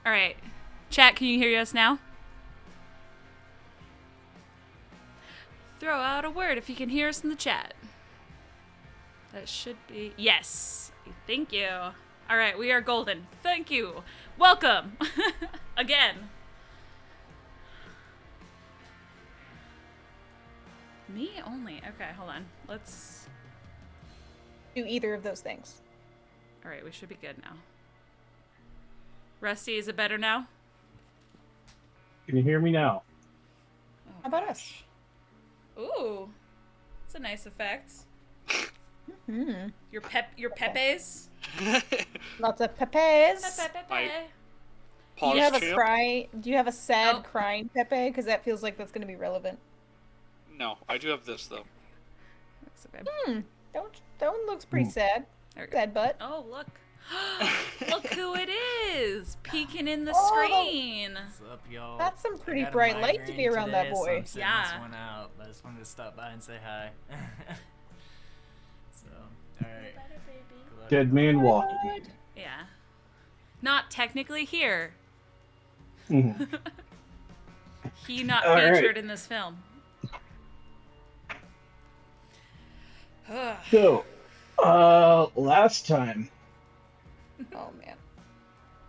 All right. Chat, can you hear us now? Throw out a word if you can hear us in the chat. That should be... Yes. Thank you. All right, we are golden. Thank you. Welcome. Again. Me only. Okay, hold on. Let's... Do either of those things. All right, we should be good now. Rusty, is it better now? Can you hear me now? How about us? Ooh. That's a nice effect. Mm-hmm. Your pepes? Lots of pepes. Pepe. Do you have a champ? Do you have a sad Nope. crying Pepe? Because that feels like that's going to be relevant. No, I do have this though. Looks okay. That one looks pretty sad. There we go. Sad butt. Oh, look. Look who it is. Peeking in the Oh. screen. What's up, y'all? That's some pretty I got a bright light to be migraine around that today, so boy. I'm sitting Yeah. this one out, but I just wanted to stop by and say hi. So, alright. Dead man walking. Yeah. Not technically here. Mhm. He not All right. featured in this film. Ugh. So, last time, Oh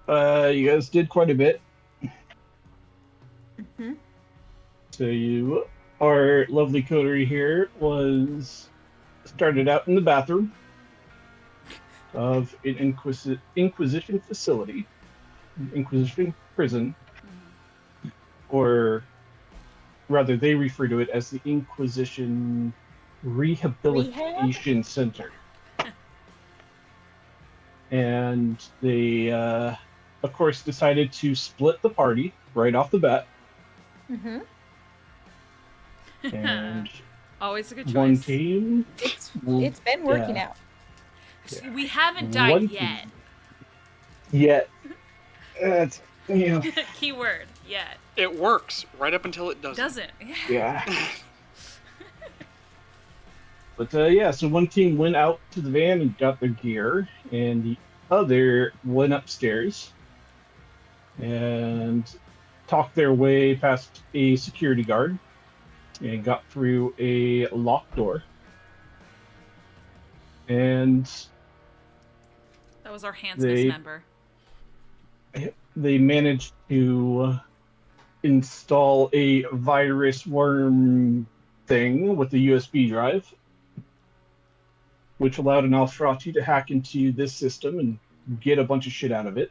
man. you guys did quite a bit. Mm-hmm. So our lovely coterie here started out in the bathroom of an Inquisition facility, Inquisition prison, or rather they refer to it as the Inquisition Rehabilitation Center. And they, of course, decided to split the party right off the bat. Mm-hmm. And Always a good choice. one team. It's been working out. We haven't died One yet. team. Yet. That's, Keyword, yet. It works right up until it doesn't. Doesn't. Yeah. But so one team went out to the van and got their gear, and the other went upstairs and talked their way past a security guard and got through a locked door. And That was our handsomest member. they managed to install a virus worm thing with a USB drive, which allowed an Alstrati to hack into this system and get a bunch of shit out of it.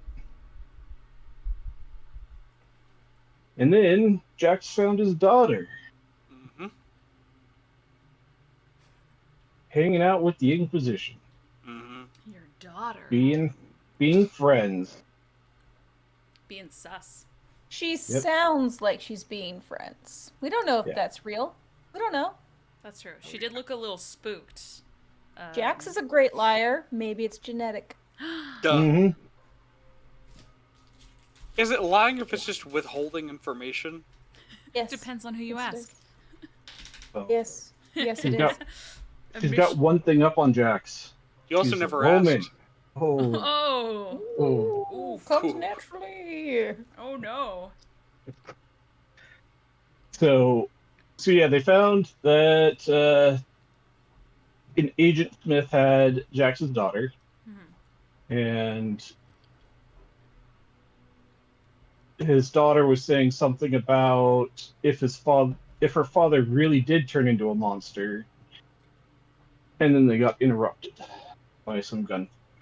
And then Jax found his daughter Mm-hmm. hanging out with the Inquisition, Mm-hmm. Your daughter. being friends. Being sus. She sounds like she's being friends. We don't know if that's real. We don't know. That's true. She did look a little spooked. Jax is a great liar. Maybe it's genetic. Duh. Mm-hmm. Is it lying if it's just withholding information? Yes. Depends on who you Yes, it ask. Yes. Yes, it is. She's got one thing up on Jax. You also She's a never woman. asked. Oh. Oh. Ooh, comes Ooh. naturally. Oh no. So yeah, they found that an Agent Smith had Jax's daughter, and his daughter was saying something about if her father really did turn into a monster, and then they got interrupted by some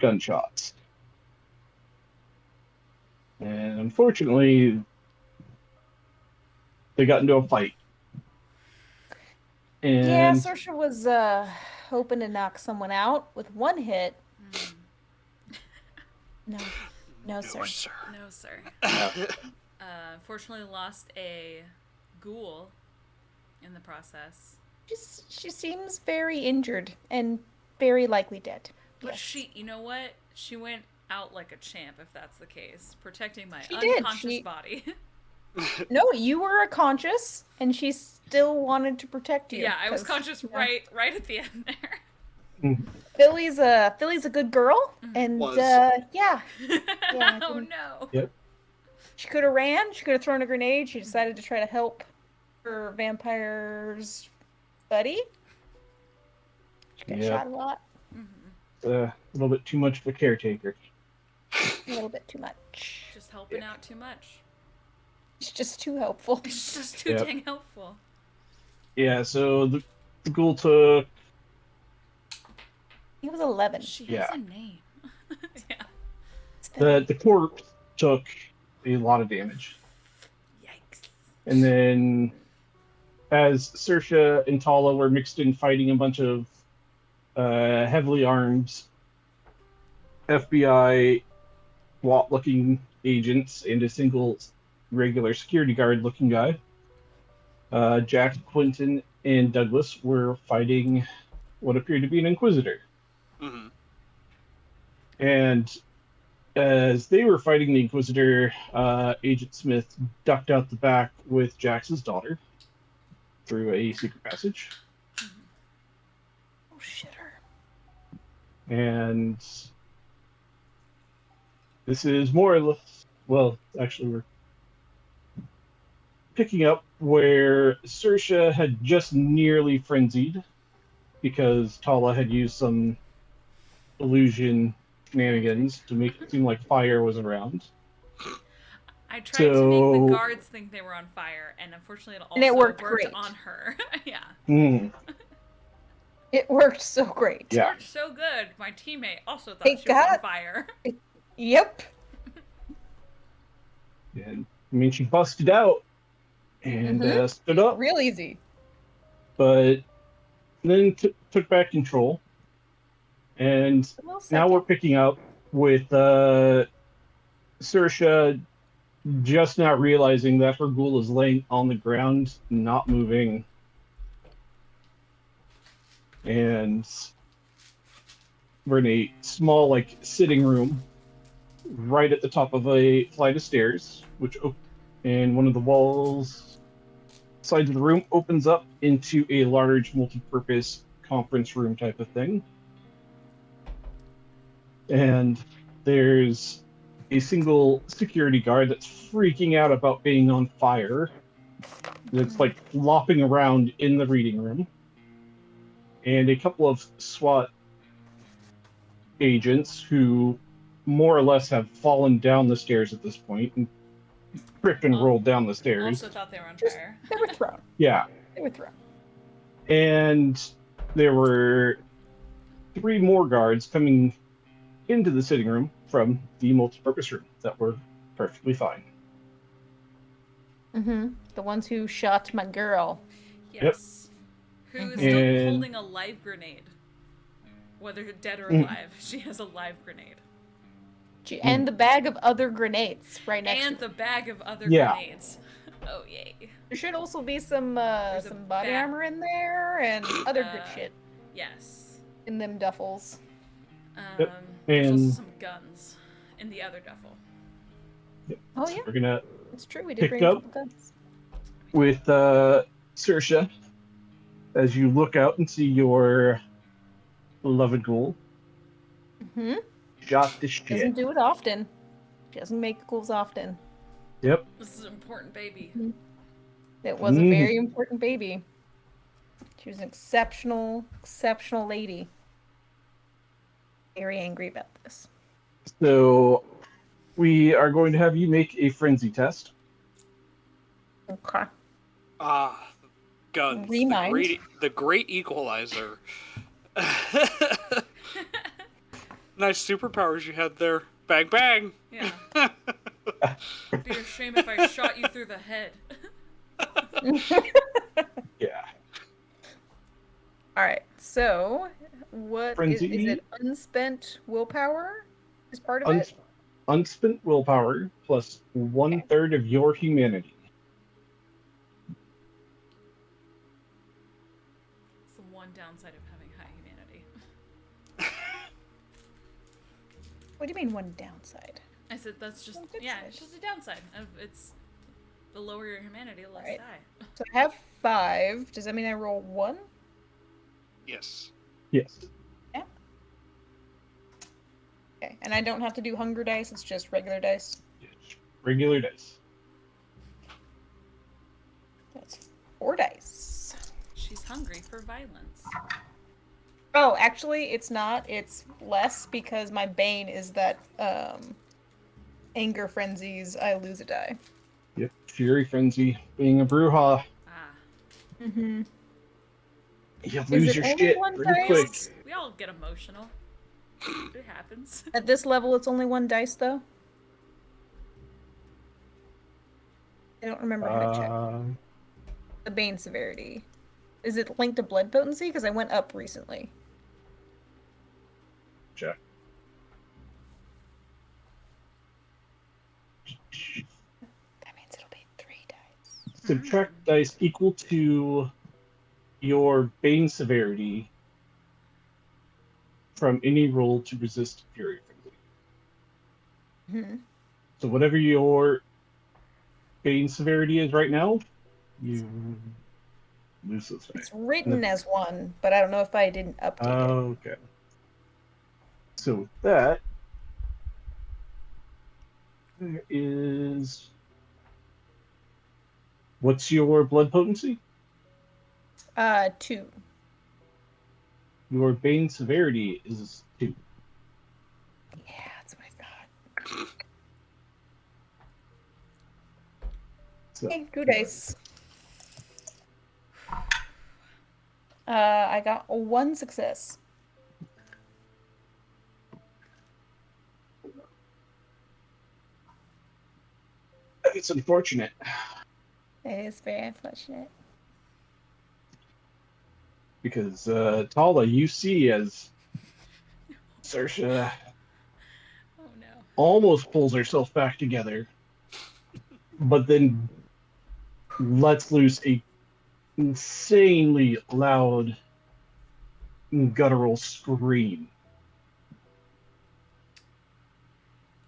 gunshots. And unfortunately, they got into a fight. And Yeah, Saoirse was hoping to knock someone out with one hit. No, sir. No, sir. Unfortunately, lost a ghoul in the process. She seems very injured and very likely dead. But Yes. you know what? She went out like a champ, if that's the case, protecting my She did. unconscious body. No, you were conscious, and she still wanted to protect you. Yeah, I was 'cause, conscious yeah. right at the end there. Philly's a good girl, and Was. yeah. Oh no. Yep. She could have ran. She could have thrown a grenade. She decided to try to help her vampire's buddy. She got Yep. shot a lot. A little bit too much of a caretaker. A little bit too much. Just helping out too much. It's just too helpful. It's just too Yep. dang helpful. Yeah, so the ghoul took... He was 11. She Yeah. has a name. Yeah. The corpse took a lot of damage. Yikes. And then, as Saoirse and Tala were mixed in fighting a bunch of heavily armed FBI SWAT-looking agents and a single regular security guard-looking guy, Jack, Quentin, and Douglas were fighting what appeared to be an Inquisitor. Mm-hmm. And as they were fighting the Inquisitor, Agent Smith ducked out the back with Jax's daughter through a secret passage. Oh, shitter. And this is more or less, well, actually, we're picking up where Saoirse had just nearly frenzied because Tala had used some illusion shenanigans to make it seem like fire was around. I tried to make the So- guards think they were on fire, and unfortunately, it also And it worked great. on her. Yeah. Hmm. It worked so great. Yeah. Worked so good. My teammate also thought Thank she was on God. fire. Yep. And I mean, she busted out and stood up, Real easy. but then took back control. And Well, now we're picking up with Saoirse just not realizing that her ghoul is laying on the ground, not moving. And we're in a small, like, sitting room right at the top of a flight of stairs, and one of the walls sides of the room opens up into a large multi-purpose conference room type of thing. And there's a single security guard that's freaking out about being on fire. That's like flopping around in the reading room. And a couple of SWAT agents who more or less have fallen down the stairs at this point and tripped and rolled down the stairs. Also thought they were on Just- fire. They were thrown. Yeah. They were thrown. And there were 3 more guards coming into the sitting room from the multi-purpose room that were perfectly fine. Mm-hmm. The ones who shot my girl. Yes. Who is still And- holding a live grenade. Whether dead or Mm. alive, she has a live grenade. And the bag of other grenades right next And to the bag of other Yeah. grenades. Oh, yay. There should also be some a some body bag. armor in there and other good shit Yes. in them duffels. Yep. There's also And- some guns in the other duffel. Oh yeah, We're gonna it's true. We did Pick bring a up. couple guns. with Saoirse as you look out and see your beloved ghoul. Hmm. Shot the Doesn't shit. do it often. She doesn't make ghouls often. Yep. This is an important baby. It was a Mm. very important baby. She was an exceptional lady. Very angry about this. So we are going to have you make a frenzy test. Okay. Ah, guns. Remind. The great equalizer. Nice superpowers you had there. Bang, bang. Yeah. It'd be a shame if I shot you through the head. Yeah. All right. So, what is Frenzy. it? Unspent willpower is part of it. Unspent willpower plus 1/3 of your humanity. It's the one downside of having high humanity. What do you mean one downside? I said that's just Oh, good yeah, side. it's just a downside. It's the lower your humanity, the less Alright. die. So I have 5. Does that mean I roll 1? Yes. Yes. Okay. And I don't have to do hunger dice. It's just regular dice. regular dice. That's 4 dice. She's hungry for violence. Oh, actually, it's not. It's less because my bane is that anger frenzies. I lose a die. Yep, Fury Frenzy. Being a Bruja, Ah, Mm-hmm. you Is lose it your only shit 1 pretty quick. dice? we all get emotional. It happens. At this level, it's only 1 dice, though. I don't remember how to check the bane severity. Is it linked to blood potency? Because I went up recently. Check. That means it'll be 3 dice. Subtract dice equal to your Bane severity from any roll to resist Fury Frenzy. Hmm. So whatever your Bane severity is right now, you lose those dice. It's written as 1, but I don't know if I didn't update it. Okay. So with that, there is. What's your blood potency? 2. Your Bane severity is 2. Yeah, that's what I thought. So, Okay, 2 dice. I got 1 success. it's unfortunate. It is very unfortunate. Because Tala, you see as Saoirse Oh no. almost pulls herself back together, but then lets loose a insanely loud guttural scream.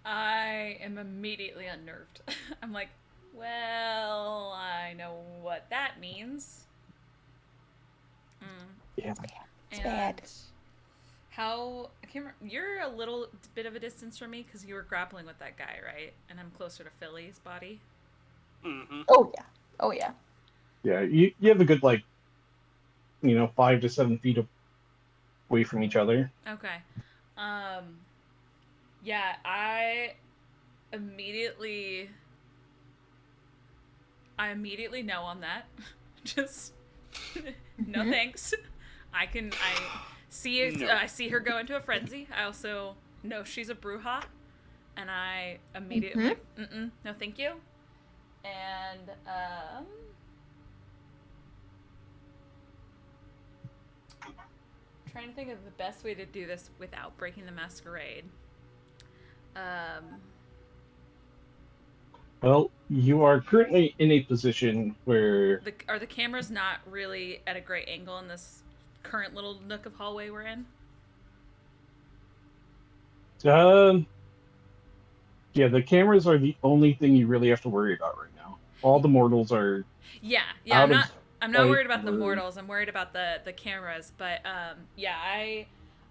I am immediately unnerved. I'm like, well, I know what that means. Yeah. It's bad. How I can't remember, you're a little bit of a distance from me because you were grappling with that guy, right? And I'm closer to Philly's body. Mm-hmm. Oh, yeah. Oh, yeah. Yeah, you have a good, 5 to 7 feet away from each other. Okay. Yeah, I immediately know on that. Just no thanks. I see it. No. I see her go into a frenzy. I also know she's a Bruja, and I immediately no thank you. And trying to think of the best way to do this without breaking the masquerade. Well, you are currently in a position where Are the cameras not really at a great angle in this current little nook of hallway we're in? yeah, the cameras are the only thing you really have to worry about right now. All the mortals are Yeah. out I'm not of worried about the sight. mortals. I'm worried about the cameras. But yeah,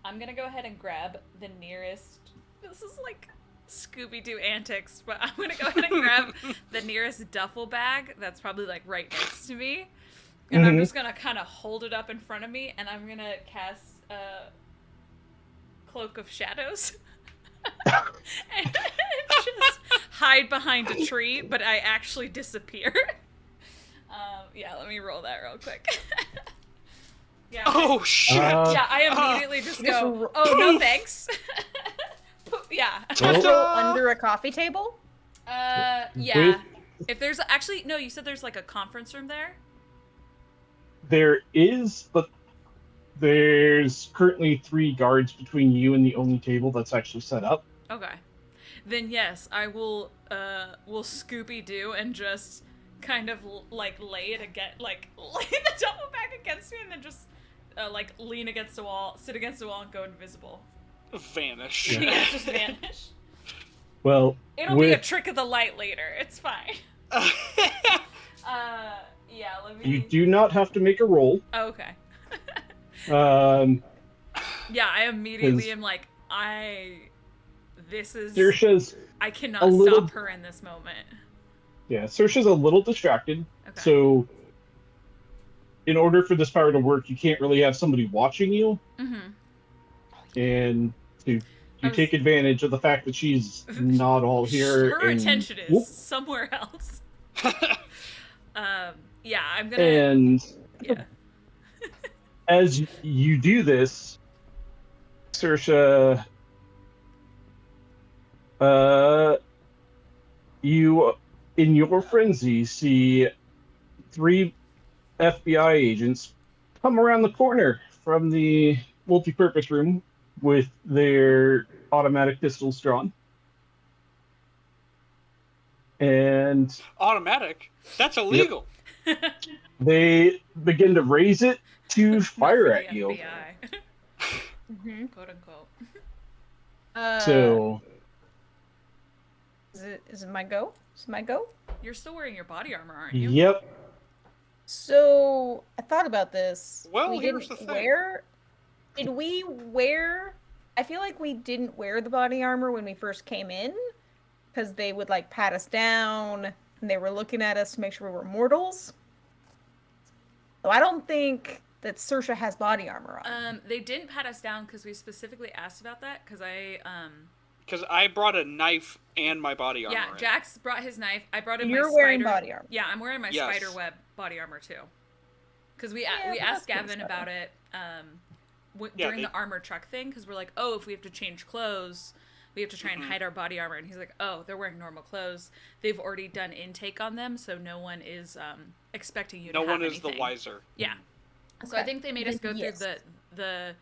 I'm gonna go ahead and grab the nearest. This is like Scooby-Doo antics, but I'm gonna go ahead and grab the nearest duffel bag that's probably like right next to me, and I'm just gonna kind of hold it up in front of me, and I'm gonna cast Cloak of Shadows. And just hide behind a tree, but I actually disappear. Yeah, let me roll that real quick. Yeah. Oh shit! Yeah, I immediately just go, oh, no thanks. Yeah. Still under a coffee table? Yeah. If there's actually, no, you said there's like a conference room there? There is, but there's currently 3 guards between you and the only table that's actually set up. Okay. Then yes, I will Scooby-Doo and just kind of like lay it again, like lay the duffel bag against me and then just like lean against the wall, sit against the wall and go invisible. Vanish. Yeah, just vanish. Well, It'll be a trick of the light later. It's fine. Yeah, let me... You do not have to make a roll. Oh, okay. Um, Yeah, I immediately am like, this is. Saoirse's I a cannot little- stop her in this moment. yeah, Saoirse's a little distracted. Okay. So, in order for this power to work, you can't really have somebody watching you, Mm-hmm. and to I you take was- advantage of the fact that she's not all here. Her and, attention is whoop, somewhere else. Yeah, I'm gonna. and Yeah. as you do this, Saoirse, you, in your frenzy, see 3 FBI agents come around the corner from the multi-purpose room with their automatic pistols drawn. And Automatic? That's illegal. they begin to raise it to Not fire for at the you. FBI. Mm-hmm. Quote unquote. So, Is it my go? Is it my go? You're still wearing your body armor, aren't you? yep. So I thought about this. Well, we here's didn't the thing. Did we wear? I feel like we didn't wear the body armor when we first came in, because they would like pat us down and they were looking at us to make sure we were mortals. So I don't think that Saoirse has body armor on. They didn't pat us down because we specifically asked about that. Because Because I brought a knife and my body armor. yeah, in. Jax brought his knife. I brought in my You're spider. wearing body armor. Yeah, I'm wearing my Yes. spider web body armor too. Because we Yeah, we but asked that's pretty Gavin about it Yeah, during they- the armor truck thing because we're like, oh, if we have to change clothes, we have to try and hide our body armor. And he's like, oh, they're wearing normal clothes. They've already done intake on them, so no one is expecting you. No to have one is the anything. wiser. Yeah. So Okay. I think they made us go Yes. through the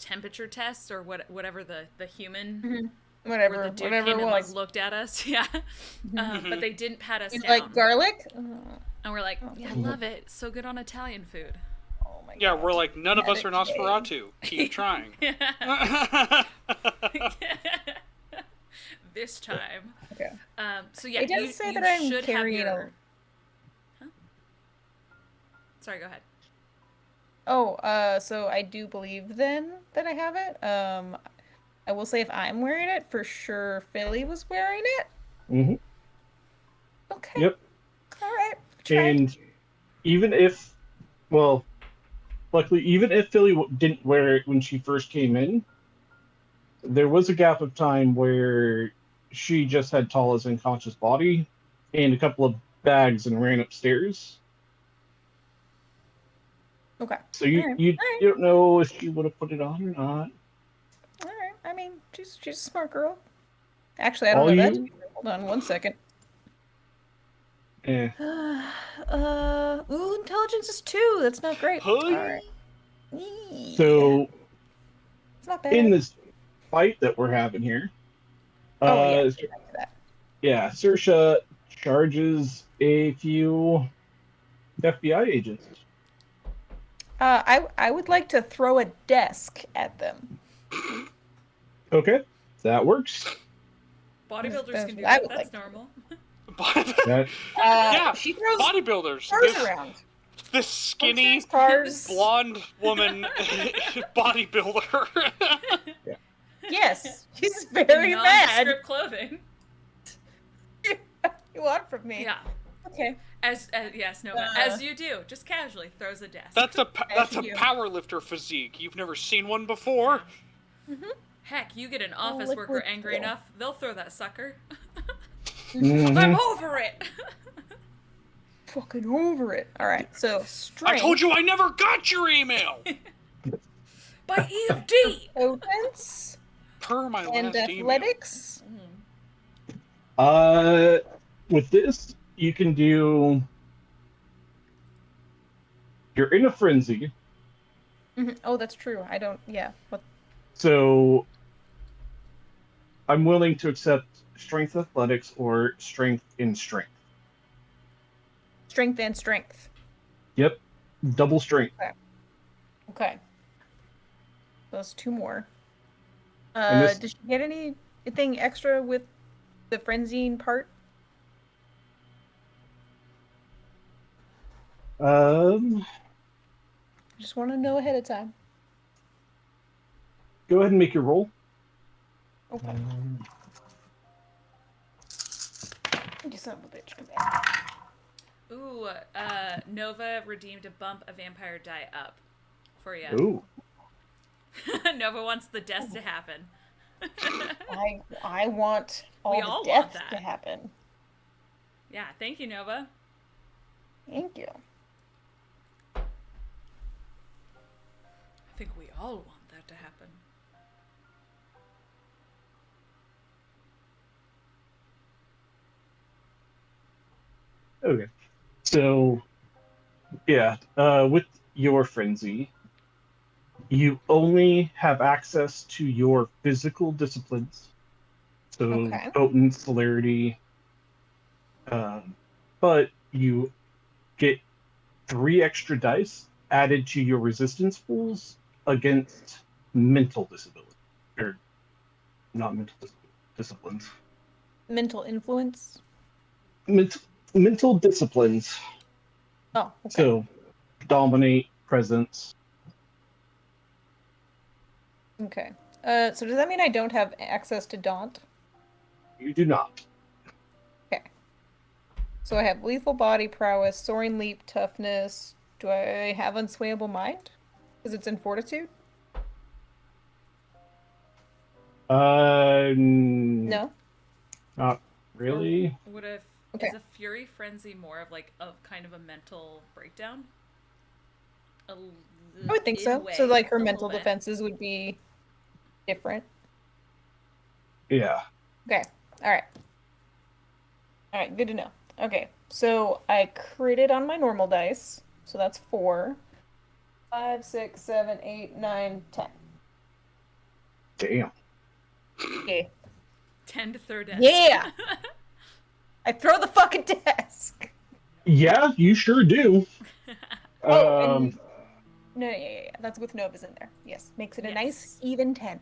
temperature test or whatever the human where Whatever, the dude whatever came it and was. like looked at us. Yeah. But they didn't pat us You down. like garlic? And we're like, yeah, I love it. It's so good on Italian food. Oh my Yeah, god. we're like, none of us are Medicaid. Nosferatu. Keep trying. This time. Okay. So yeah, It does you, say you that I'm should carrying have a- your... Huh? Sorry, go ahead. Oh, so I do believe then that I have it. I will say if I'm wearing it, for sure Philly was wearing it. hmm Okay. Yep. All right. Try. And even if, well, luckily, even if Philly didn't wear it when she first came in, there was a gap of time where she just had Tala's unconscious body and a couple of bags and ran upstairs. Okay. So you Alright, you, alright. you don't know if she would have put it on or not. All right. I mean, she's a smart girl. Actually, I don't All know that. you- Hold on one second. Eh. Ooh, intelligence is 2. That's not great. Hey. All right. So it's not bad. in this fight that we're having here, Oh, yeah. uh, that. yeah, Saoirse charges a few FBI agents. I would like to throw a desk at them. Okay, that works. Bodybuilders That's can do what I that. would That's like to normal. That, Yeah, She throws bodybuilders. cars This, around. this skinny, Cars. blonde woman bodybuilder. Yes, she's very mad. Nondescript clothing. You want from me? Yeah. Okay. As yes, no, Uh. as you do, just casually throws a desk. That's a you. power lifter physique. You've never seen one before. Heck, you get an office liquid worker angry fuel. enough, they'll throw that sucker. Mhm. I'm over it. Fucking over it. All right. So strength. I told you I never got your email. By E of D. Potence Per my and last email. athletics. With this, you can do. You're in a frenzy, Oh, that's true. I don't. Yeah. What? so I'm willing to accept strength athletics or strength in strength. Strength and strength. Yep, double strength. Okay. Those 2 more. And this- Did she get anything extra with the frenzying part? I just want to know ahead of time. Go ahead and make your roll. Okay. You son of a bitch, come back. Ooh, Nova redeemed a bump a vampire die up for you. Ooh. Nova wants the death to happen. I want all We the all want deaths that. to happen. Yeah, thank you, Nova. Thank you. I think we all want that to happen. Okay. So, yeah, with your frenzy, you only have access to your physical disciplines. So, Okay. potent, celerity, but you get 3 extra dice added to your resistance pools against mental disability. Or not mental disciplines. Mental influence. Mental disciplines. Oh, okay. So, dominate, presence. Okay. So does that mean I don't have access to Daunt? You do not. Okay. So I have lethal body prowess, soaring leap, toughness. Do I have unswayable mind? Because it's in fortitude? No? Not really. Or what if Okay. is a fury frenzy more of like a kind of a mental breakdown? I would think In so. a way, So like her a little mental bit. defenses would be different. Yeah. Okay. All right. All right, good to know. Okay. So I critted on my normal dice. So that's 4. 5, 6, 7, 8, 9, 10. Damn. Yeah. 10 to third desk. Yeah. I throw the fucking desk. Yeah, you sure do. Oh, and no, yeah. That's with Nova's in there. Yes, makes it a nice Yes. even 10.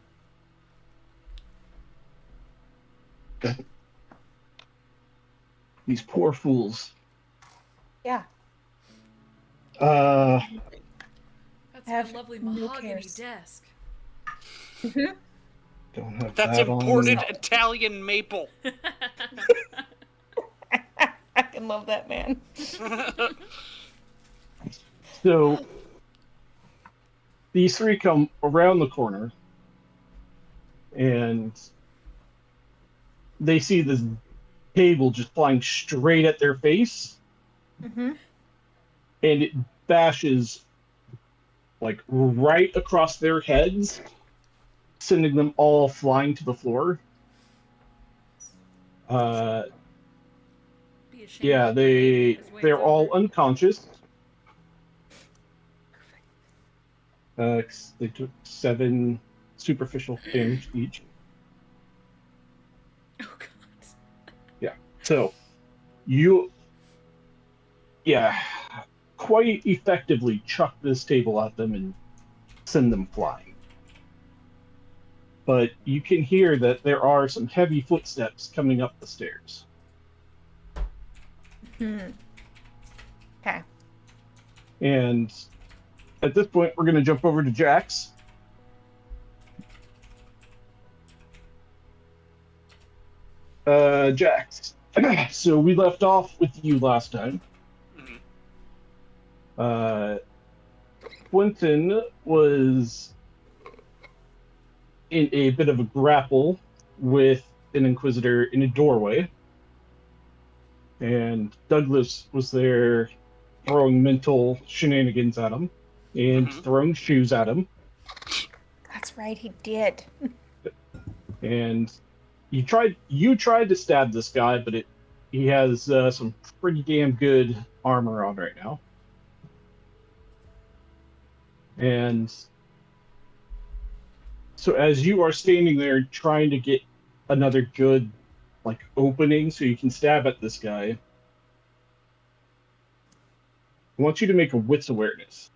These poor fools. Yeah. Uh, That's Have my lovely no mahogany cares. desk. don't have That's that imported on. Italian maple. I can love that man. So these 3 come around the corner, and they see this table just flying straight at their face, Mm-hmm. and it bashes like right across their heads, sending them all flying to the floor. Be ashamed Yeah, if Nathan his ways they're all over. unconscious. They took 7 superficial damage each. Oh god. Yeah. So you, yeah, quite effectively chuck this table at them and send them flying. But you can hear that there are some heavy footsteps coming up the stairs. Okay. And at this point, we're going to jump over to Jax. Jax. So we left off with you last time. Quentin was in a bit of a grapple with an Inquisitor in a doorway. And Douglas was there throwing mental shenanigans at him and throwing shoes at him. That's right, he did. And you tried to stab this guy, but he has some pretty damn good armor on right now. And so as you are standing there trying to get another good like opening so you can stab at this guy, I want you to make a wits awareness.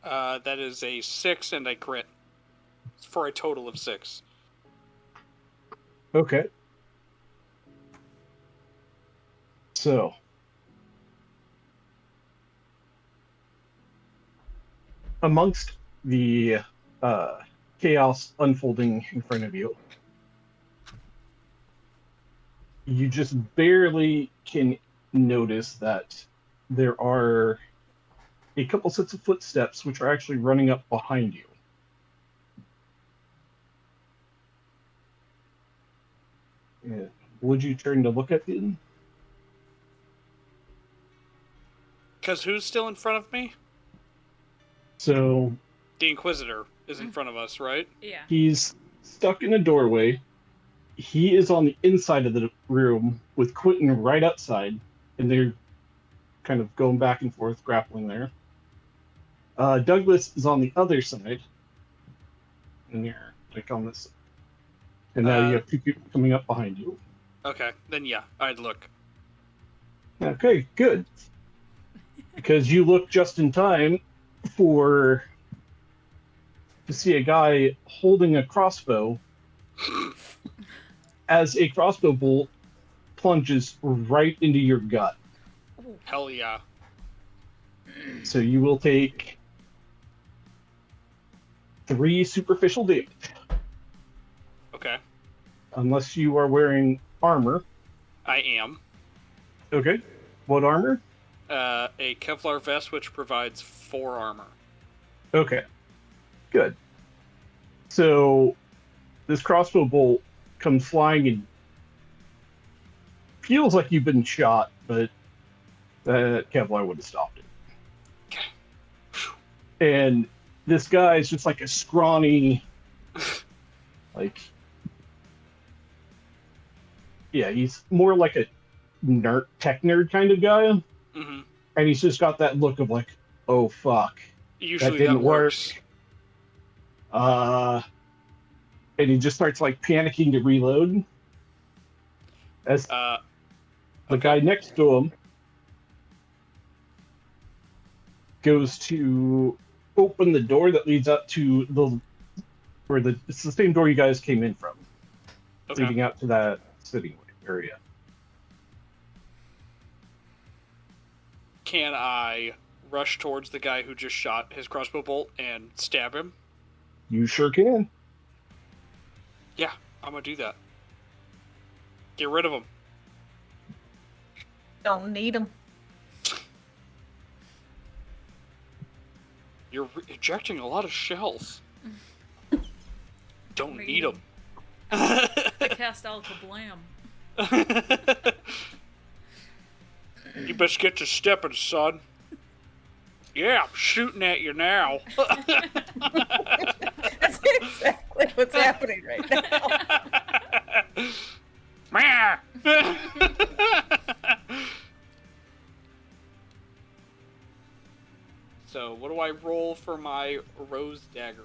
That is a 6 and a crit. For a total of 6. Okay. So. Amongst the chaos unfolding in front of you, you just barely can notice that there are a couple sets of footsteps which are actually running up behind you. Yeah. Would you turn to look at them? Because who's still in front of me? So The Inquisitor is in front of us, right? Yeah. he's stuck in a doorway. He is on the inside of the room with Quentin right outside, and they're kind of going back and forth, grappling there. Douglas is on the other side, and you're like on this. And now you have two people coming up behind you. Okay, then yeah, I'd look. Okay, good. Because you look just in time to see a guy holding a crossbow as a crossbow bolt plunges right into your gut. Hell yeah. So you will take 3 superficial damage. Okay, Unless you are wearing armor. I am. Okay. What armor? A Kevlar vest which provides 4 armor. Okay. Good. So this crossbow bolt comes flying and feels like you've been shot, but Kevlar would have stopped it. And this guy is just like a scrawny, like, yeah, he's more like a tech nerd kind of guy. Mm-hmm. And he's just got that look of like, oh fuck, Usually that didn't work. works. And he just starts like panicking to reload. As the guy next to him goes to open the door that leads up to it's the same door you guys came in from, leading out to that sitting area. Can I rush towards the guy who just shot his crossbow bolt and stab him? You sure can. Yeah, I'm gonna do that. Get rid of him. Don't need them. You're ejecting a lot of shells. Don't need them. I cast Al Kablam. You best get to stepping, son. Yeah, I'm shooting at you now. That's exactly what's happening right now. So, what do I roll for my rose dagger?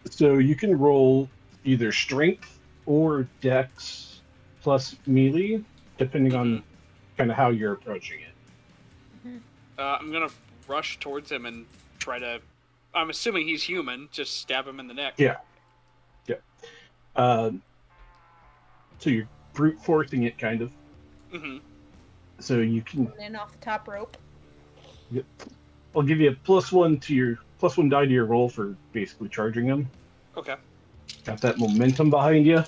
So you can roll either strength or dex plus melee, depending on kind of how you're approaching it. I'm gonna rush towards him and try to. I'm assuming he's human. Just stab him in the neck. Yeah. So you're brute forcing it, kind of. Mm-hmm. So you can. And off the top rope. I'll give you a +1 die to your roll for basically charging him. Okay. Got that momentum behind you. And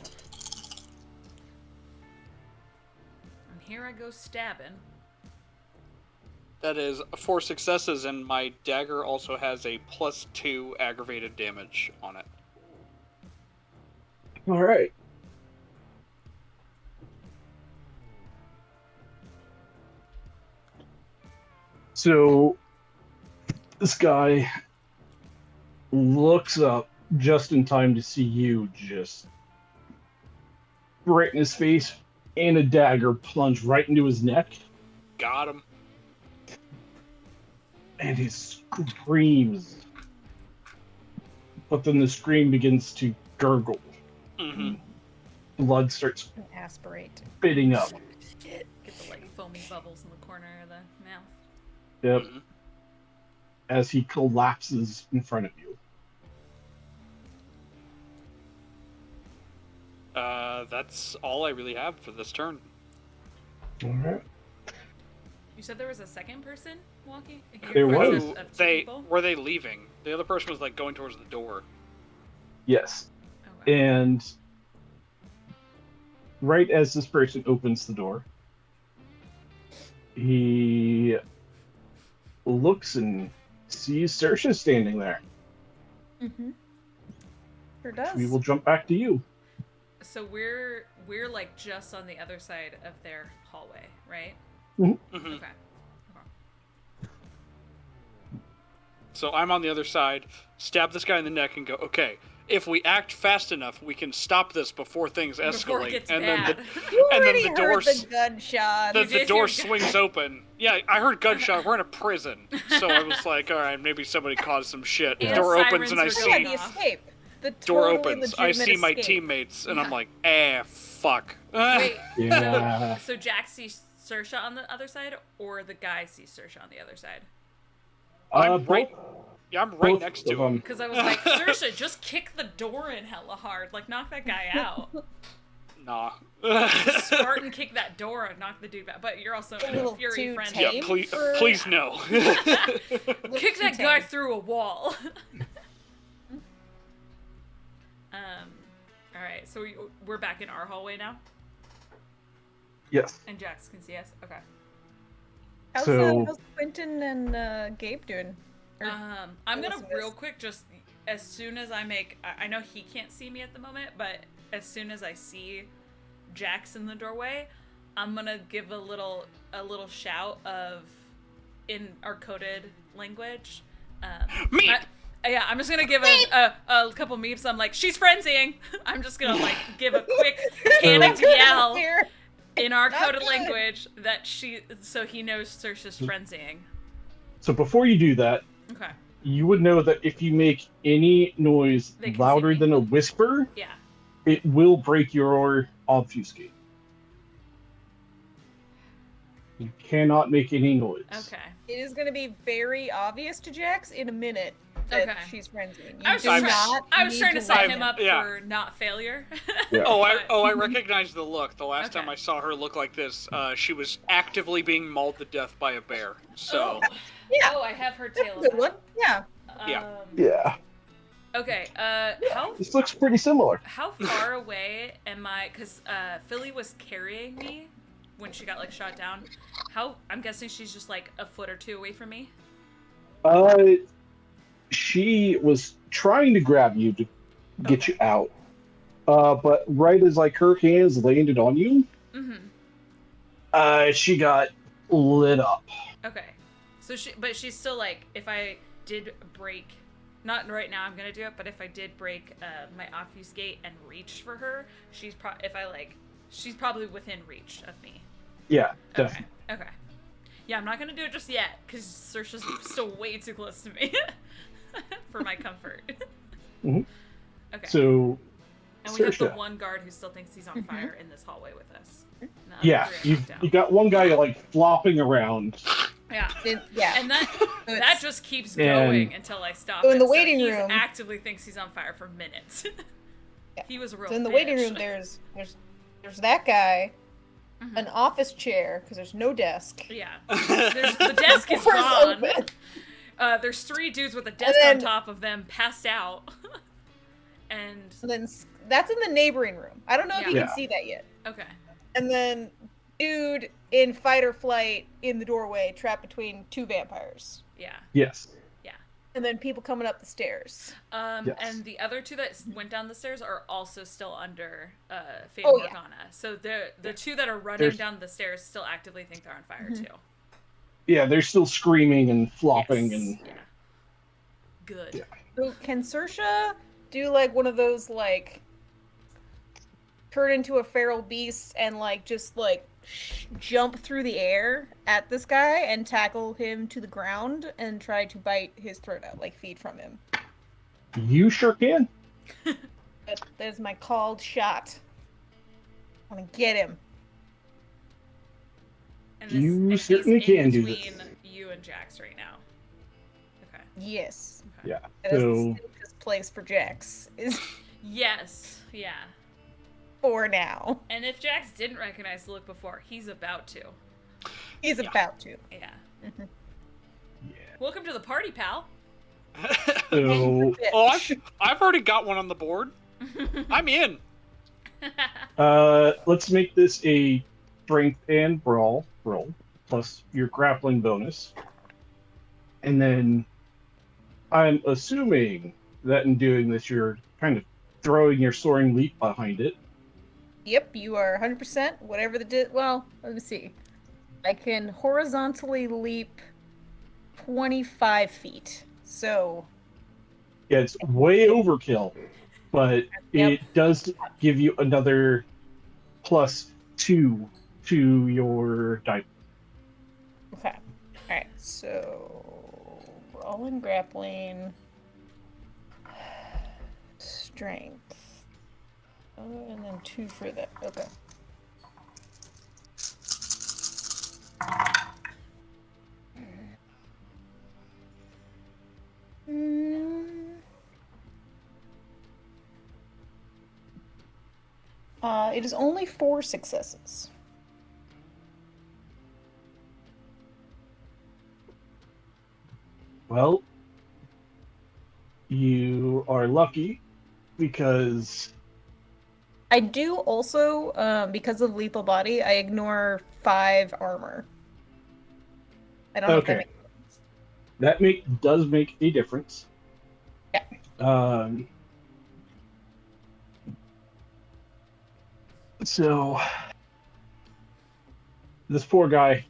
here I go stabbing. That is 4 successes, and my dagger also has a +2 aggravated damage on it. All right. So this guy looks up just in time to see you just right in his face and a dagger plunge right into his neck. Got him. And he screams. But then the scream begins to gurgle. Mm-hmm. Blood starts Aspirate. spitting up. Get the like foamy bubbles in the corner of the mouth. Yep. Mm-hmm. as he collapses in front of you. That's all I really have for this turn. All right. You said there was a second person walking? There Or was. of two They people? were they leaving? The other person was like going towards the door. Yes. Okay. And right as this person opens the door, he looks and sees Saoirse standing there. Mm-hmm. Sure does. We will jump back to you. So we're like just on the other side of their hallway, right? Mm-hmm. Okay. So I'm on the other side, stab this guy in the neck, and go, okay, if we act fast enough, we can stop this before things escalate. Before it gets and bad. then You and then already the door heard the gunshot. the did door hear swings open. Yeah, I heard gunshot. We're in a prison, so I was like, all right, maybe somebody caused some shit. The And door opens sirens and I were see going the off. escape. The door totally opens. I see legitimate my escape. teammates, and I'm like, fuck. Wait. Yeah. So Jack sees Saoirse on the other side, or the guy sees Saoirse on the other side? I'm Both- right. Yeah, I'm right both next of to him. them. Because I was like, Saoirse, just kick the door in hella hard. Like, knock that guy out. Nah. Spartan kick that door and knock the dude back. But you're also A a little Fury too friend. tame. Yeah, please, for- please no. Kick too that guy tame. through a wall. All right, so we're back in our hallway now, Yes. and Jax can see us. Okay. How's Quentin and Gabe doing? Or- I'm gonna Elizabeth. real quick, just as soon as I make, I know he can't see me at the moment, but as soon as I see Jax in the doorway, I'm gonna give a little shout of in our coded language. Meep! Yeah, I'm just gonna give a couple meeps. I'm like, she's frenzying. I'm just gonna like give a quick panicked yell Here. in our not coded good. language that so he knows Saoirse's frenzying. So before you do that, Okay. you would know that if you make any noise They can see louder me. than a whisper, Yeah. it will break your obfuscate. You cannot make any noise. Okay. It is going to be very obvious to Jax in a minute that Okay. she's frenzying. I was just trying to set lie. him up Yeah. for not failure. Yeah. I recognize the look. The last Okay. time I saw her look like this, she was actively being mauled to death by a bear. So, Yeah. Oh, I have her That's tail. a good one. Yeah. Yeah. Yeah. Okay. How This looks pretty similar. how far away am I? Because Philly was carrying me when she got like shot down. I'm guessing she's just like a foot or two away from me. She was trying to grab you to get Okay. you out. But right as like her hands landed on you, Mm-hmm. she got lit up. Okay. So she's still like, if I did break, not right now I'm gonna do it, but if I did break my obfuscate and reach for her, she's probably within reach of me. Yeah, Okay. definitely. Okay. Yeah, I'm not gonna do it just yet because Saoirse's still way too close to me for my comfort. Mhm. Okay. So, and we have the Saoirse. one guard who still thinks he's on fire in this hallway with us. And the other Yeah, three are knocked out. you got one guy like flopping around. Yeah. Yeah. And that it's- just keeps And- going until I stop. So in him. the waiting he room- actively thinks he's on fire for minutes. Yeah. He was a real. So in the bitch. waiting room, there's that guy, Mhm. an office chair because there's no desk. Yeah. The desk is Doors gone. open. There's three dudes with a desk then- on top of them, passed out. And And then that's in the neighboring room. I don't know if you Yeah. can see that yet. okay. And then dude in fight or flight in the doorway, trapped between two vampires. Yeah. Yes. And then people coming up the stairs. Yes. And the other two that went down the stairs are also still under Fate Oh, and yeah. Morgana. So the two that are running There's- down the stairs still actively think they're on fire Mhm. too. Yeah, they're still screaming and flopping Yes. and Yeah. Good. Yeah. So can Saoirse do like one of those like turn into a feral beast and like just like jump through the air at this guy and tackle him to the ground and try to bite his throat out, like feed from him? you sure can. That is my called shot. I want to get him. And You and he's certainly in can do this. between you and Jax right now. Okay. Yes. Yeah. That is the So safest place for Jax. Is Yes. Yeah. for now. And if Jax didn't recognize the look before, he's about to. He's Yeah. about to. Yeah. yeah. Welcome to the party, pal. So Oh, I've already got one on the board. I'm in. let's make this a strength and brawl roll plus your grappling bonus, and then I'm assuming that in doing this you're kind of throwing your soaring leap behind it. Yep, you are 100%. Whatever well, let me see. I can horizontally leap 25 feet. So, Yeah, it's way overkill, but Yep. it does give you another +2 to your die. okay. Alright, so brawl and grappling. Strength. And then 2 for that. Okay. It is only 4 successes. Well, you are lucky because I do also, because of lethal body, I ignore 5 armor. I don't know if that okay, makes sense. that does make a difference. Yeah. So this poor guy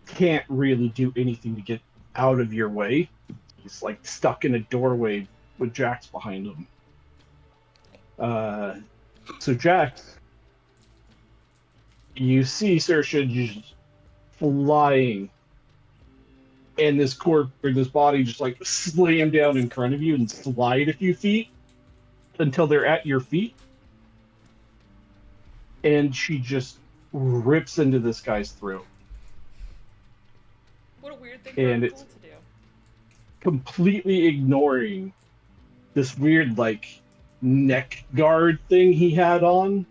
can't really do anything to get out of your way. He's like stuck in a doorway with Jax behind him. So Jax, you see Saoirse just flying, and this this body just like slam down in front of you and slide a few feet until they're at your feet, and she just rips into this guy's throat. What a weird thing And for a it's- ghoul to do. Completely ignoring this weird like neck guard thing he had on,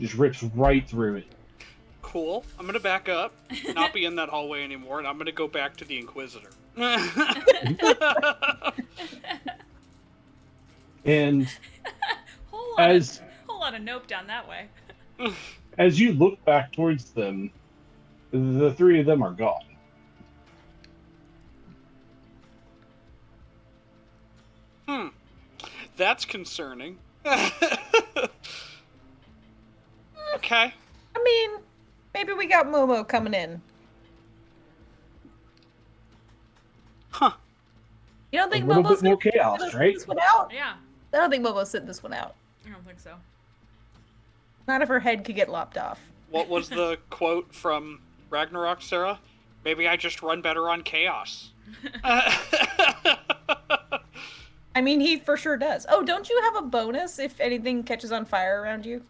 just rips right through it. Cool. I'm gonna back up, not be in that hallway anymore, and I'm gonna go back to the Inquisitor. And Whole lot, as whole lot of nope down that way. as you look back towards them, the 3 of them are gone. That's concerning. Okay. I mean, maybe we got Momo coming in. Huh. You don't A think little Momo's bit more gonna chaos, sit right? this one out? Yeah, I don't think Momo's sitting this one out. I don't think so. Not if her head could get lopped off. What was the quote from Ragnarok, Sarah? Maybe I just run better on chaos. I mean, he for sure does. Oh, don't you have a bonus if anything catches on fire around you?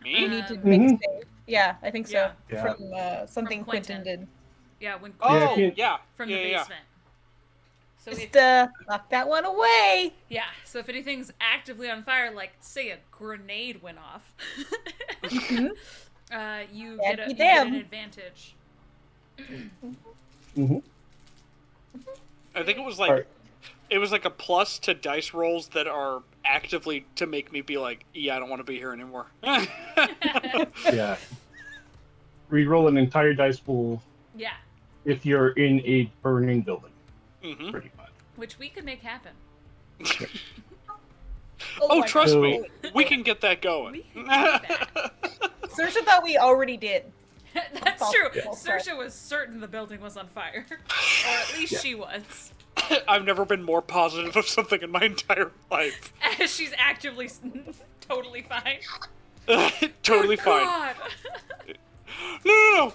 You Me? need to Um, make a save. Yeah, I think so. Yeah. From something From Quentin Quentin. did. Yeah, when Oh, Quentin yeah. from yeah, the yeah. basement. So if, Just knock that one away. yeah, so if anything's actively on fire, like say a grenade went off, you That'd get be you get them. an advantage. Mhm. I think it was like Alright. it was like a plus to dice rolls that are actively to make me be like, yeah, I don't want to be here anymore. Yeah. Reroll an entire dice pool Yeah, if you're in a burning building, hmm pretty much. which we could make happen. Oh, my trust So- me, we can get that going. We can do that. Saoirse thought we already did. That's Oh, true. yeah. Saoirse was certain the building was on fire, or at least she was. I've never been more positive of something in my entire life. As she's actively totally fine. Totally Good fine. God. No.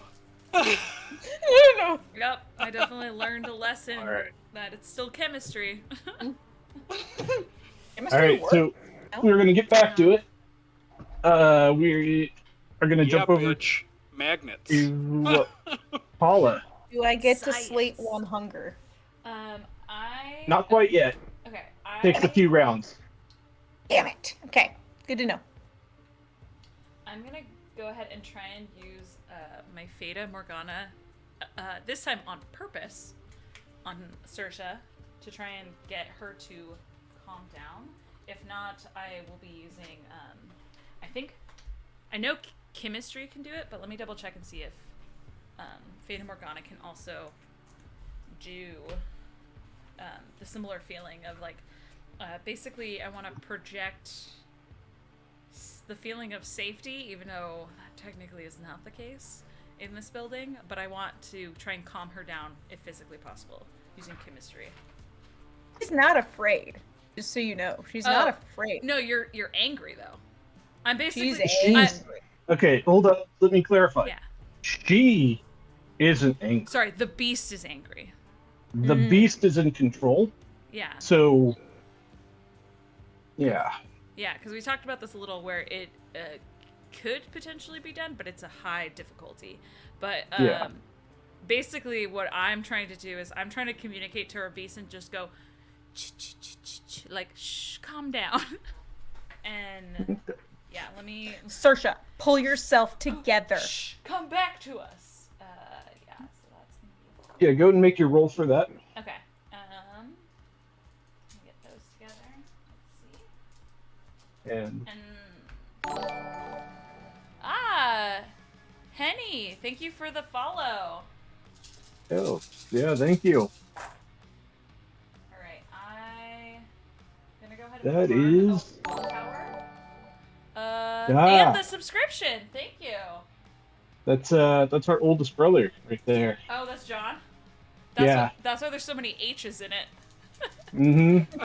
No. Yep, I definitely learned a lesson Alright. that it's still chemistry. Chemistry All right, work. so we're gonna get back to it. We are gonna Yeah, jump over bitch. Magnets. to Paula. Do I get to Science. slate one hunger? Not quite yet. Okay, Takes a few rounds. Damn it. Okay, good to know. I'm gonna go ahead and try and use my Fata Morgana, this time on purpose, on Saoirse, to try and get her to calm down. If not, I will be using, I know chemistry can do it, but let me double check and see if Fata Morgana can also do the similar feeling of like, basically I want to project the feeling of safety, even though that technically is not the case in this building, but I want to try and calm her down if physically possible using chemistry. She's not afraid, just so you know. She's not afraid. No, you're angry though. I'm basically She's okay, hold up, let me clarify. Yeah. She isn't angry. Sorry, the beast is angry. The beast is in control. Yeah. So yeah. Yeah, because we talked about this a little, where it could potentially be done, but it's a high difficulty. But basically what I'm trying to do is I'm trying to communicate to our beast and just go, like, shh, calm down. And yeah, let me... Saoirse, pull yourself together. Shh, come back to us. Yeah, so that's gonna Yeah, go and make your roll for that. be... Okay. Let me get those together. Let's see. And Henny, thank you for the follow. oh, yeah, thank you. All right, I'm gonna go ahead and That burn is power. Ah. And the subscription. Thank you. That's our oldest brother right there. Oh, that's John. Yeah. That's why there's so many H's in it. Mm-hmm.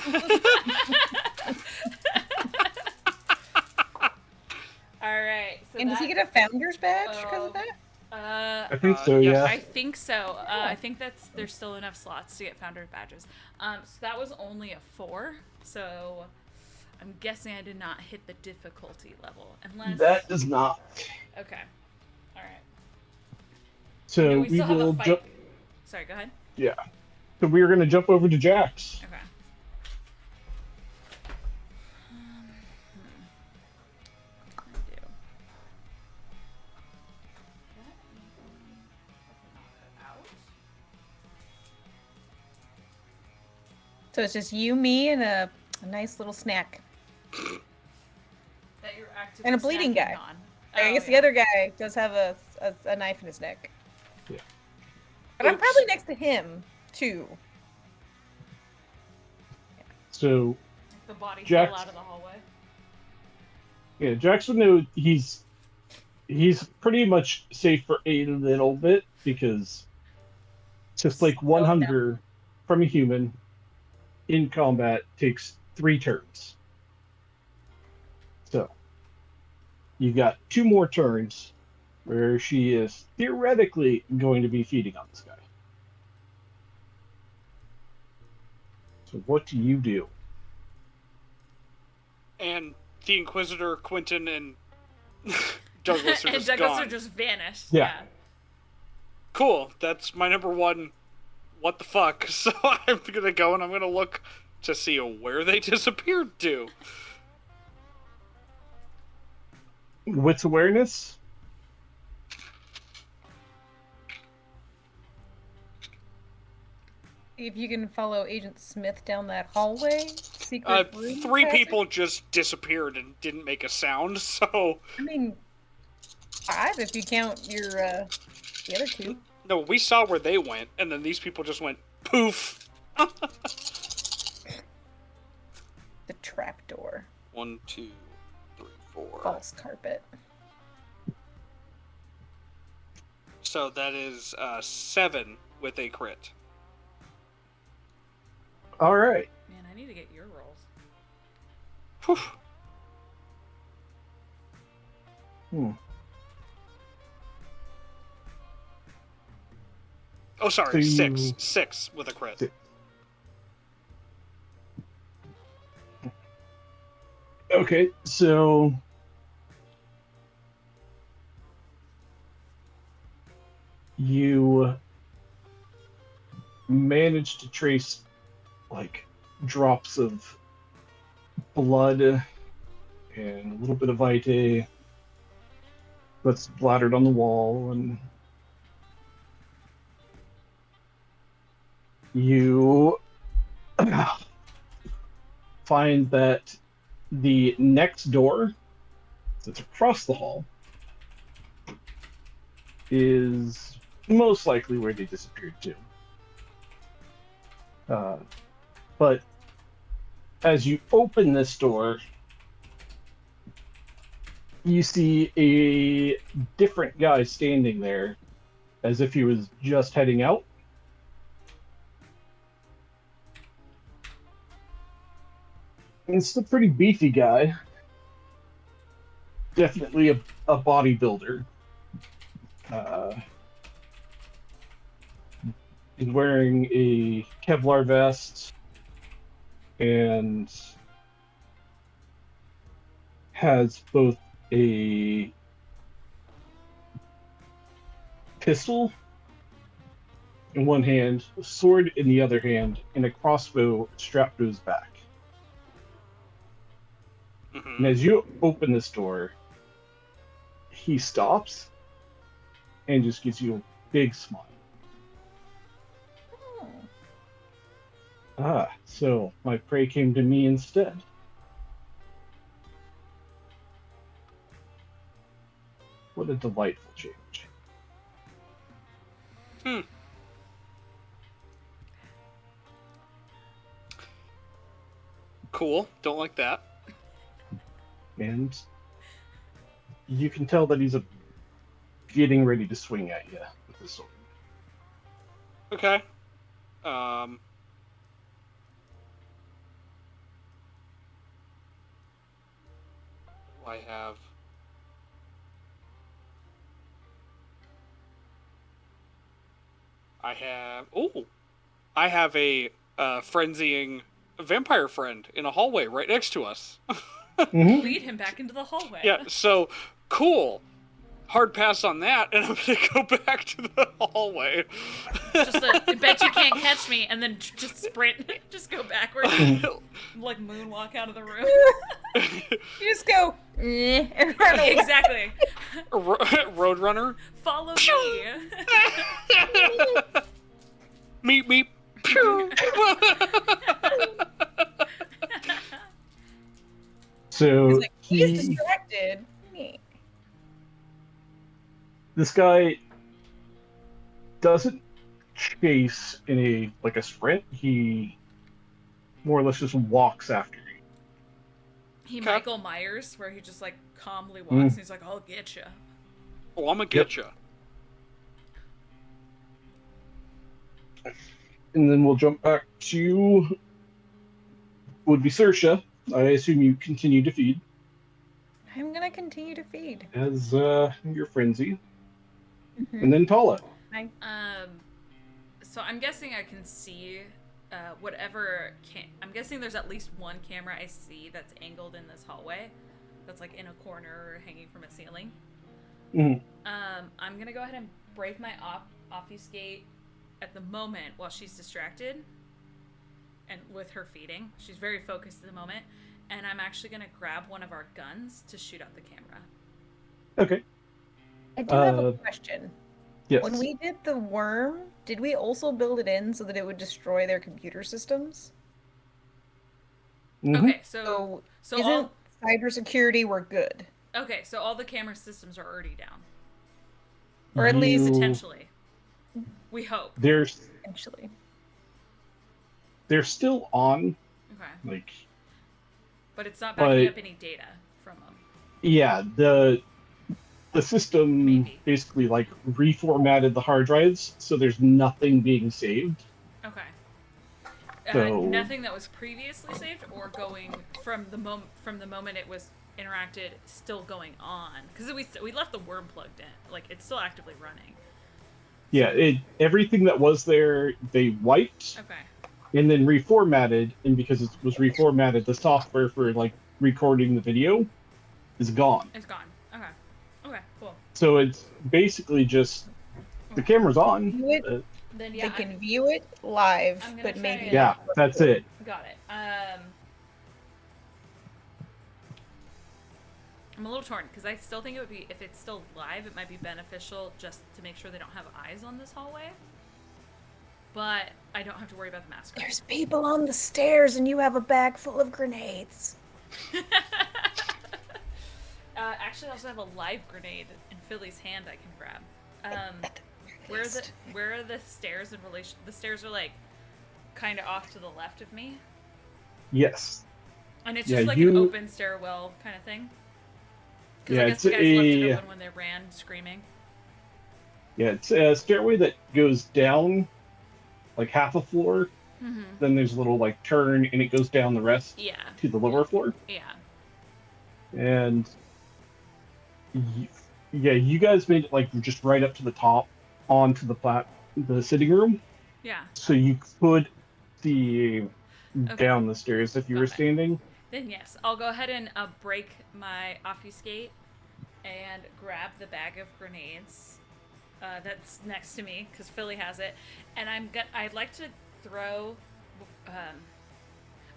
All right. So And does he get a founder's badge because of that? I think so, yes. yeah. I think so. I think there's still enough slots to get founder badges. So that was only a 4. So I'm guessing I did not hit the difficulty level, unless That does not. Okay. All right. So No, we still have a will fight. jump. Sorry. Go ahead. Yeah. So we are going to jump over to Jax. Okay. What do I do? So it's just you, me, and a nice little snack. That you're actively And a bleeding snacking guy. on. I guess the other guy does have a knife in his neck. Yeah. But I'm probably next to him, too. So The body Jax- fell out of the hallway. yeah, Jax would know he's pretty much safe for a little bit, because just like one Slow down. hunger from a human in combat takes 3 turns. So you got 2 more turns where she is theoretically going to be feeding on this guy. So what do you do? And the Inquisitor, Quentin, and Douglas are And just Douglas gone. are just vanished. Yeah. Cool. That's my number one. What the fuck? So I'm gonna go and I'm gonna look to see where they disappeared to. Wits awareness? See if you can follow Agent Smith down that hallway. Secret room 3 passage. people just disappeared and didn't make a sound. So I mean, 5 if you count your the other 2. no, we saw where they went, and then these people just went poof. The trapdoor. 1, 2, 3, 4. False carpet. So that is 7 with a crit. All right. Man, I need to get your rolls. Whew. Oh, sorry, So 6. you- 6 with a crit. Six. Okay, so you manage to trace like drops of blood and a little bit of vitae that's splattered on the wall, and you find that the next door that's across the hall is most likely where they disappeared to. But as you open this door, you see a different guy standing there as if he was just heading out. It's a pretty beefy guy. Definitely a bodybuilder. He's wearing a Kevlar vest and has both a pistol in one hand, a sword in the other hand, and a crossbow strapped to his back. And as you open this door, he stops and just gives you a big smile. Ah, so my prey came to me instead. What a delightful change. Cool. Don't like that. And you can tell that he's getting ready to swing at you with the sword. Okay. I have a frenzying vampire friend in a hallway right next to us. Mm-hmm. Lead him back into the hallway. Yeah, so cool. Hard pass on that, and I'm gonna go back to the hallway. Just I bet you can't catch me, and then just sprint, just go backwards, like moonwalk out of the room. You just go, and run away. Exactly. Roadrunner. Follow me. Meep meep. Pew. So He's like, he's distracted. This guy doesn't chase in a sprint. He more or less just walks after you. He Okay. Michael Myers, where he just like calmly walks, and he's like, "I'll get you." Oh, I'm gonna get you. And then we'll jump back to would be Saoirse. I assume you continue to feed I'm gonna continue to feed. as your frenzy. And then Tala. So I'm guessing I can see whatever. I'm guessing there's at least one camera I see that's angled in this hallway, that's like in a corner or hanging from a ceiling. Mhm. I'm gonna go ahead and break my obfuscate at the moment while she's distracted, and with her feeding, she's very focused at the moment. And I'm actually gonna grab one of our guns to shoot out the camera. Okay. I do have a question. Yes. When we did the worm, did we also build it in so that it would destroy their computer systems? Mhm. Okay, so Isn't all cybersecurity we're good? okay, so all the camera systems are already down, Or at least potentially. We hope. They're Potentially. still on. Okay, Like, but it's not backing But- up any data from them. yeah, the system Maybe. basically like reformatted the hard drives, so there's nothing being saved. Okay. So- Nothing that was previously saved, or going from the moment it was interacted, still going on, because we left the worm plugged in, like it's still actively running. Yeah, everything that was there they wiped Okay. and then reformatted, and because it was reformatted, the software for like recording the video is gone. It's gone. Okay. Okay. Cool. So it's basically just the camera's on. Would- Then They yeah, can view it live, I'm gonna but try maybe and- Yeah, that's it. got it. I'm a little torn because I still think it would be, if it's still live, it might be beneficial just to make sure they don't have eyes on this hallway. But I don't have to worry about the mask. There's people on the stairs and you have a bag full of grenades. Actually, I also have a live grenade in Philly's hand I can grab. Where are the stairs in relation? The stairs are like kind of off to the left of me, Yes. and it's Yeah, just like an open stairwell kind of thing. Because Yeah, I guess the guys left it open when they ran screaming. Yeah, it's a stairway that goes down like half a floor. Mm-hmm. Then there's a little like turn, and it goes down the rest Yeah. to the lower floor. Yeah. And yeah, you guys made it like just right up to the top, onto the sitting room, Yeah. so you could see Okay. down the stairs if you Got were it. standing. Then yes, I'll go ahead and break my obfuscate and grab the bag of grenades that's next to me because Philly has it, and I'd like to throw.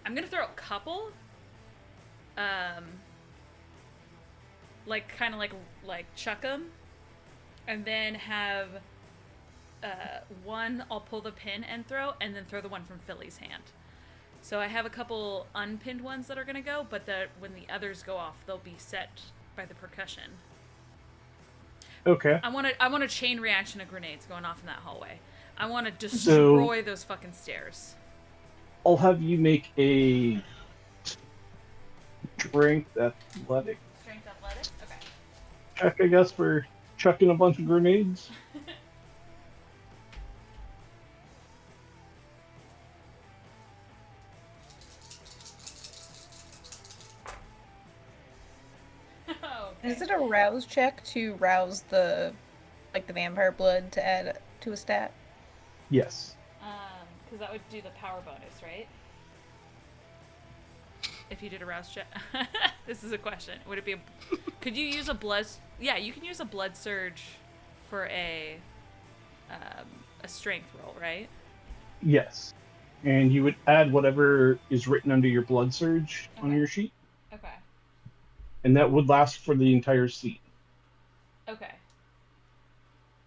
I'm gonna throw a couple. Like kind of like chuck them, and then have one I'll pull the pin and throw, and then throw the one from Philly's hand. So I have a couple unpinned ones that are gonna go, but when the others go off, they'll be set by the percussion. Okay. I want a chain reaction of grenades going off in that hallway. I want to destroy those fucking stairs. I'll have you make a strength athletic Strength athletic? Okay. check, I guess, for chucking a bunch of grenades. Is it a rouse check to rouse the vampire blood to add to a stat? Yes. Because that would do the power bonus, right? If you did a rouse check. This is a question. Would it be could you use a blood... Yeah, you can use a blood surge for a strength roll, right? Yes. And you would add whatever is written under your blood surge on Okay. your sheet, Okay. and that would last for the entire seat. Okay.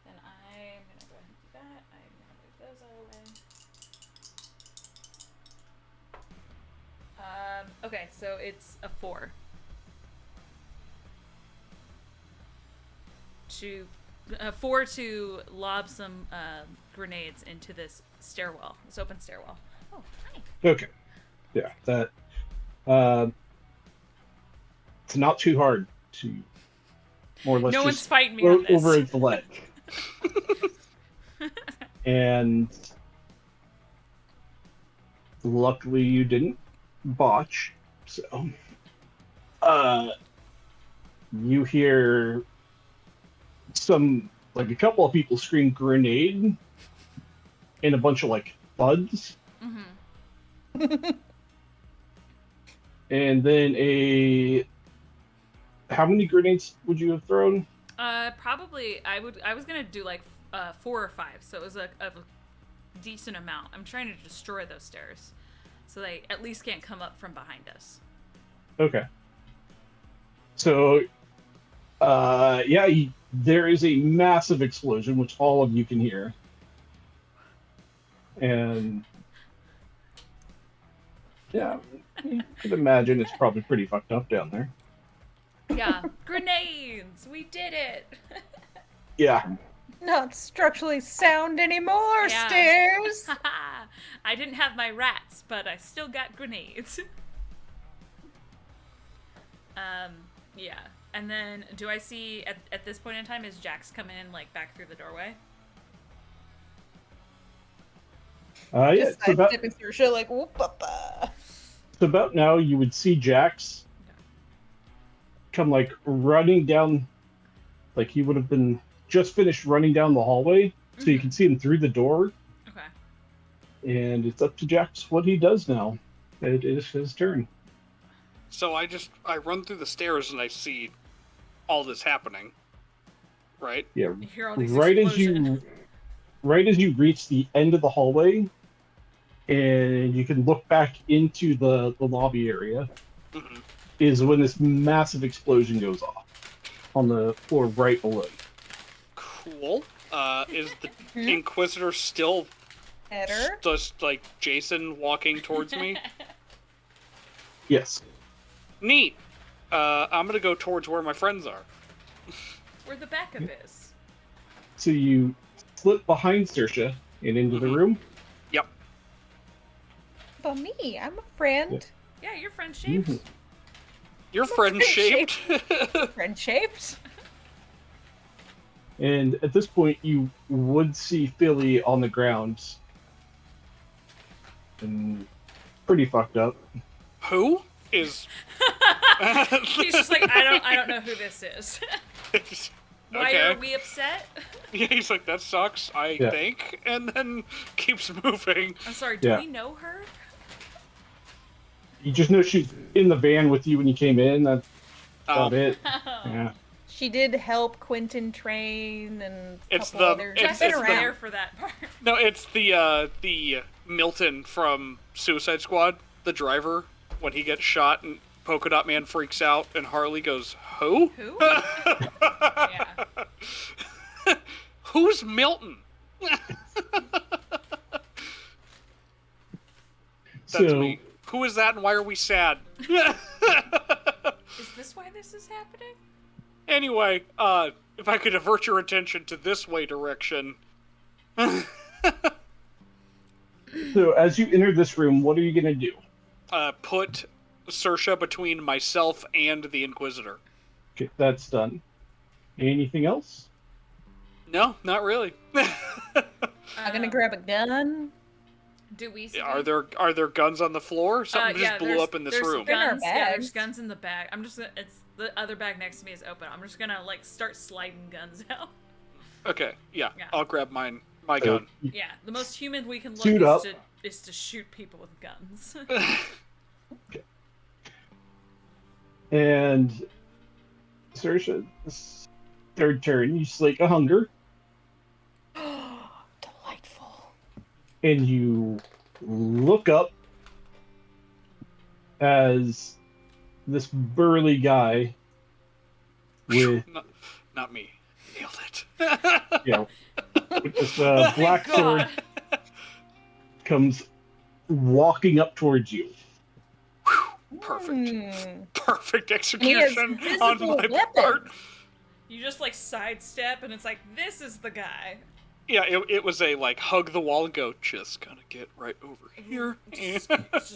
Then I'm gonna go ahead and do that. I'm gonna move those all away. Okay, so it's a 4. Four to lob some grenades into this stairwell, this open stairwell. Oh, hi. Okay. Yeah, that. It's not too hard to more or less No one's just fighting me on float this. over the ledge. And luckily you didn't botch, so you hear a couple of people scream grenade and a bunch of thuds. Mm-hmm. And then how many grenades would you have thrown? Probably I was gonna do 4 or 5, so it was a decent amount. I'm trying to destroy those stairs, so they at least can't come up from behind us. Okay. So, there is a massive explosion, which all of you can hear. And, yeah, you could imagine it's probably pretty fucked up down there. Yeah, grenades! We did it! Yeah. Not structurally sound anymore, Yeah. stairs! I didn't have my rats, but I still got grenades. Yeah. And then, do I see, at this point in time, is Jax coming in, back through the doorway? Yeah, Just it's about, sidestepping through shit whoop-a-pa. it's about now you would see Jax come, running down, he would have been just finished running down the hallway, so you can see him through the door. Okay. And it's up to Jax what he does now. It is his turn. So I run through the stairs and I see all this happening. Right? Yeah, You hear all these right as explosions. right as you reach the end of the hallway, and you can look back into the lobby area, Mhm. is when this massive explosion goes off on the floor right below. Cool. Is the Hmm? Inquisitor still Better. just like Jason walking towards me? Yes. Neat. I'm gonna go towards where my friends are. Where the backup is. So you slip behind Saoirse and into the Mhm. room. Yep. But me, I'm a friend. Yeah, your friend shaped. Mhm. Your friend shaped. Friend shaped. And at this point, you would see Philly on the ground. And pretty fucked up. Who is? He's just like, I don't know who this is. Why Okay. are we upset? Yeah, he's like, that sucks, I Yeah. think, and then keeps moving. I'm sorry, do Yeah. we know her? You just know she's in the van with you when you came in. That's about it. Oh. Yeah. She did help Quentin train and a It's couple the- other. it's- Just been it's the- around. there for that part. No, it's the Milton from Suicide Squad, the driver, when he gets shot and Polka Dot Man freaks out and Harley goes, "Who? Who? Yeah. Who's Milton?" That's So me. Who is that and why are we sad? Is this why this is happening? Anyway, if I could divert your attention to this way direction. So as you enter this room, what are you gonna do? Put Saoirse between myself and the Inquisitor. Okay, that's done. Anything else? No, not really. I'm gonna grab a gun. Do we see? Are there guns on the floor? Something just blew up in this there's room. Guns, In our yeah, there's bags. guns in the bag. I'm just gonna, it's the other bag next to me is open. I'm just gonna like start sliding guns out. Okay, yeah, Yeah. I'll grab my So gun. you Yeah, the most human we can look Suit is up. to shoot people with guns. And Saoirse, this third turn, you slake a hunger, Delightful. and you look up as this burly guy with, Not me. Nailed it. you know, with this Thank black sword God. comes walking up towards you. Perfect. Hmm. Perfect He has execution on visible my weapons. part. You just like sidestep, and it's like this is the guy. Yeah, it was a like hug the wall and go, just gonna get right over here. Just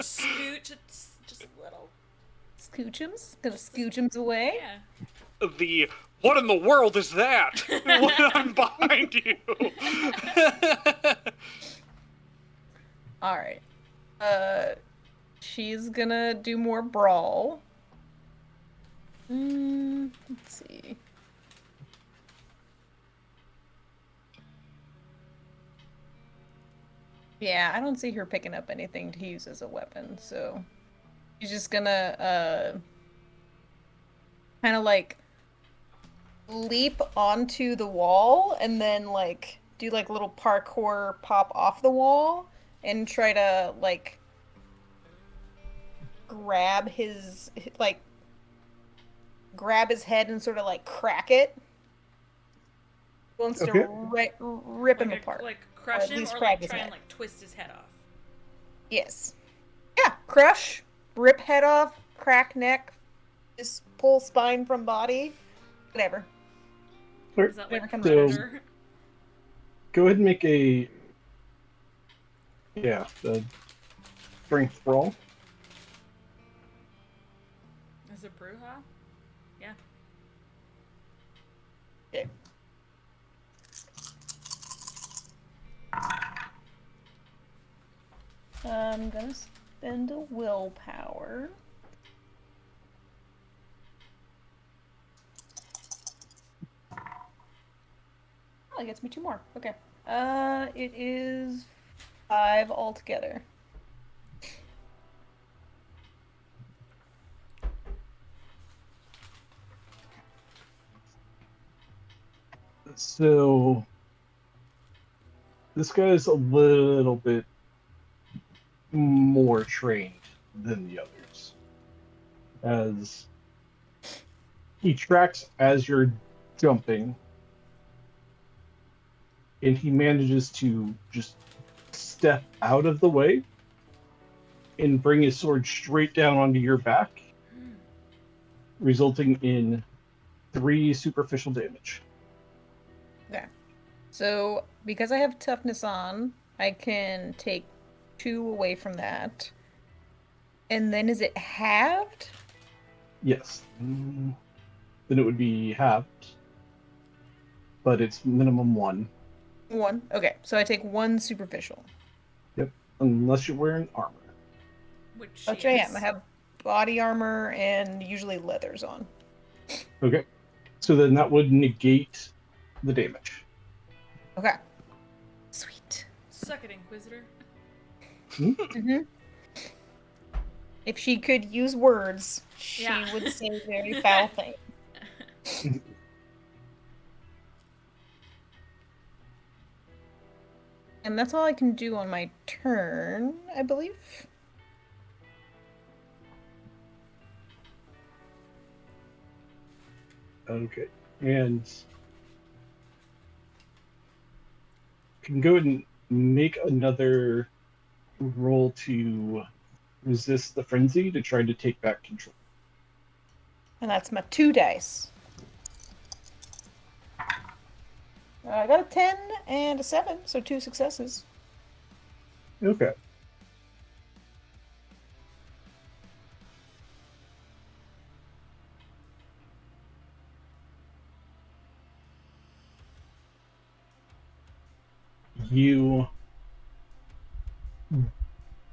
scoot, just a little. Scoochums. Gonna scoochums away. Yeah. The what in the world is that? I'm behind you. All right. She's gonna do more brawl. Let's see. Yeah, I don't see her picking up anything to use as a weapon, so she's just gonna kind of like leap onto the wall and then like do like little parkour pop off the wall and try to like grab his head and sort of like crack it. Wants Okay. to rip him Like, apart. like crush at him, least or crack like his try and head. like twist his head off. Yes. Yeah, crush, rip head off, crack neck, just pull spine from body, whatever. Is that like Never comes So- Predator? Go ahead and make a the strength roll. Is it Bruja? Yeah. Okay. I'm gonna spend a willpower. Oh, it gets me 2 more. Okay. It is 5 altogether. So This guy's a little bit more trained than the others, as he tracks as you're jumping, and he manages to just step out of the way and bring his sword straight down onto your back, resulting in 3 superficial damage. Okay. So, because I have toughness on, I can take 2 away from that. And then is it halved? Yes. Then it would be halved, but it's minimum 1. 1. Okay, so I take 1 superficial. Yep, unless you're wearing armor. Which Which I am. I have body armor and usually leathers on. Okay, so then that would negate the damage. Okay. Sweet. Suck it, Inquisitor. Mm-hmm. If she could use words, she Yeah. would say very foul things. And that's all I can do on my turn, I believe. Okay, and can go ahead and make another roll to resist the frenzy to try to take back control. And that's my 2 dice. I got a 10 and a 7, so 2 successes. Okay. You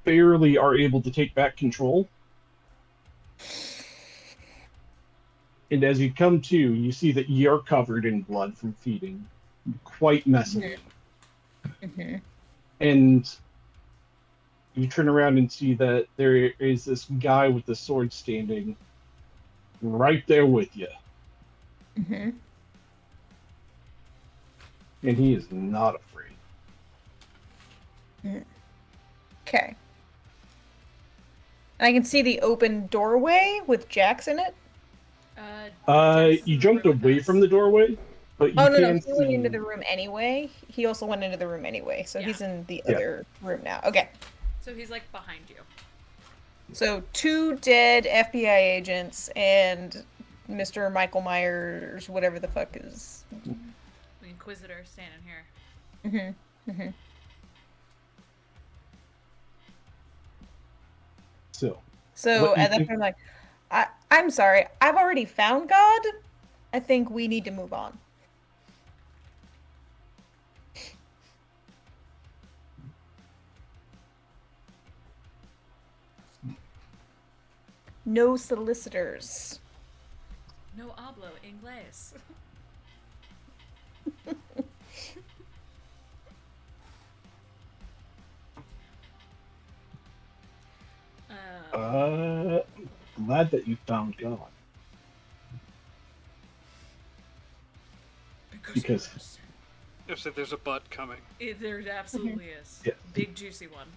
barely are able to take back control. And as you come to, you see that you're covered in blood from feeding. Quite messy. Mm-hmm. And you turn around and see that there is this guy with the sword standing right there with you. Mm-hmm. And he is not afraid. Okay. I can see the open doorway with Jax in it. You jumped away from the doorway, but you Oh, no, can he went see... into the room anyway. He also went into the room anyway, so Yeah. he's in the Yeah. other room now. Okay. So he's like behind you. So 2 dead FBI agents and Mr. Michael Myers, whatever the fuck is. The Inquisitor standing here. Mm-hmm. Mm-hmm. So What you at that think- point, I'm like, I'm sorry, I've already found God. I think we need to move on. No solicitors. No hablo inglés. Glad that you found God. Because If so, there's a butt coming. There absolutely is. Yeah. Big juicy one.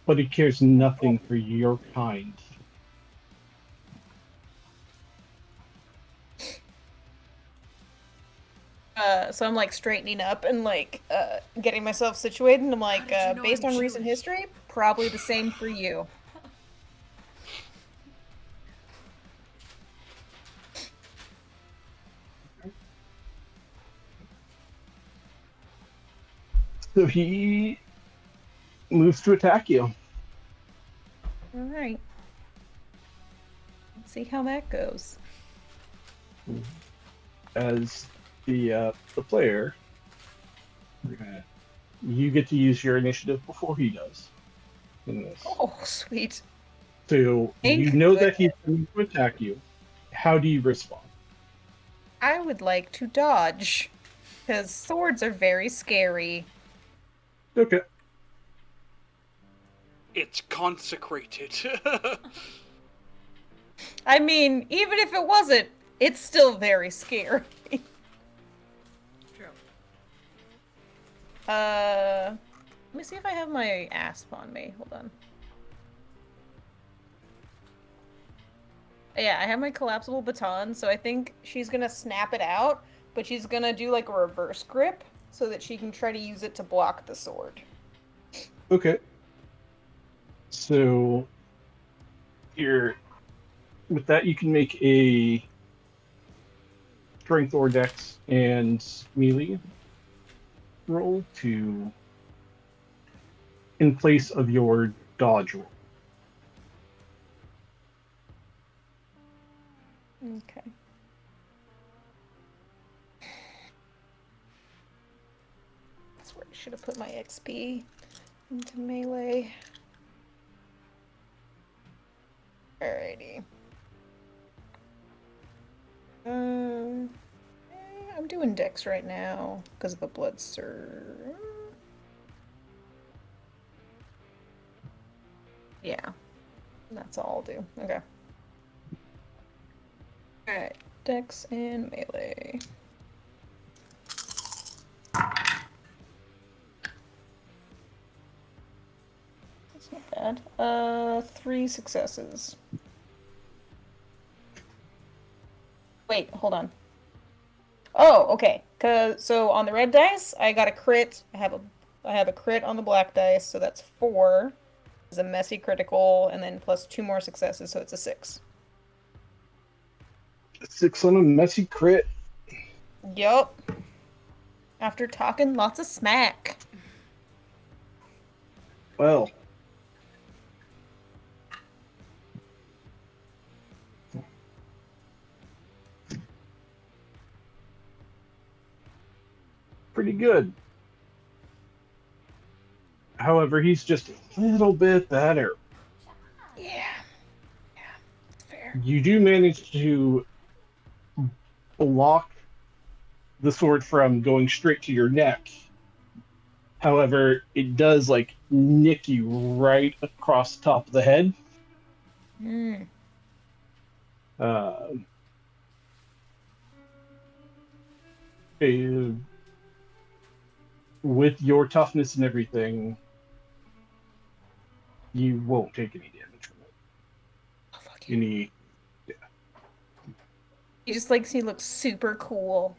but he cares nothing for your kind. So I'm like straightening up and like getting myself situated. And I'm like, did you know based I'm on recent Jewish? history, probably the same for you. So he moves to attack you. All right. Let's see how that goes. As the player, you get to use your initiative before he does. In this. Oh, sweet. So you Thank know that he's goodness. going to attack you. How do you respond? I would like to dodge, because swords are very scary. Okay. It's consecrated. I mean, even if it wasn't, it's still very scary. Let me see if I have my asp on me. Hold on. Yeah, I have my collapsible baton, so I think she's gonna snap it out, but she's gonna do like a reverse grip so that she can try to use it to block the sword. Okay. So, here, with that, you can make a strength or dex and melee roll to in place of your dodge roll. Okay. That's where I should have put my XP into melee. Alrighty. I'm doing dex right now because of the blood surge. Yeah, that's all I'll do. Okay. Alright, dex and melee. That's not bad. 3 successes. Wait, hold on. Oh, okay. So on the red dice, I got a crit. I have a crit on the black dice, so that's 4. It's a messy critical, and then plus 2 more successes, so it's a 6. 6 on a messy crit. Yup. After talking lots of smack. Well. Pretty good. However, he's just a little bit better. Yeah. Yeah. It's fair. You do manage to block the sword from going straight to your neck. However, it does like nick you right across the top of the head. Mm. With your toughness and everything, you won't take any damage from it. Oh, fuck you. He just he looks super cool.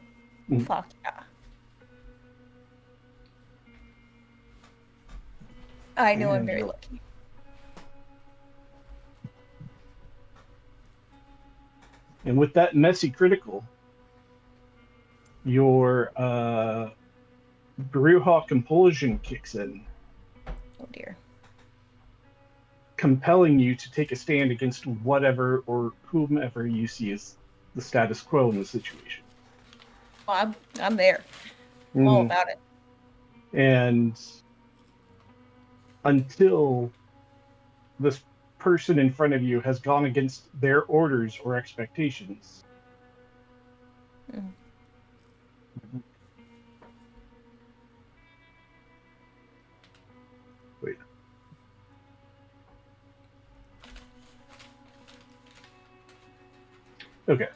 Mm. Fuck yeah. I know I'm very lucky. And with that messy critical, your Bruja compulsion kicks in, Oh dear. compelling you to take a stand against whatever or whomever you see as the status quo in the situation. Oh, I'm there. I'm all about it. And until this person in front of you has gone against their orders or expectations, wait. Okay.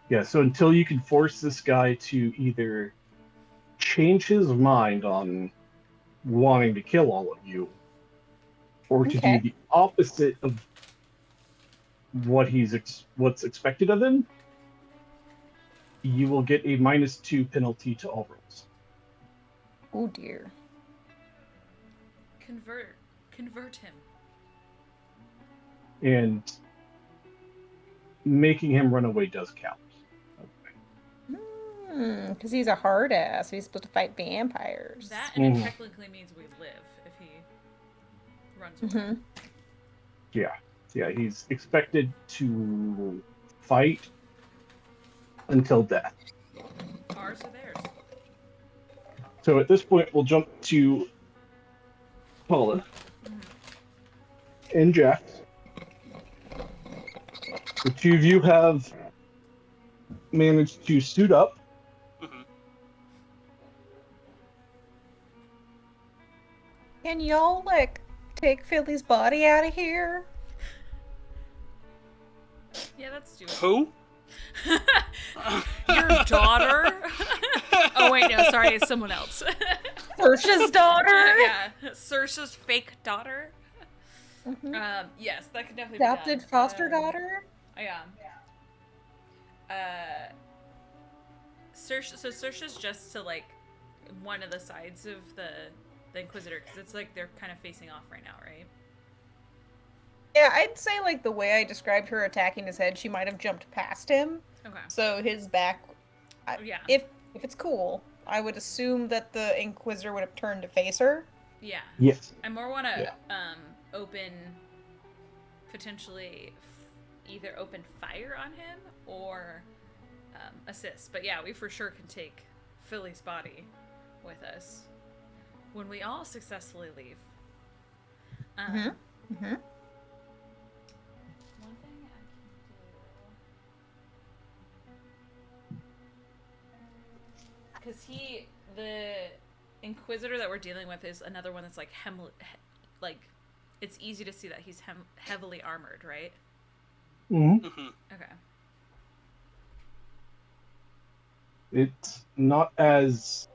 Yeah, so until you can force this guy to either change his mind on wanting to kill all of you, or to do the opposite of what's expected of him, you will get a -2 penalty to all rolls. Oh dear. Convert him. And making him run away does count. Because he's a hard ass. He's supposed to fight vampires. That and it technically means we live if he runs away. Yeah, he's expected to fight until death. Ours or theirs? So at this point, we'll jump to Paula and Jack. The two of you have managed to suit up. Can y'all take Philly's body out of here? Yeah, that's doable. Who? Your daughter? Oh wait, no, sorry, it's someone else. Saoirse's daughter. Yeah, Saoirse's fake daughter. Mhm. Yes, that could definitely Adopted be done. foster daughter. Yeah. Saoirse's just to like one of the sides of the Inquisitor, because it's like they're kind of facing off right now, right? Yeah, I'd say like the way I described her attacking his head, she might have jumped past him. Okay. So his back. Yeah. If it's cool, I would assume that the Inquisitor would have turned to face her. Yeah. Yes. I more want to Yeah. open, potentially, either open fire on him or assist. But yeah, we for sure can take Philly's body with us when we all successfully leave. Mm-hmm. One thing I can do, because the Inquisitor that we're dealing with is another one that's like it's easy to see that he's heavily armored, right? Mm-hmm. Okay. It's not as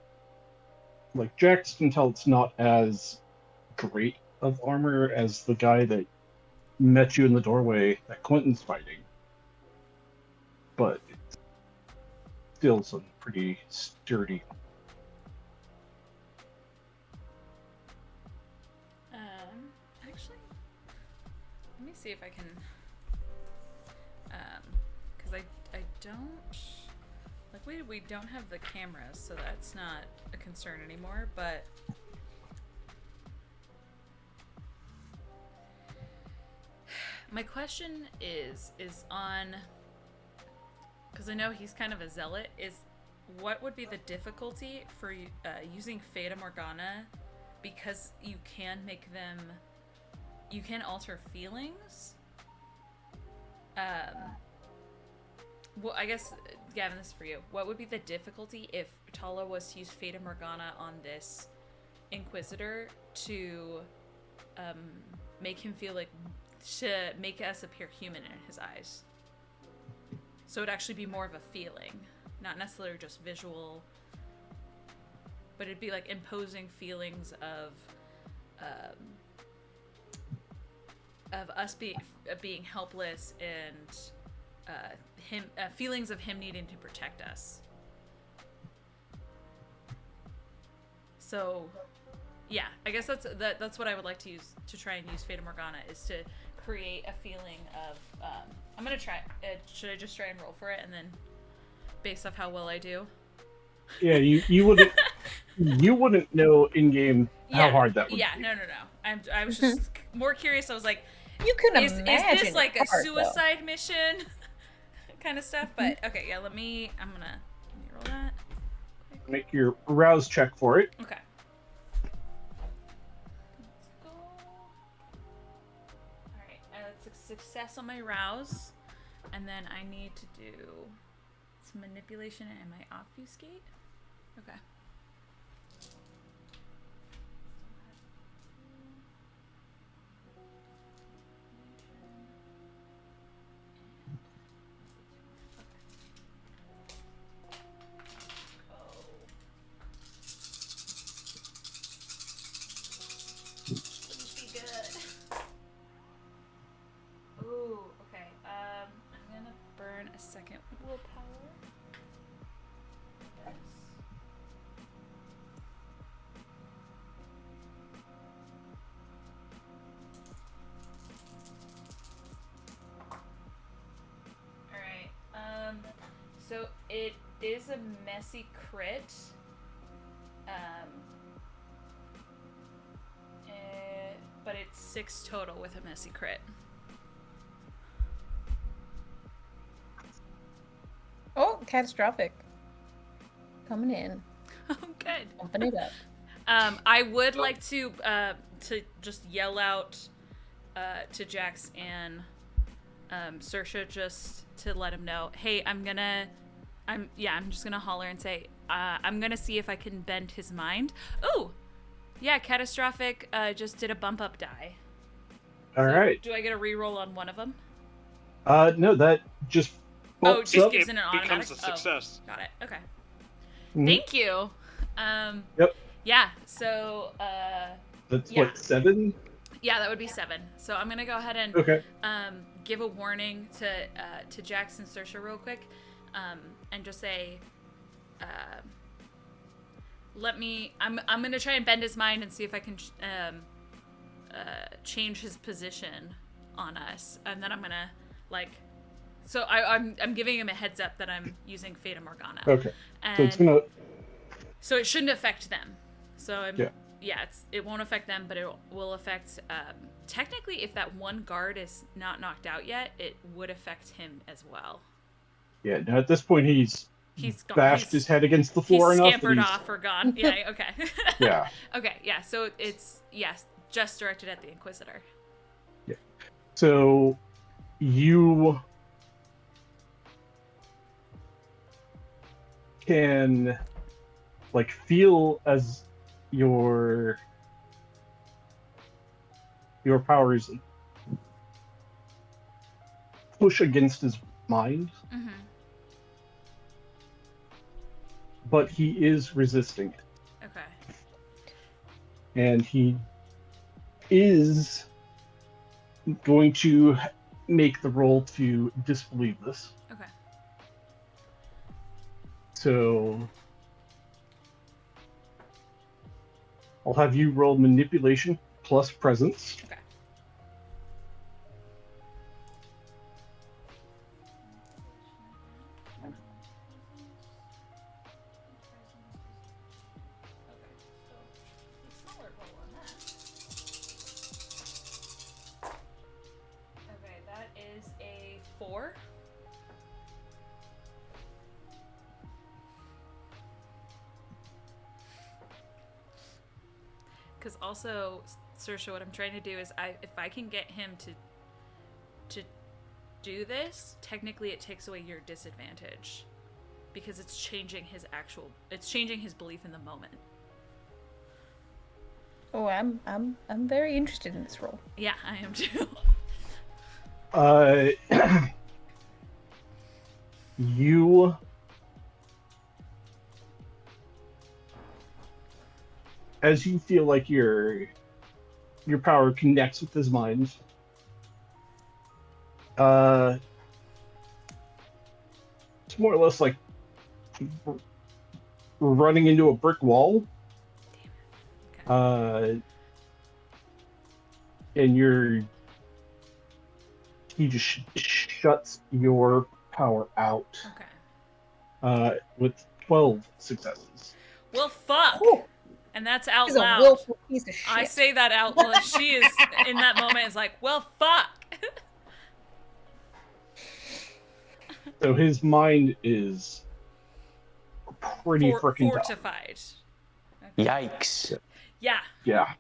like Jax can tell it's not as great of armor as the guy that met you in the doorway that Quentin's fighting. But it's still some pretty sturdy. Actually, let me see if I can, because I don't, like, we don't have the cameras, so that's not a concern anymore, but my question is on, because I know he's kind of a zealot, is what would be the difficulty for using Fata Morgana, because you can alter feelings? Well, I guess, Gavin, this is for you. What would be the difficulty if Tala was to use Fata Morgana on this Inquisitor to make him feel like, to make us appear human in his eyes? So it'd actually be more of a feeling, not necessarily just visual, but it'd be like imposing feelings of us being helpless and him feelings of him needing to protect us. So, yeah, I guess that's what I would like to use to try and use Fata Morgana, is to create a feeling of. I'm gonna try. Should I just try and roll for it, and then based off how well I do? Yeah, you wouldn't know in game how hard that would be. No. I was just more curious. I was like, You can is imagine. this like a hard, suicide mission kind of stuff? But okay, yeah. Let me roll that. Make your rouse check for it. Okay. Let's go. Alright, that's a success on my rouse. And then I need to do some manipulation and my obfuscate. Okay. Second willpower. Yes. Alright. So it is a messy crit. But it's 6 total with a messy crit. Oh, catastrophic. Coming in. Oh, good. Pumping it up. I would like to just yell out to Jax and Saoirse, just to let him know, hey, I'm just gonna holler and say, I'm gonna see if I can bend his mind. Ooh, yeah, catastrophic just did a bump up die. All right. Do I get a reroll on one of them? No, that just bumps just up. gives it an automatic. Becomes a success. Got it. Okay. Mhm. Thank you. Yep. Yeah. So That's Yeah. what, 7? yeah, that would be 7. So I'm gonna go ahead and Okay. give a warning to Jax and Saoirse real quick, and just say, let me. I'm gonna try and bend his mind and see if I can change his position on us, and then I'm gonna like. So I'm giving him a heads up that I'm using Fata Morgana. Okay. And So it's gonna. so it shouldn't affect them. So Yeah. it won't affect them, but it will affect. Technically, if that one guard is not knocked out yet, it would affect him as well. Yeah. Now at this point, he's Gone. bashed his head against the He's floor enough. scampered that he's, off or gone. Yeah. Okay. Yeah. Okay. Yeah. So it's just directed at the Inquisitor. Yeah. So you can like feel as your powers push against his mind, Mm-hmm. but he is resisting it, Okay. and he is going to make the roll to disbelieve this. Okay. So I'll have you roll manipulation plus presence. Okay. Okay, that is a 4. Because also, Saoirse, what I'm trying to do is, if I can get him to do this, technically it takes away your disadvantage, because it's changing his belief in the moment. Oh, I'm very interested in this role. Yeah, I am too. You as you feel like your power connects with his mind, it's more or less like running into a brick wall. Okay. And he just shuts your power out. Okay. With 12 successes. Well, fuck. Whew. And that's out He's a loud. willful piece of shit. I say that out loud. She is in that moment is like, well, fuck. So his mind is pretty freaking tough. fortified. Yikes. Yeah, Yeah.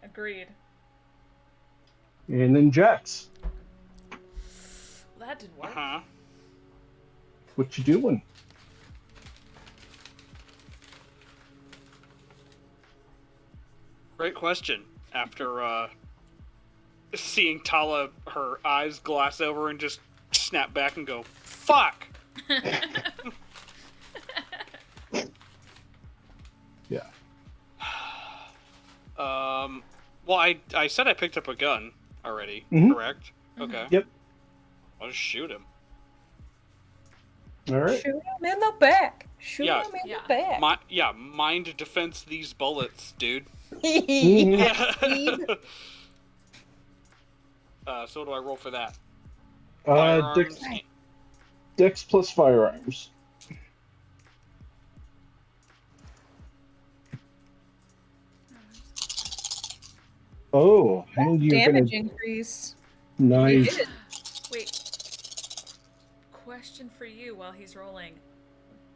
agreed. And then Jax, Well, that didn't work. Uh-huh. what you doing? Great question. After seeing Tala, her eyes glass over and just snap back and go, fuck! Yeah. Well, I said I picked up a gun already, Mhm. correct? Okay. Yep. I'll just shoot him. All right. Shoot him in the back. Shoot Yeah. him in Yeah. the back. Mind defense these bullets, dude. Mhm. So what do I roll for that? Dex, Firearms. Dex plus firearms. Oh, and you're Damage gonna increase. nice. Wait. Question for you while he's rolling.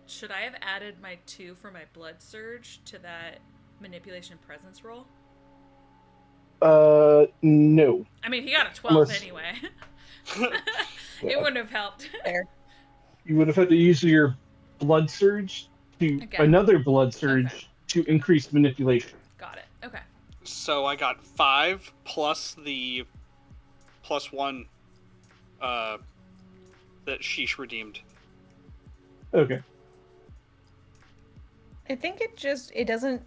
Should I have added my 2 for my blood surge to that manipulation presence roll? No. I mean, he got a 12 Unless- anyway. Yeah. It wouldn't have helped. There. You would have had to use your blood surge to Okay. another blood surge Okay. to increase manipulation. Got it. Okay. So I got 5 plus the +1 that Sheesh redeemed. Okay. I think it doesn't.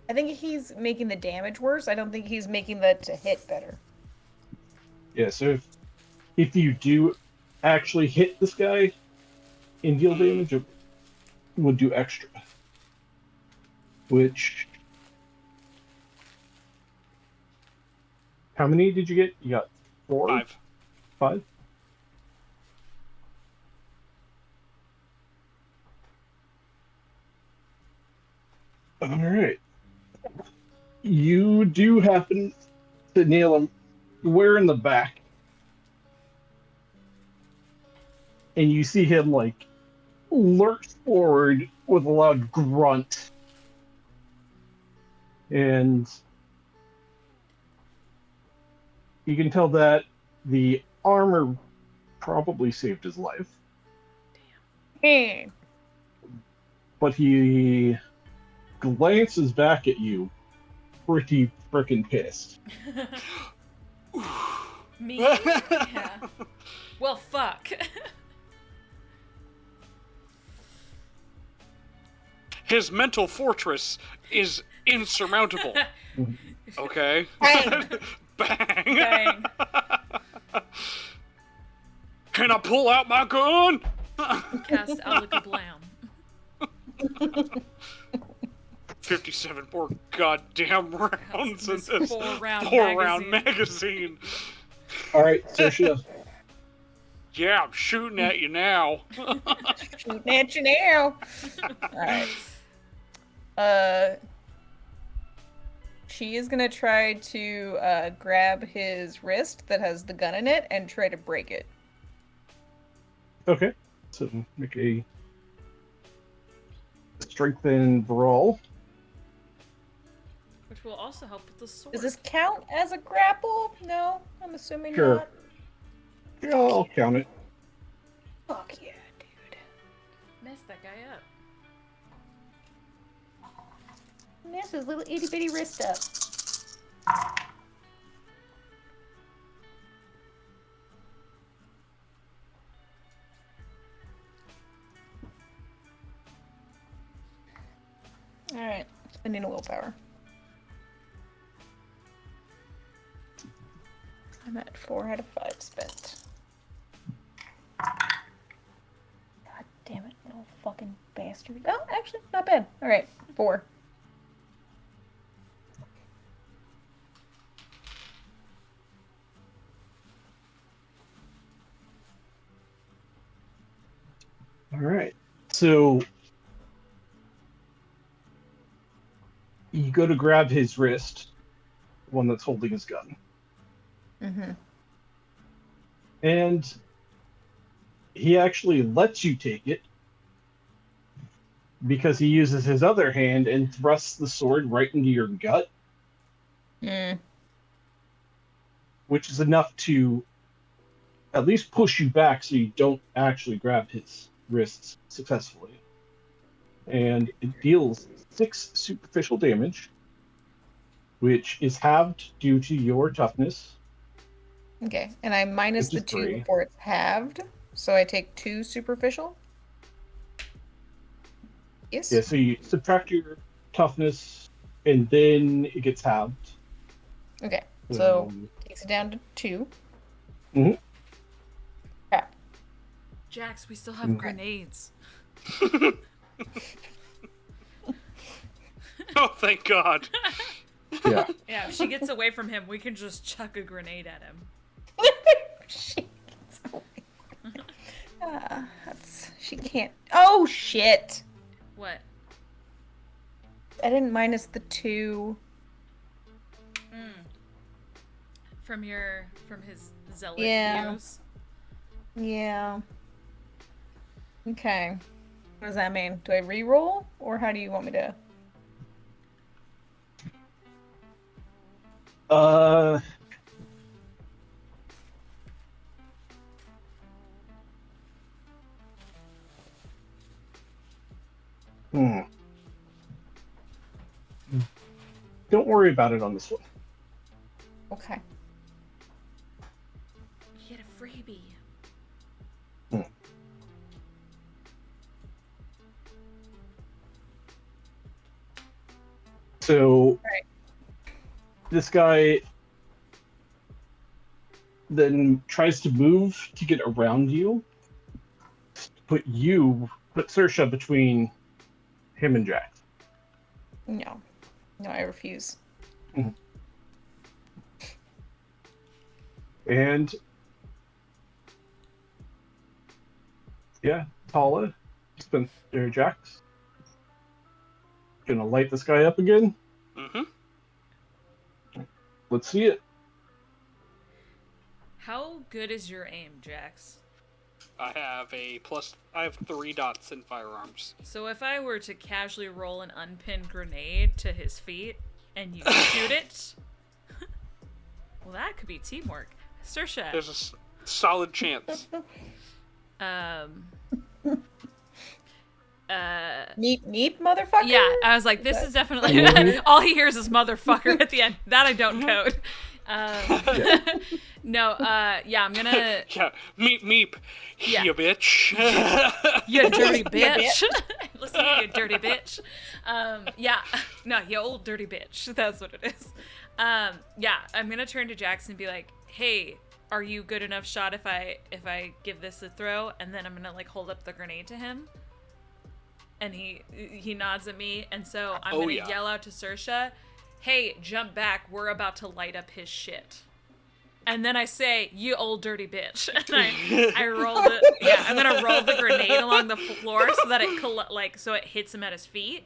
I think he's making the damage worse. I don't think he's making the to hit better. Yeah, so if you do actually hit this guy and deal damage, it would do extra. Which. How many did you get? You got 4? 5. 5? Alright. You do happen to nail him where in the back. And you see him, like, lurch forward with a loud grunt. And you can tell that the armor probably saved his life. Damn. But he glances back at you, pretty frickin' pissed. Me? Yeah. Well, fuck. His mental fortress is insurmountable. Okay? Bang. Bang! Bang. Can I pull out my gun? Cast Alakablam. 57 more goddamn rounds in This this four-round magazine. Alright, Saoirse. Yeah, I'm shooting at you now. Shooting at you now. Alright. She is gonna try to grab his wrist that has the gun in it and try to break it. Okay. So make a strength and brawl. Which will also help with the sword. Does this count as a grapple? No, I'm assuming Sure. not. Yeah, I'll count it. Fuck yeah, dude. Mess that guy up. Mess his little itty bitty wrist up. Alright, spending a willpower. I'm at 4 out of 5 spent. God damn it, little fucking bastard. Oh, actually, not bad. Alright, 4. Alright. So you go to grab his wrist, the one that's holding his gun. Mm-hmm. And he actually lets you take it because he uses his other hand and thrusts the sword right into your gut, which is enough to at least push you back so you don't actually grab his wrists successfully. And it deals 6 superficial damage, which is halved due to your toughness. Okay, and I minus Which the is 2 3. before it's halved, so I take 2 superficial? Yes? Yeah, so you subtract your toughness, and then it gets halved. Okay, so takes it down to 2. Mhm. Okay. Jax, we still have Okay. grenades. Oh, thank God. Yeah. Yeah, if she gets away from him, we can just chuck a grenade at him. Shit. She can't. Oh shit! What? I didn't minus the 2. From his zealot Yeah. views? Yeah. Okay. What does that mean? Do I re-roll, or how do you want me to? Don't worry about it on this one. Okay. He had a freebie. So Right. this guy then tries to move to get around you. Put Saoirse between him and Jax. No. No, I refuse. And yeah, Tala, Jax. Gonna light this guy up again. Mm-hmm. Let's see it. How good is your aim, Jax? I have 3 dots in firearms. So if I were to casually roll an unpinned grenade to his feet and you shoot it, well, that could be teamwork. Saoirse. There's a solid chance. Neep, motherfucker? Yeah, I was like, this is definitely all he hears is motherfucker at the end. That I don't code. No, yeah, I'm gonna. Yeah, meep. Yeah. You bitch. You dirty bitch. Listen to you, dirty bitch. Yeah, no, you old dirty bitch. That's what it is. Yeah, I'm gonna turn to Jackson and be like, hey, are you good enough shot if I give this a throw? And then I'm gonna like hold up the grenade to him. And he nods at me, and so I'm gonna yell out to Saoirse, hey, jump back, we're about to light up his shit. And then I say, you old dirty bitch. And I roll I'm gonna roll the grenade along the floor so that it hits him at his feet.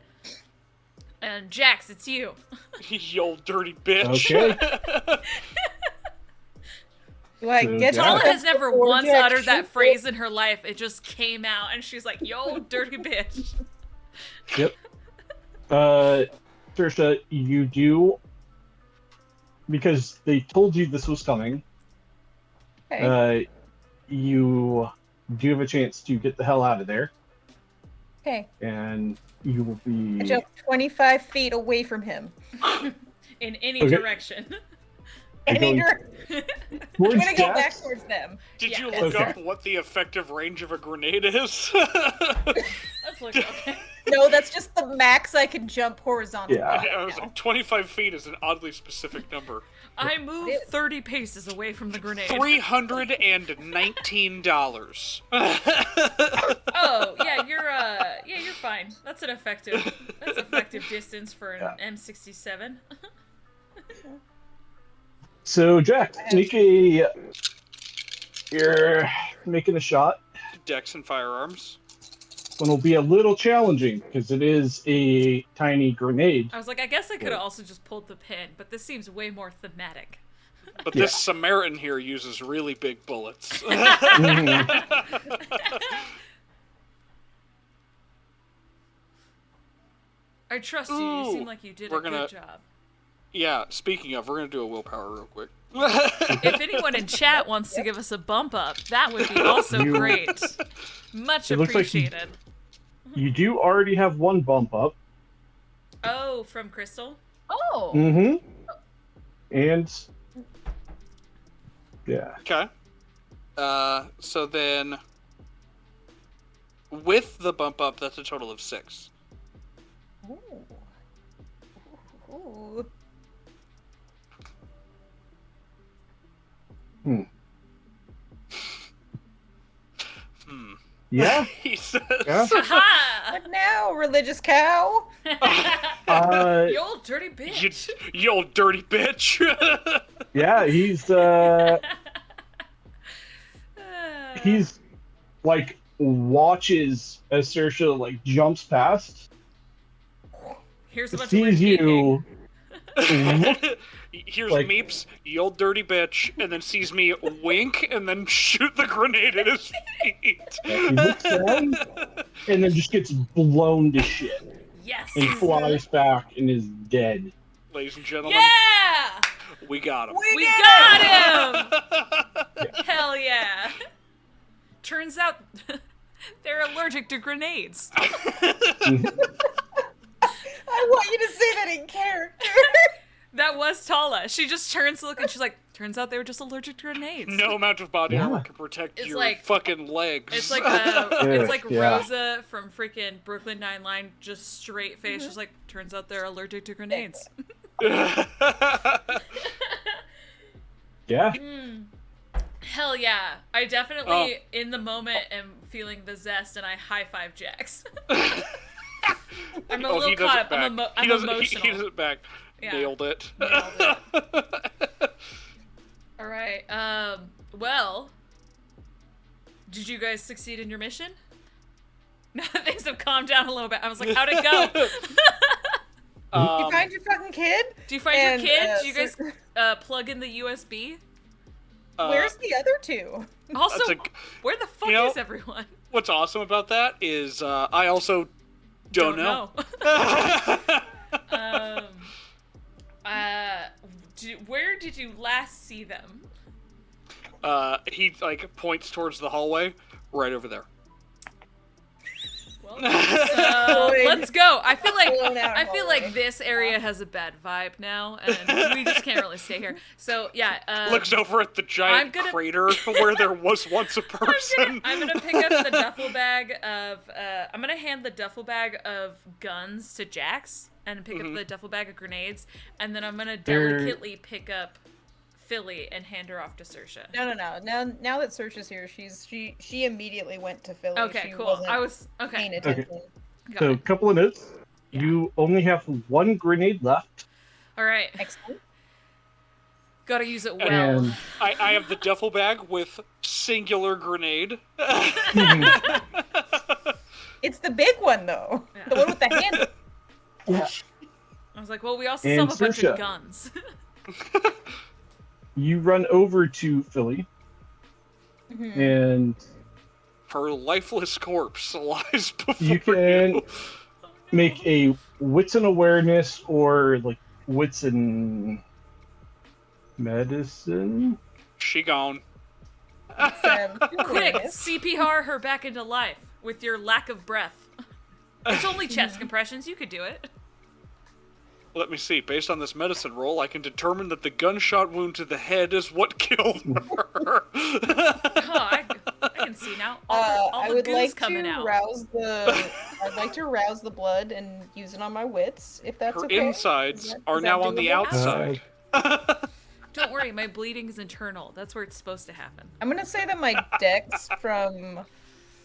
And Jax, it's you. You old dirty bitch. Okay. Like, get Tala on has never before once Jack uttered that shoots phrase in her life. It just came out, and she's like, yo, old dirty bitch. Yep. Saoirse, you do, because they told you this was coming, Okay. you do have a chance to get the hell out of there, Okay. and you will be... I jump 25 feet away from him. In any Okay. direction. Any going I'm towards gonna go back Jax. towards them. Did you Yeah. look Okay. up what the effective range of a grenade is? Let's look. Okay. No, that's just the max I can jump horizontally. Yeah. I was like, 25 feet is an oddly specific number. I move 30 paces away from the grenade. $319. Oh, yeah, you're fine. That's effective distance for an M67. So, Jack, you're making a shot. Dex and firearms. One will be a little challenging, because it is a tiny grenade. I was like, I guess I could have also just pulled the pin, but this seems way more thematic. But this Samaritan here uses really big bullets. I trust you. You seem like you did a good job. Yeah, speaking of, we're going to do a willpower real quick. If anyone in chat wants to give us a bump up, that would be also great. Much It looks like appreciated. You do already have one bump up. Oh, from Crystal? Oh. Mm-hmm. And... yeah. Okay. So then, with the bump up, that's a total of 6. Ooh. Ooh. Yeah? He says. Yeah? Ha! What now, religious cow? You old dirty bitch. You old dirty bitch. Yeah, he's like watches as Saoirse like jumps past, Here's a bunch sees of you, Here's Like- Meeps, you old dirty bitch, and then sees me wink and then shoot the grenade at his feet. he looks down, and then just gets blown to shit Yes. and flies back and is dead. Ladies and gentlemen, Yeah! we got him. We got him! Hell yeah. Turns out they're allergic to grenades. I want you to say that in character. That was Tala. She just turns to look and she's like, turns out they were just allergic to grenades. No amount of body Yeah. armor can protect It's your like- fucking legs. It's like it's like Yeah. Rosa from freaking Brooklyn Nine-Nine, just straight face. She's like, turns out they're allergic to grenades. Yeah. Hell yeah. I definitely, in the moment, am feeling the zest and I high-five Jax. I'm a Oh, little he does caught it up. back. I'm He does emotional. it back. Yeah. Nailed it. Nailed it. All right. Well, did you guys succeed in your mission? Now that things have calmed down a little bit. I was like, how'd it go? You find your fucking kid? Do you find And, your kid? Do you so- guys plug in the USB? Where's the other two? Also, that's a- where the fuck you know- is everyone? What's awesome about that is I also don't know. Where did you last see them? He like points towards the hallway right over there. Well, let's go. I feel Blown out like hallway. this area has a bad vibe now, and we just can't really stay here. So yeah, Looks over at the giant I'm gonna- crater where there was once a person. I'm gonna pick up the duffel bag of. I'm gonna hand the duffel bag of guns to Jax, and pick up the duffel bag of grenades, and then I'm gonna delicately pick up Philly and hand her off to Saoirse. No. Now that Saoirse's here, she immediately went to Philly. Okay, She cool. wasn't I was paying okay. attention. Got So, a it. couple of notes. Yeah. You only have one grenade left, All right, Excellent. gotta use it well. and I have the duffel bag with singular grenade. It's the big one though. Yeah. The one with the handle. yeah, I was like, well, we also And still have a bunch of Saoirse. guns. you run over to Philly, and Her lifeless corpse lies before you can Oh, make a wits and awareness or like wits and medicine. She gone. Quick, CPR her back into life with your lack of breath. It's only chest compressions. You could do it. Let me see. Based on this medicine roll, I can determine that the gunshot wound to the head is what killed her. Oh, I can see now. All I the would goose like coming to out. rouse the. I'd like to rouse the blood and use it on my wits, if that's Her okay. insides Is that- are is that now on the doable? outside. Don't worry, my bleeding is internal. That's where it's supposed to happen. I'm gonna say that my dex from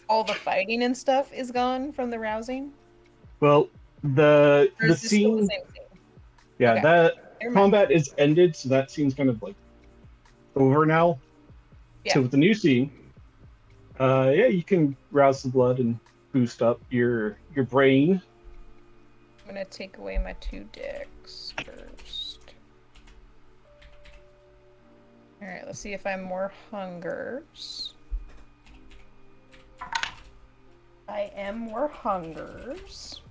all the fighting and stuff is gone from the rousing. Well, the Or is this still the scene, same scene? yeah, Okay. that Never mind. combat is ended, so that scene's kind of like over now. Yeah. So with the new scene, yeah, you can rouse the blood and boost up your brain. I'm gonna take away my 2 dex first. Alright, let's see if I'm more hungers. I am more hungers.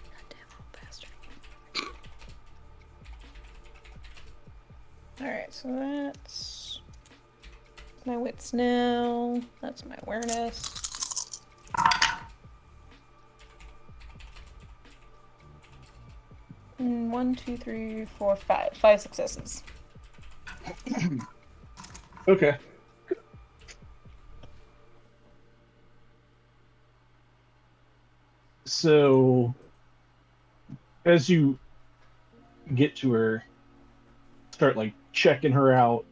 Goddamn little bastard. Alright, so that's my wits now. That's my awareness. Mm, 1, 2, 3, 4, 5. 5 successes. Okay. So, as you get to her, start like checking her out,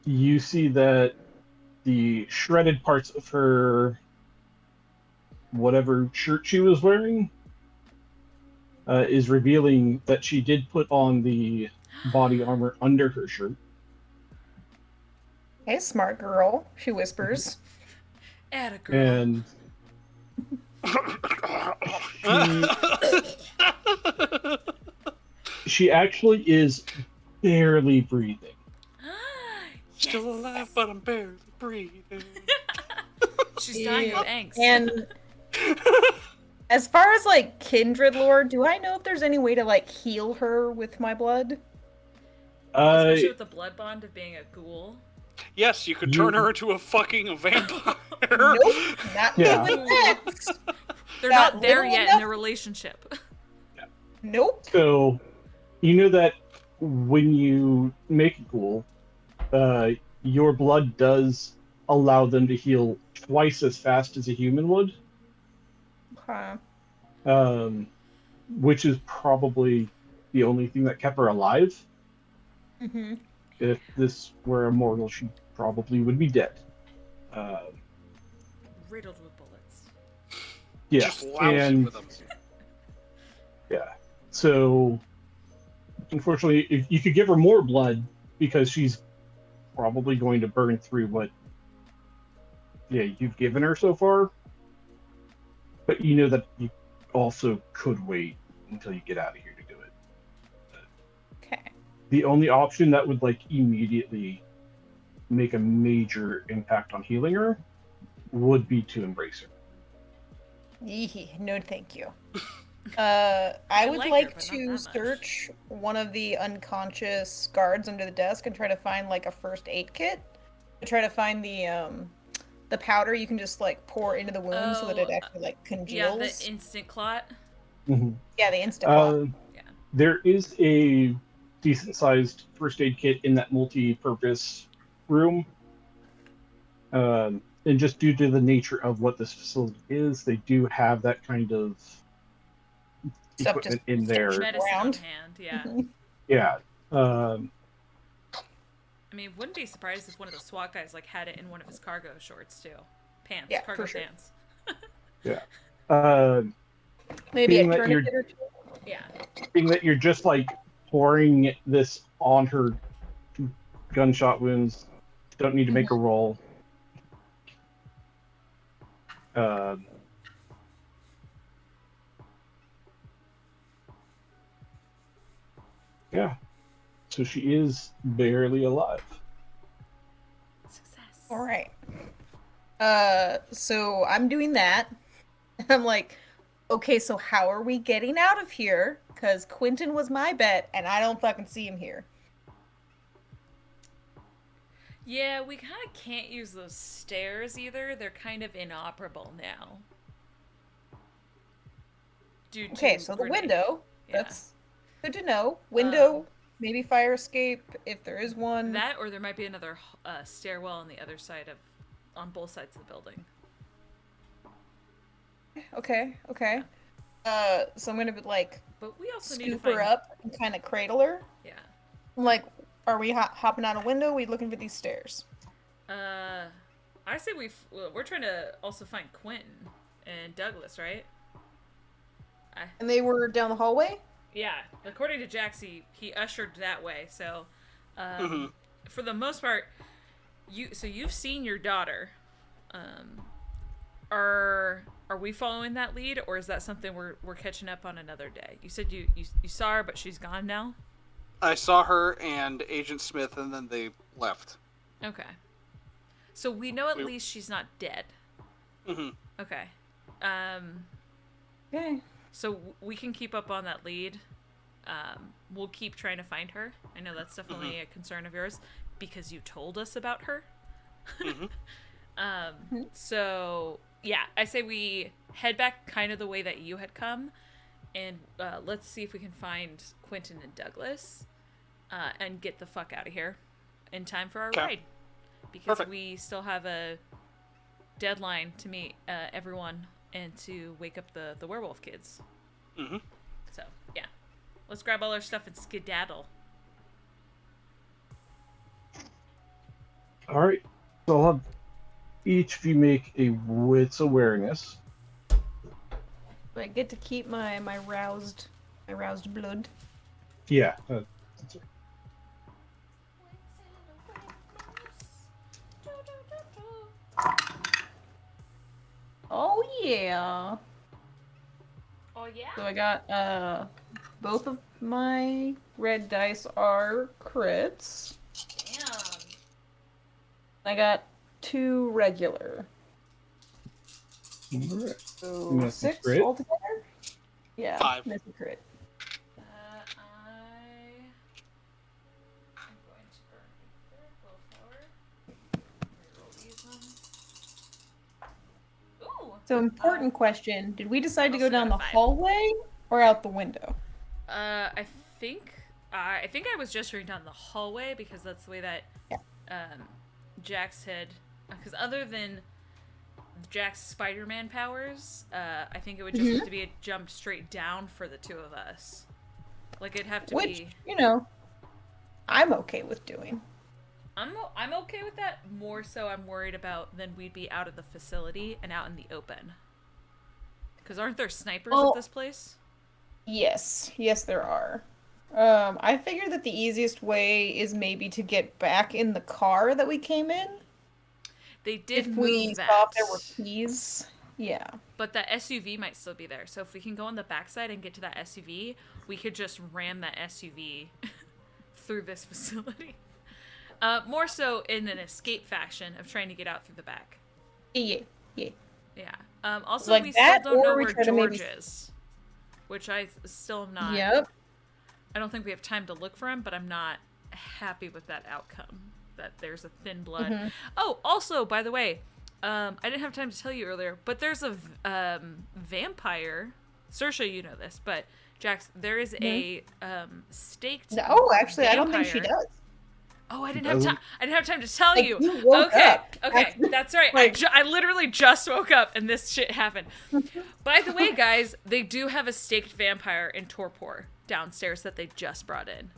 you see that the shredded parts of her whatever shirt she was wearing is revealing that she did put on the body armor under her shirt. Hey, smart girl, she whispers. Atta girl. And she actually is barely breathing. Still alive, but I'm barely breathing. She's dying of angst. And as far as like kindred lore, do I know if there's any way to like heal her with my blood? Especially with the blood bond of being a ghoul. Yes, you could turn her into a fucking vampire. Nope, not Yeah. good with that. They're Not not there little yet in enough. their relationship. Nope. So, you know that when you make a ghoul, your blood does allow them to heal twice as fast as a human would, Okay. which is probably the only thing that kept her alive. Mm-hmm. If this were a mortal, she probably would be dead. Riddled with bullets. Yeah, Just lousy and with them. yeah. So, unfortunately, if you could give her more blood because she's probably going to burn through what you've given her so far. But you know that you also could wait until you get out of here to do it. Okay. The only option that would like immediately make a major impact on healing her would be to embrace her. Yee, no, thank you. I would like her, like but not to that much. search one of the unconscious guards under the desk and try to find like a first aid kit. To try to find the powder you can just like pour into the wound so that it Oh, actually like Yeah, congeals. the instant clot. Yeah, the instant clot. Yeah. There is a decent-sized first aid kit in that multi-purpose room. And just due to the nature of what this facility is, they do have that kind of Stuff equipment just in there. Medicine on Around. hand, yeah. Yeah. I mean, wouldn't be surprised if one of the SWAT guys like had it in one of his cargo shorts too. Pants, Yeah, cargo for sure. pants. Yeah. Maybe being a that you're- tourniquet or two. Yeah. Being that you're just like pouring this on her gunshot wounds, don't need to make a roll. Yeah. So she is barely alive. Success. All right. So I'm doing that. I'm like, okay, so how are we getting out of here? Because Quentin was my bet, and I don't fucking see him here. Yeah, we kind of can't use those stairs either. They're kind of inoperable now. Due to Okay, so the grenade. window. Yeah. That's good to know. Window, maybe fire escape if there is one. That, or there might be another stairwell on the other side on both sides of the building. Okay. So I'm gonna be like But we also need to scoop find. her up and kind of cradle her. Yeah. I'm like, are we hopping out a window? We looking for these stairs? I say we're trying to also find Quentin and Douglas, right? And they were down the hallway. Yeah, according to Jaxie, he ushered that way. So, Mm-hmm. for the most part, you've seen your daughter. Are we following that lead, or is that something we're catching up on another day? You said you saw her, but she's gone now. I saw her and Agent Smith, and then they left. Okay, so we know at least she's not dead. Mm-hmm. Okay, Okay. so we can keep up on that lead. We'll keep trying to find her. I know that's definitely a concern of yours because you told us about her. Mm-hmm. So yeah, I say we head back kind of the way that you had come, and let's see if we can find Quentin and Douglas, and get the fuck out of here in time for our Okay. ride, because Perfect. we still have a deadline to meet everyone and to wake up the werewolf kids. Mm-hmm. So yeah, let's grab all our stuff and skedaddle. All right. So I'll have each of you make a wits awareness. I get to keep my roused blood. Yeah. That's it. Oh yeah. Oh yeah. So I got both of my red dice are crits. Damn. I got 2 regular. All right. So And that's a 6 crit? altogether? Yeah. 5. That's a crit. I'm going to burn a third willpower. So important question: did we decide to go also down got the a 5. hallway or out the window? I think I was gesturing down the hallway because that's the way that Jax had. Because other than Jack's Spider-Man powers, I think it would just have to be a jump straight down for the two of us. Like it'd have to Which, be. you know, I'm okay with doing. I'm okay with that. More so, I'm worried about then we'd be out of the facility and out in the open. Because aren't there snipers at this place? Yes, there are. I figure that the easiest way is maybe to get back in the car that we came in. They did If move we that. saw if there were keys. Yeah. But that SUV might still be there. So if we can go on the backside and get to that SUV, we could just ram that SUV through this facility. More so in an escape fashion of trying to get out through the back. Yeah. Yeah. Also, Like we that, still don't know or we where try to George maybe- is. Which I still am not. Yep. I don't think we have time to look for him, but I'm not happy with that outcome. That there's a thin blood. Oh, also, by the way, I didn't have time to tell you earlier, but there's a vampire. Saoirse, you know this, but Jax, there is a staked. No, actually, I don't think she vampire. does. Oh, I didn't have time. I didn't have time to tell Like, you. you woke Okay, up. okay, that's right. Like- I literally just woke up and this shit happened. By the way, guys, they do have a staked vampire in Torpor downstairs that they just brought in.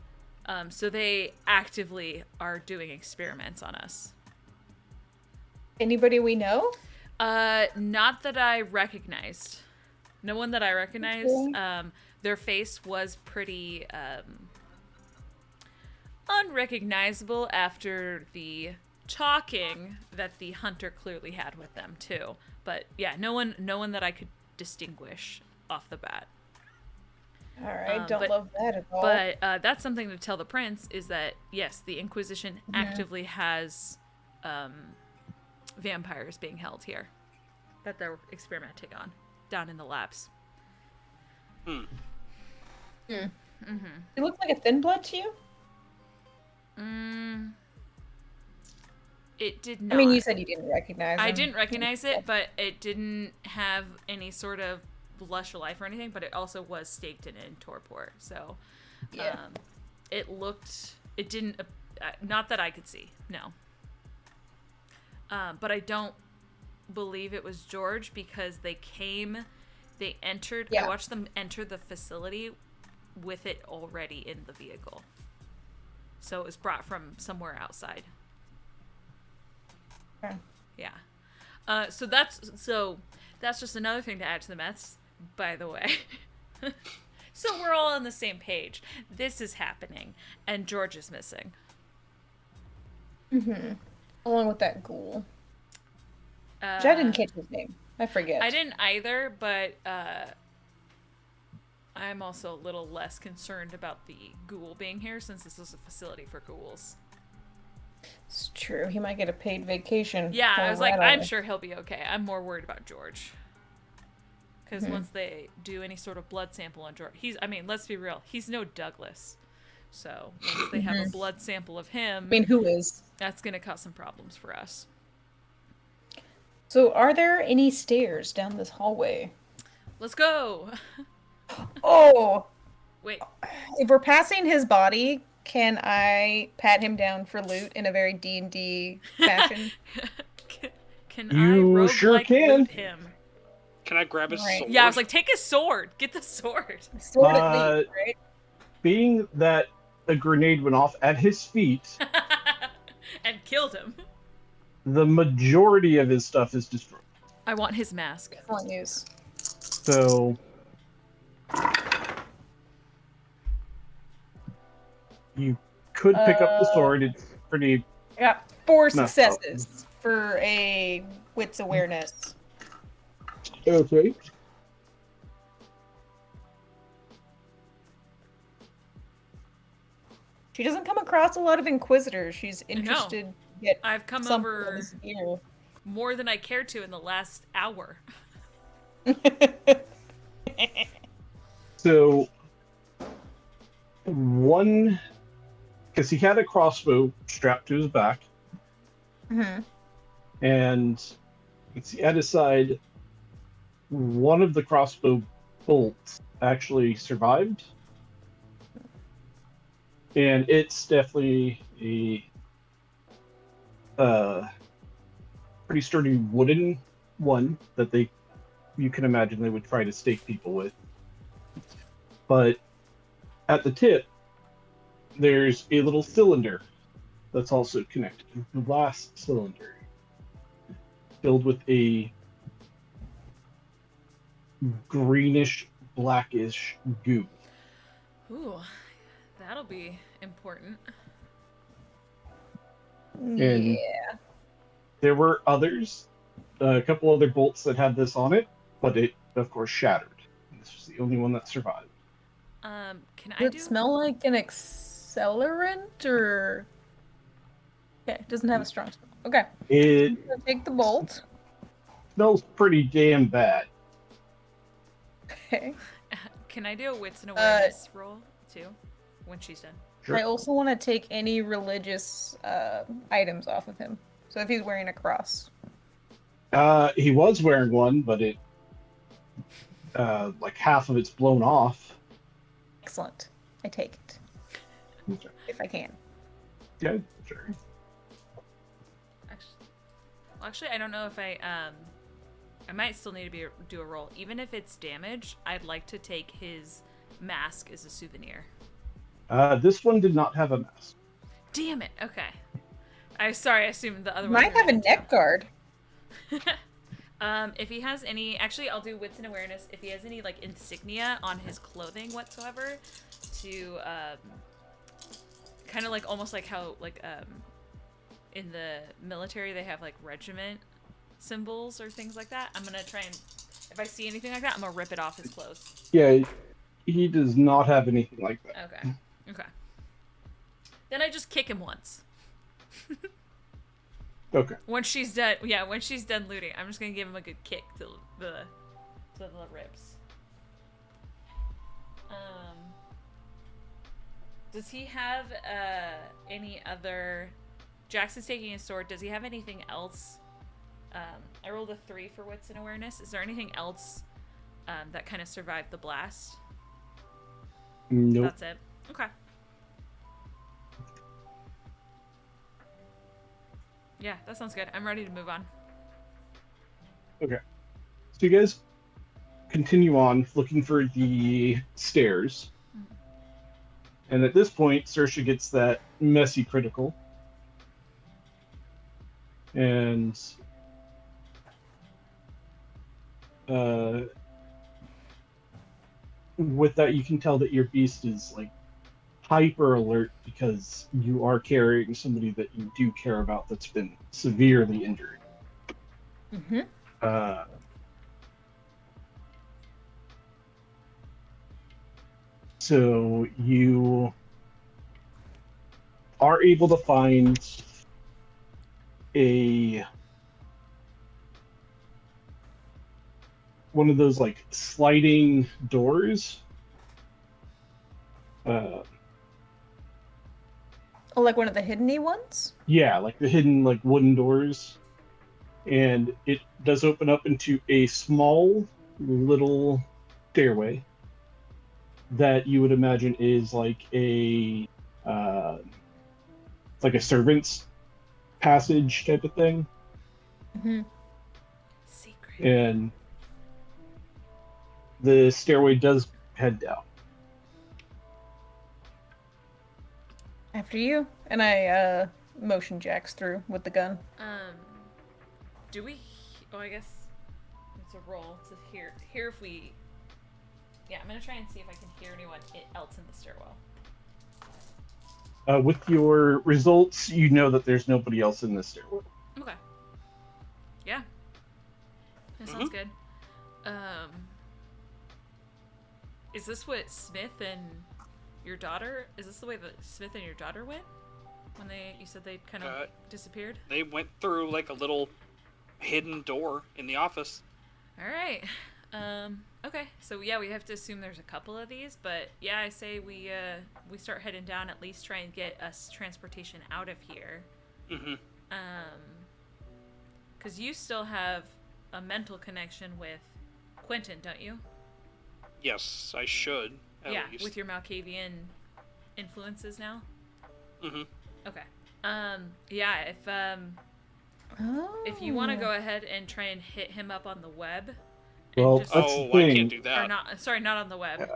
So they actively are doing experiments on us. Anybody we know? Not that I recognized. No one that I recognized. Okay. Their face was pretty unrecognizable after the talking that the hunter clearly had with them too. But yeah, no one that I could distinguish off the bat. All right, don't but- love that at all. But that's something to tell the prince is that yes, the Inquisition actively has vampires being held here that they're experimenting on down in the labs. It looked like a thin blood to you? It did not. I mean, you said you didn't recognize him. I didn't recognize it, but it didn't have any sort of lush life or anything. But it also was staked in Torpor, so Yeah. it looked. It didn't. Not that I could see. No. But I don't believe it was George because they came. They entered. Yeah. I watched them enter the facility with it already in the vehicle. So it was brought from somewhere outside. Okay. Yeah. So that's just another thing to add to the mess, by the way. So we're all on the same page. This is happening, and George is missing. Along with that ghoul. Which I didn't catch his name. I forget. I didn't either, but I'm also a little less concerned about the ghoul being here since this is a facility for ghouls. It's true. He might get a paid vacation. Yeah, I Pull was like, that I'm out. sure he'll be okay. I'm more worried about George. Because once they do any sort of blood sample on George, let's be real, he's no Douglas. So once they have a blood sample of him, I mean, who is? that's going to cause some problems for us. So, are there any stairs down this hallway? Let's go. Oh! Wait, If we're passing his body, can I pat him down for loot in a very D&D fashion? can You I sure roguelike can. loot him? Can I grab his Right. sword? Yeah, I was like, take his sword. Get the sword. Sword at least, right? Being that a grenade went off at his feet, And killed him. the majority of his stuff is destroyed. I want his mask. Excellent news. So you could pick up the sword. It's pretty. I got 4 No. successes for a wits awareness. Okay. She doesn't come across a lot of Inquisitors. She's interested to get I've come something over this year. more than I care to in the last hour. So one, because he had a crossbow strapped to his back, Mhm. and you can see at his side one of the crossbow bolts actually survived. And it's definitely a pretty sturdy wooden one that you can imagine they would try to stake people with. But at the tip, there's a little cylinder that's also connected. The last cylinder filled with a greenish, blackish goo. Ooh, that'll be important. And Yeah. there were others, a couple other bolts that had this on it, but it, of course, shattered. This was the only one that survived. Can I Does do? it smell like an accelerant or? Okay, it doesn't have a strong smell. Okay. It I'm gonna take the bolt. smells pretty damn bad. Okay. Can I do a wits and awareness roll too, when she's done? Sure. I also want to take any religious items off of him. So if he's wearing a cross. He was wearing one, but it, like half of it's blown off. Excellent. I take it. Okay. If I can. Yeah, sure. Actually, I don't know if I might still need to do a roll. Even if it's damaged, I'd like to take his mask as a souvenir. This one did not have a mask. Damn it. Okay. I assumed the other one. Might have a neck guard. If he has any, actually, I'll do wits and awareness. If he has any like insignia on his clothing whatsoever, to kind of like almost like how like in the military they have like regiment symbols or things like that. I'm gonna try and if I see anything like that, I'm gonna rip it off his clothes. Yeah, he does not have anything like that. Okay. Okay. Then I just kick him once. Okay. When she's done looting, I'm just gonna give him a good kick to the ribs. Does he have any other? Jackson's taking his sword. Does he have anything else? I rolled a 3 for wits and awareness. Is there anything else that kind of survived the blast? Nope. That's it. Okay. Yeah, that sounds good. I'm ready to move on. Okay. So you guys continue on looking for the stairs. And at this point, Saoirse gets that messy critical. And with that, you can tell that your beast is like hyper alert because you are carrying somebody that you do care about that's been severely injured. Mm-hmm. So you are able to find one of those like sliding doors. Oh, like one of the hidden-y ones? Yeah, like the hidden like wooden doors. And it does open up into a small little stairway that you would imagine is like a servant's passage type of thing. Mm-hmm. Secret. And the stairway does head down. After you. And I motion Jax through with the gun. Do we? Oh, I guess it's a roll to hear if we. Yeah, I'm gonna try and see if I can hear anyone else in the stairwell. With your results, you know that there's nobody else in the stairwell. Okay. Yeah. That sounds good. Is this what Smith and your daughter? Is this the way that Smith and your daughter went? When you said they kind of disappeared? They went through like a little hidden door in the office. All right. Okay. So yeah, we have to assume there's a couple of these, but yeah, I say we start heading down. At least try and get us transportation out of here. Mm-hmm. Because you still have a mental connection with Quentin, don't you? Yes, I should. At Yeah, least. with your Malkavian influences now. Mm-hmm. Okay. Yeah, if you want to go ahead and try and hit him up on the web. And Well, just, that's the I thing. can't do or that. not. Sorry, not on the web.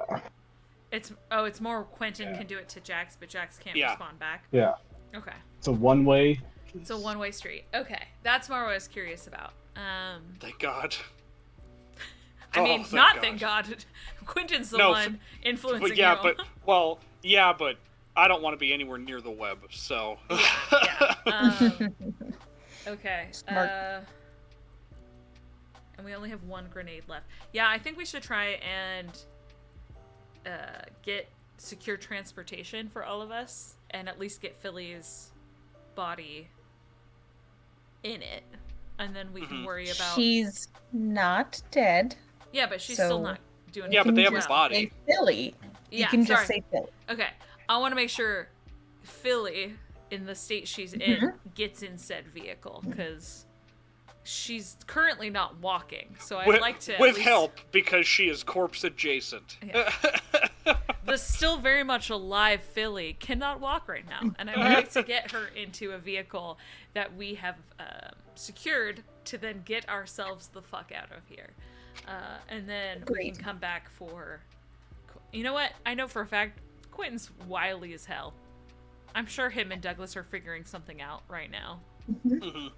It's more Quentin can do it to Jax, but Jax can't Yeah. respond back. Yeah, Okay. it's a one-way. It's a one-way street. Okay, that's more what I was curious about. Thank God. I mean, thank not God. thank God. Quentin's the No, one influencing But yeah, you. but I don't want to be anywhere near the web, so. Yeah. Okay. Smart. And we only have one grenade left. Yeah, I think we should try and get secure transportation for all of us, and at least get Philly's body in it, and then we can worry about. She's not dead. Yeah, but she's so- still not doing. Yeah, but they have a well. body. Say Philly. You Yeah, can just sorry. say Philly. Okay, I want to make sure Philly, in the state she's in, gets in said vehicle, because she's currently not walking. So I'd like to at with least- help, because she is corpse adjacent. Yeah. The still very much alive Philly cannot walk right now, and I would like to get her into a vehicle that we have secured to then get ourselves the fuck out of here, and then we Agreed. can come back for. You know what? I know for a fact Quentin's wily as hell. I'm sure him and Douglas are figuring something out right now. Mhm.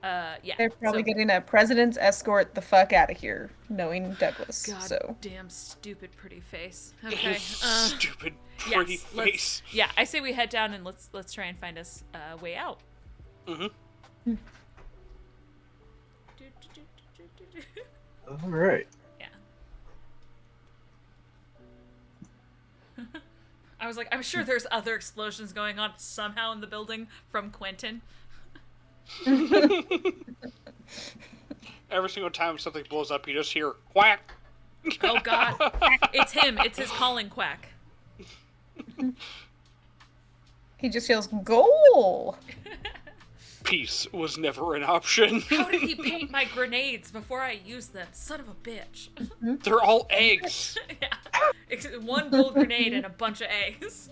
Yeah. They're probably so- getting a president's escort the fuck out of here, knowing Douglas. God So damn stupid pretty face. Okay. Stupid pretty yes, face. Yeah, I say we head down and let's try and find us a way out. Mm-hmm. All right. Yeah. I was like, I'm sure there's other explosions going on somehow in the building from Quentin. Every single time something blows up, you just hear quack. Oh God, it's him. It's his calling quack. he just yells, "Goal!" Peace was never an option. How did he paint my grenades before I used them? Son of a bitch. They're all eggs. Yeah. One gold grenade and a bunch of eggs.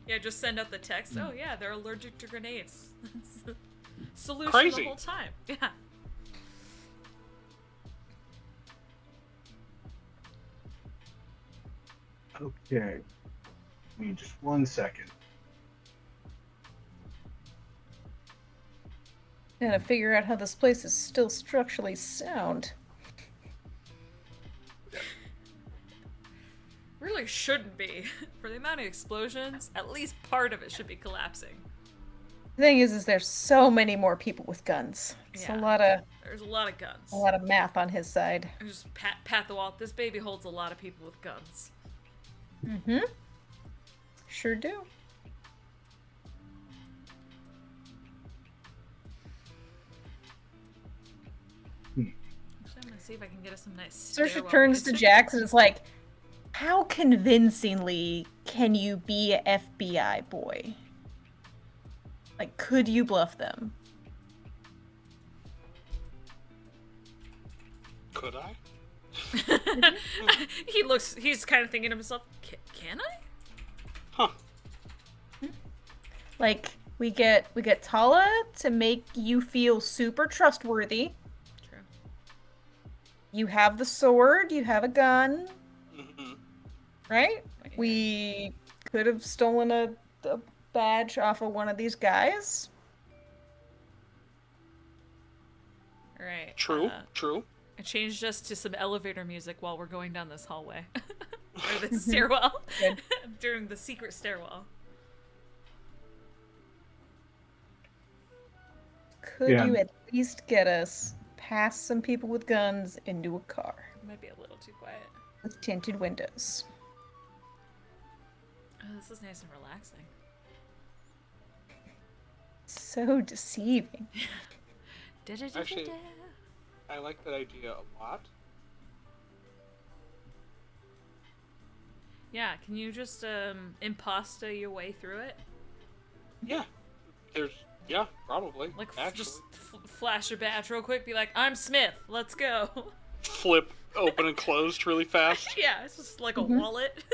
Yeah, just send out the text. Oh yeah, they're allergic to grenades. That's the solution Crazy. the whole time. Yeah. Okay. Give me just 1 second. Gotta figure out how this place is still structurally sound. Really shouldn't be. For the amount of explosions, at least part of it should be collapsing. The thing is there's so many more people with guns. It's Yeah. There's a lot of guns. a lot of math on his side. I just pat the wall. This baby holds a lot of people with guns. Mm-hmm. Sure do. Actually, I'm gonna see if I can get us some nice. Saoirse stairwell turns to music. Jax and is like, "How convincingly can you be a FBI boy? Like, could you bluff them?" Could I? He's kind of thinking to himself, can I? Huh. Like, we get Tala to make you feel super trustworthy. True. You have the sword, you have a gun, Mm-hmm. right? We could have stolen a badge off of one of these guys. All right. True. True. I changed us to some elevator music while we're going down this hallway. Or the stairwell. Good. During the secret stairwell. Could Yeah. you at least get us past some people with guns into a car It might be a little too quiet. with tinted windows? Oh, this is nice and relaxing. So deceiving. Actually- I like that idea a lot. Yeah, can you just impasta your way through it? Yeah. There's Yeah, probably. Like, actually. just flash your badge real quick, be like, I'm Smith, let's go. Flip open and closed really fast. Yeah, it's just like a wallet.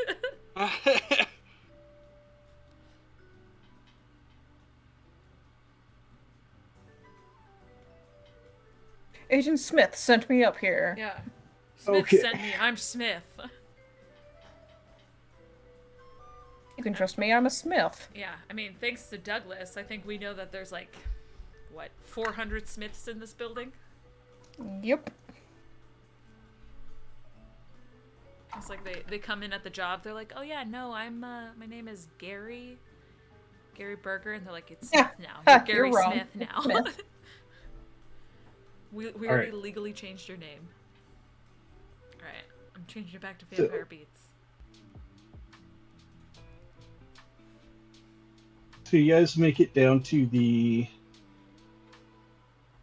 Agent Smith sent me up here. Yeah. Smith Okay. sent me, I'm Smith. You can trust me, I'm a Smith. Yeah, I mean, thanks to Douglas, I think we know that there's like, what, 400 Smiths in this building? Yep. It's like they come in at the job, they're like, oh yeah, no, I'm, my name is Gary Berger, and they're like, it's Smith now. You're You're Gary wrong. Smith now. Smith. we All already right. legally changed your name. Alright, I'm changing it back to Vampire Beats. So you guys make it down to the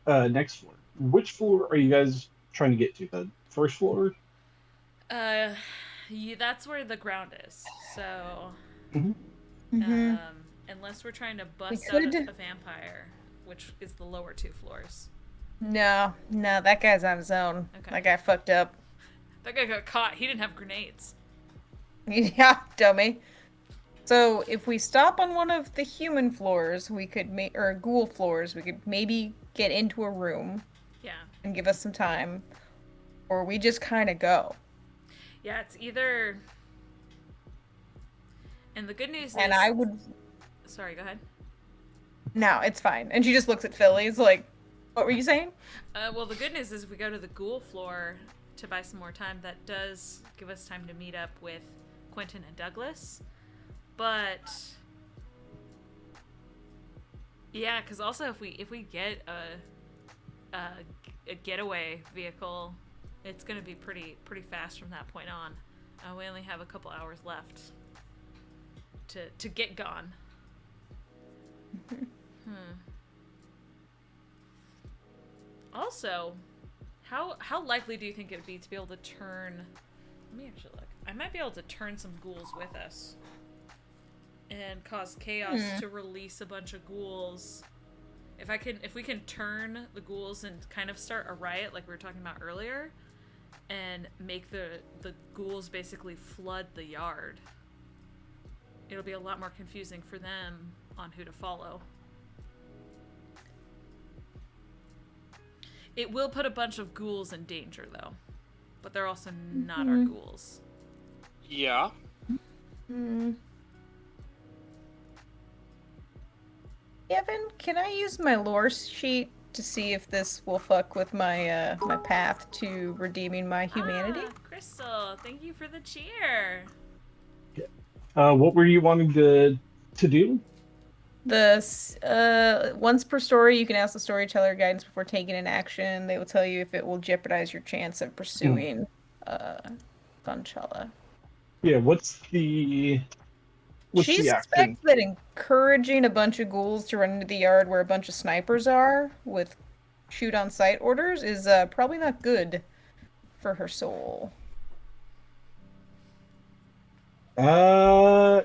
next floor. Which floor are you guys trying to get to? The first floor? That's where the ground is, so... Mm-hmm. Unless we're trying to bust We out could- a vampire, which is the lower 2 floors. No, that guy's on his own. Okay. That guy fucked up. That guy got caught. He didn't have grenades. Yeah, dummy. So if we stop on one of the human floors, we could or ghoul floors, we could maybe get into a room Yeah. and give us some time, or we just kind of go. Yeah, it's either... And the good news is... And I would. Sorry, go ahead. No, it's fine. And she just looks at Philly. It's like, what were you saying? Well, the good news is if we go to the ghoul floor to buy some more time, that does give us time to meet up with Quentin and Douglas. But... Yeah, because also if we get a getaway vehicle, it's going to be pretty fast from that point on. We only have a couple hours left to get gone. Also, how likely do you think it would be to be able to turn... Let me actually look. I might be able to turn some ghouls with us. And cause chaos to release a bunch of ghouls. If we can turn the ghouls and kind of start a riot like we were talking about earlier, and make the ghouls basically flood the yard, it'll be a lot more confusing for them on who to follow. It will put a bunch of ghouls in danger, though. But they're also not our ghouls. Yeah. Evan, can I use my lore sheet to see if this will fuck with my my path to redeeming my humanity? Ah, Crystal, thank you for the cheer. What were you wanting to do? Once per story, you can ask the storyteller guidance before taking an action. They will tell you if it will jeopardize your chance of pursuing Gonchala. Yeah, what's the She action? suspects that encouraging a bunch of ghouls to run into the yard where a bunch of snipers are with shoot on sight orders is probably not good for her soul. Uh,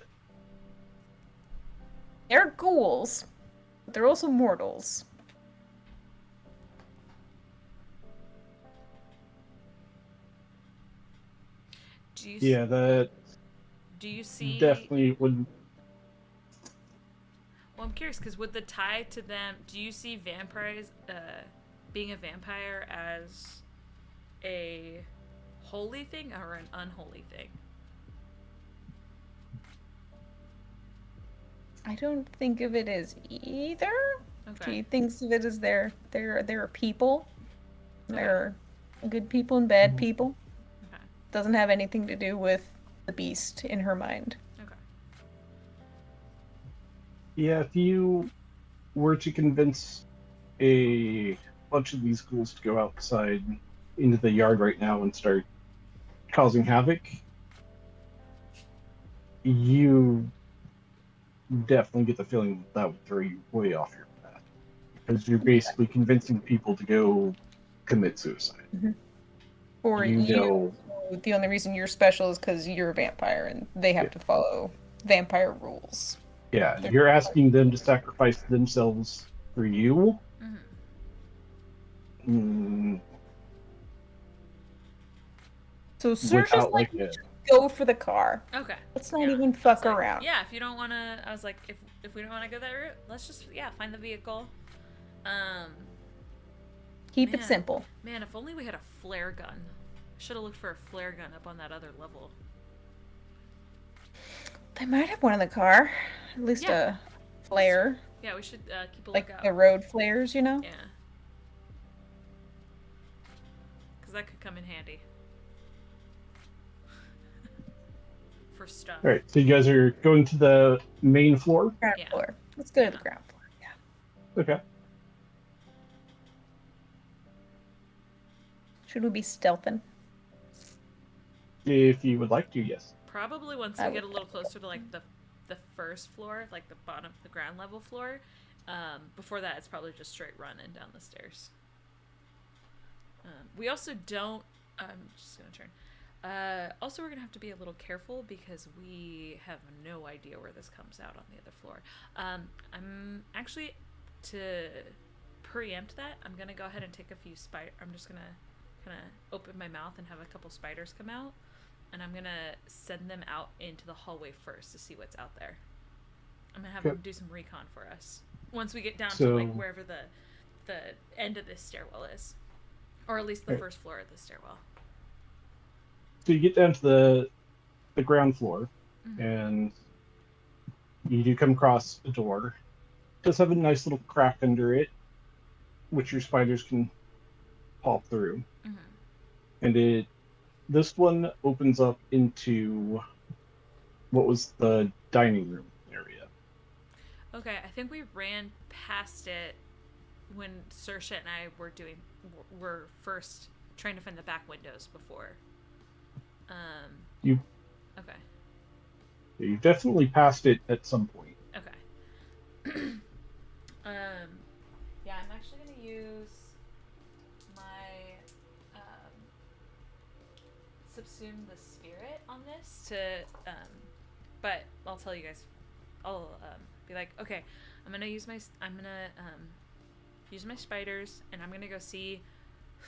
They're ghouls, but they're also mortals. Do you yeah, that do you see definitely would. Well, I'm curious because would the tie to them? Do you see vampires, being a vampire as a holy thing or an unholy thing? I don't think of it as either. Okay. She thinks of it as they're people. They're good people and bad people. Okay. Doesn't have anything to do with the beast in her mind. Okay. Yeah, if you were to convince a bunch of these ghouls to go outside into the yard right now and start causing havoc, you definitely get the feeling that would throw you way off your path. Because you're basically convincing people to go commit suicide. Or the only reason you're special is because you're a vampire and they have to follow vampire rules. Yeah, you're asking them to sacrifice themselves For you, Mm-hmm. So Serge is without like, like a go for the car. Okay. Let's not Yeah. even I was fuck like, around. Yeah, if you don't want to, I was like, if we don't want to go that route, let's just find the vehicle. Keep it Man. simple. Man, if only we had a flare gun. Should have looked for a flare gun up on that other level. They might have one in the car. At least Yeah. a flare. Yeah, we should keep a Like lookout. the road flares, you know? Yeah. Because that could come in handy. For stuff. All right, so you guys are going to the main floor. Ground Yeah. floor. Let's go to the ground floor. Yeah. Okay. Should we be stealthing? If you would like to, yes. Probably once I we get a would little closer to like the first floor, like the bottom, the ground level floor. Before that, it's probably just straight running down the stairs. We also don't. I'm just gonna turn. Also, we're gonna have to be a little careful because we have no idea where this comes out on the other floor. I'm actually, to preempt that, I'm gonna go ahead and take a few I'm just gonna kind of open my mouth and have a couple spiders come out, and I'm gonna send them out into the hallway first to see what's out there. I'm gonna have them do some recon for us once we get down to like wherever the end of this stairwell is, or at least the first floor of the stairwell. So you get down to the ground floor, and you do come across a door. It does have a nice little crack under it, which your spiders can pop through. And this one opens up into what was the dining room area. Okay, I think we ran past it when Saoirse and I were first trying to find the back windows before. You Okay. You definitely passed it at some point. Okay. Yeah, I'm actually gonna use my subsume the spirit on this to but I'll tell you guys. I'll be like, okay, I'm gonna use my spiders, and I'm gonna go see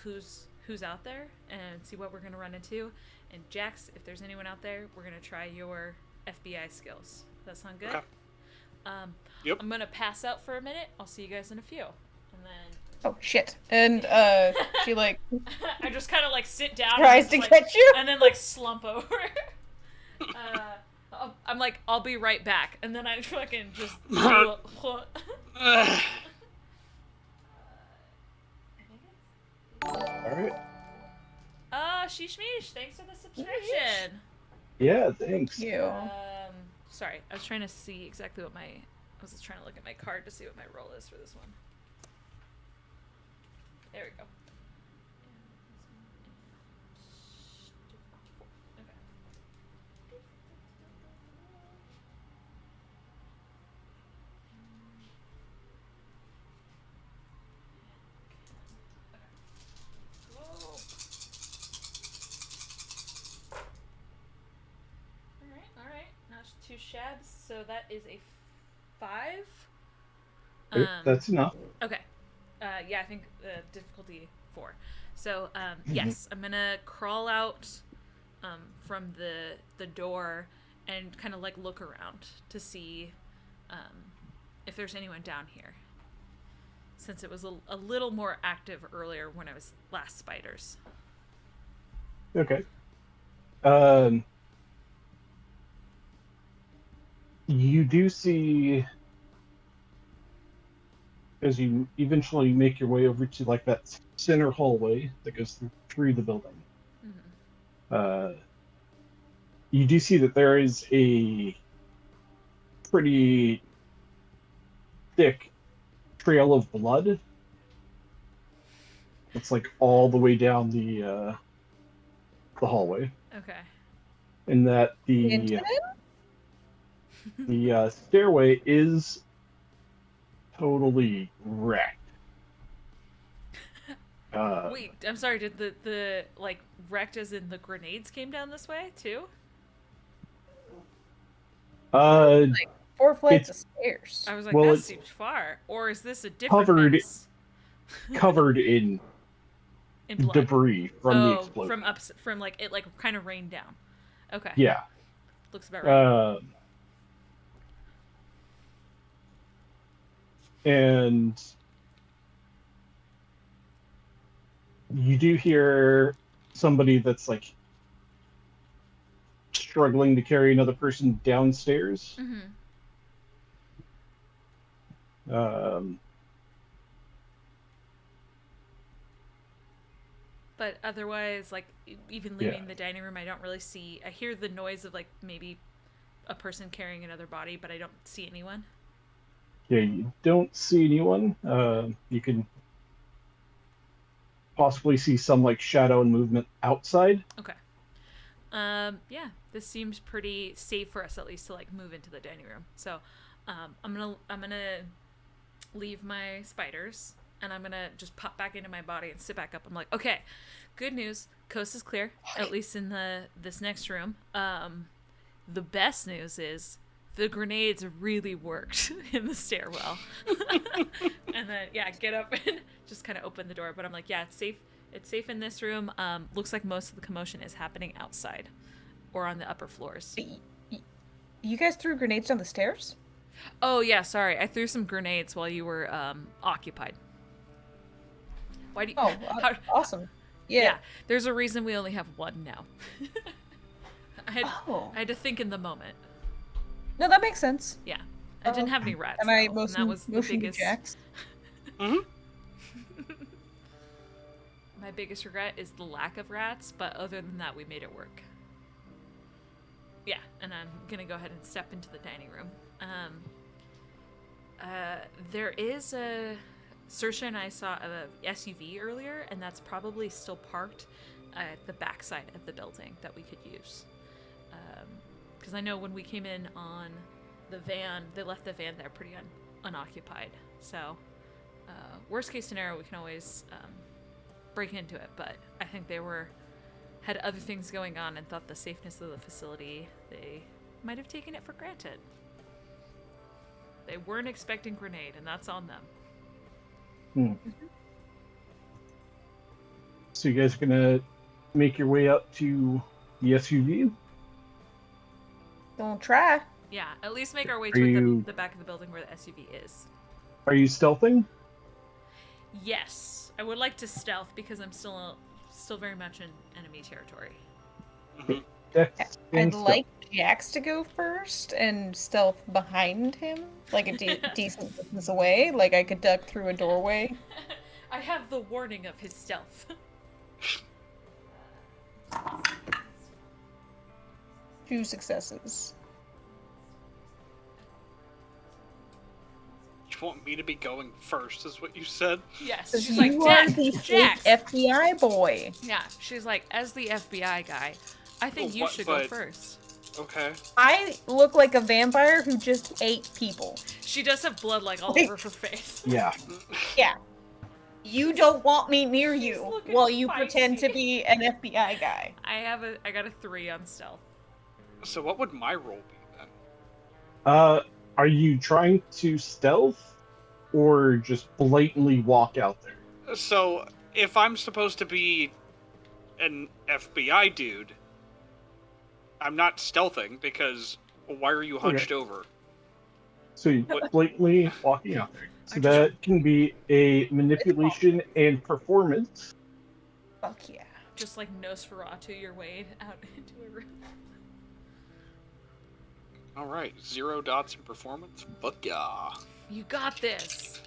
who's out there and see what we're gonna run into. And Jax, if there's anyone out there, we're gonna try your FBI skills. Does that sound good? Okay. Yep. I'm gonna pass out for a minute. I'll see you guys in a few. And then Oh shit! And she like I just kind of like sit down. tries to catch you, and then like slump over. I'm like, I'll be right back, and then I fucking just. Alright. Sheesh meesh, thanks for the subscription. Yeah, thanks. you. Sorry, I was trying to see exactly what I was just trying to look at my card to see what my roll is for this one. There we go. Alright. Now it's 2 shabs, so that is a 5. That's enough. Okay. Yeah, I think difficulty 4. So, yes, I'm gonna crawl out from the door and kind of like look around to see if there's anyone down here. Since it was a little more active earlier when I was last spiders. Okay. You do see, as you eventually make your way over to like that center hallway that goes through the building. You do see that there is a pretty thick trail of blood. It's like all the way down the hallway, Okay. and that Into the stairway is totally wrecked. Wait, I'm sorry, did the like wrecked as in the grenades came down this way too? for 4 flights It's- of stairs. I was like, Well, that it's seems far. Or is this a different covered- mess? covered in In blood. debris from the Oh, explosion. from like it like kind of rained down. Okay. Yeah. Looks about right. And you do hear somebody that's like struggling to carry another person downstairs. But otherwise, like even leaving the dining room, I don't really see. I hear the noise of like maybe a person carrying another body, but I don't see anyone. Yeah, you don't see anyone. You can possibly see some like shadow and movement outside. Okay. Yeah, this seems pretty safe for us at least to like move into the dining room. So, I'm gonna leave my spiders and I'm gonna just pop back into my body and sit back up. I'm like, okay, good news. Coast is clear, at least in this next room. The best news is the grenades really worked in the stairwell. And then get up and just kind of open the door. But I'm like, yeah, it's safe. It's safe in this room. Looks like most of the commotion is happening outside or on the upper floors. You guys threw grenades down the stairs? Oh yeah, sorry. I threw some grenades while you were occupied. Why do you? Awesome. Yeah. There's a reason we only have one now. I had to think in the moment. No, that makes sense. Yeah, I didn't have any rats. And I and that was the biggest. Jax. My biggest regret is the lack of rats, but other than that, we made it work. Yeah, and I'm gonna go ahead and step into the dining room. There is a... Saoirse and I saw a SUV earlier, and that's probably still parked at the backside of the building that we could use. Because I know when we came in on the van, they left the van there pretty unoccupied. So, worst case scenario, we can always break into it. But I think they had other things going on and thought the safeness of the facility, they might have taken it for granted. They weren't expecting grenade, and that's on them. So you guys are gonna make your way up to the SUV? Don't try. Yeah, at least make our way to the back of the building where the SUV is. Are you stealthing? Yes, I would like to stealth because I'm still very much in enemy territory. I'd like Jax to go first and stealth behind him, like a decent distance away. Like I could duck through a doorway. I have the warning of his stealth. 2 successes. You want me to be going first, is what you said? Yes, You she's like, are the Jax. fake FBI boy. Yeah, she's like, as the FBI guy, I think you should go first. Okay. I look like a vampire who just ate people. She does have blood like all over her face. Yeah. Yeah. You don't want me near you looking while you feisty. pretend to be an FBI guy. I got a 3 on stealth. So what would my role be then? Are you trying to stealth or just blatantly walk out there? So if I'm supposed to be an FBI dude, I'm not stealthing because why are you hunched over? So you blatantly walking out there. So that can be a manipulation and performance. Fuck yeah. Just like Nosferatu your way out into a room. All right, 0 dots in performance. Fuck yeah. You got this.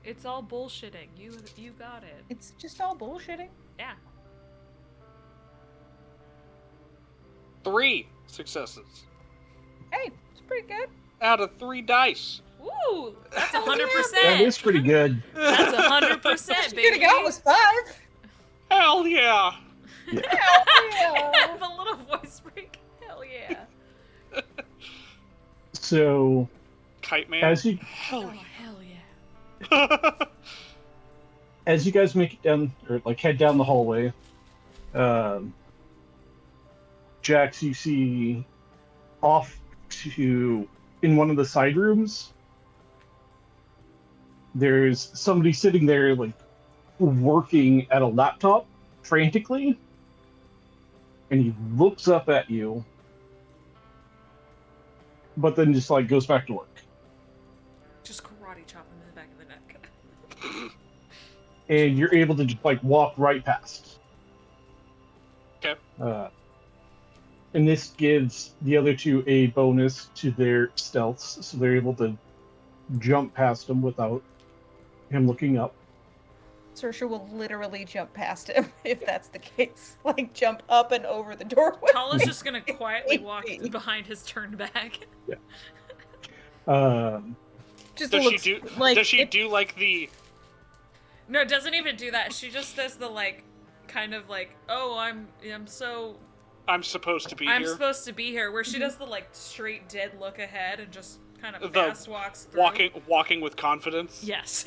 It's all bullshitting. You got it. It's just all bullshitting. Yeah. 3 successes Hey, it's pretty good. out of 3 dice. Woo! That's 100%. That is pretty good. That's 100%, baby. Gonna go with 5. Hell yeah. Yeah. The little voice break. Hell yeah. So Kite man. as you Oh, hell yeah. as you guys make it down or like head down the hallway, Jax, you see off to in one of the side rooms, there's somebody sitting there, like, working at a laptop frantically, and he looks up at you, but then just, like, goes back to work. Just karate chop him in the back of the neck. And you're able to just, like, walk right past. Okay. And this gives the other two a bonus to their stealths, so they're able to jump past him without him looking up. Saoirse will literally jump past him if that's the case. Like, jump up and over the doorway. Tala's just gonna quietly walk behind his turned back. Yeah. Just Does looks she do? like Does she do like the? No, it doesn't even do that. She just does the like, kind of like, oh, I'm supposed to be I'm here. supposed to be here. Where she does the like straight dead look ahead and just kind of The fast walks through. Walking with confidence. Yes.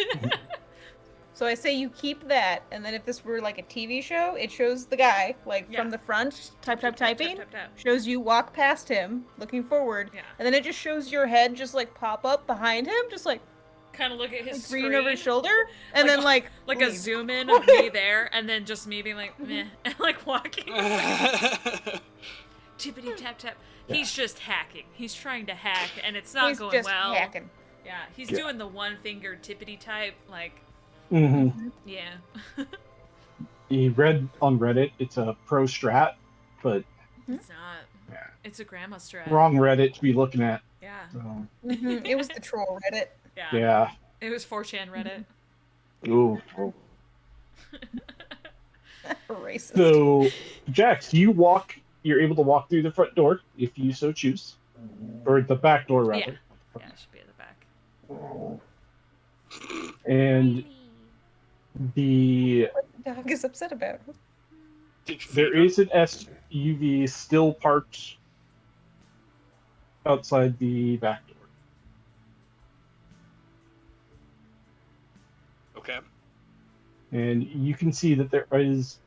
So I say you keep that, and then if this were like a TV show, it shows the guy, like, Yeah. from the front, typing, tap. shows you walk past him, looking forward, Yeah. and then it just shows your head just, like, pop up behind him, just, like, Kind of look at his screen. reading over his shoulder, and Like then, like a leave. zoom in of me there, and then just me being like, meh, and like walking. Tippity tap tap. Yeah. He's just hacking. He's trying to hack, and it's not He's going just well. hacking. Yeah, he's Yeah. doing the one finger tippity type, like, Mm-hmm. yeah. He read on Reddit, it's a pro strat, but It's not. Yeah. It's a grandma strat. wrong Reddit to be looking at. Yeah. So, It was the troll Reddit. Yeah. yeah. It was 4chan Reddit. Ooh. Racist. So, Jax, you're able to walk through the front door if you so choose. Or the back door, rather. Yeah. Yeah, it should be at the back. And the What the dog is upset about? Did you feed there her? is an SUV still parked outside the back door. Okay. And you can see that there is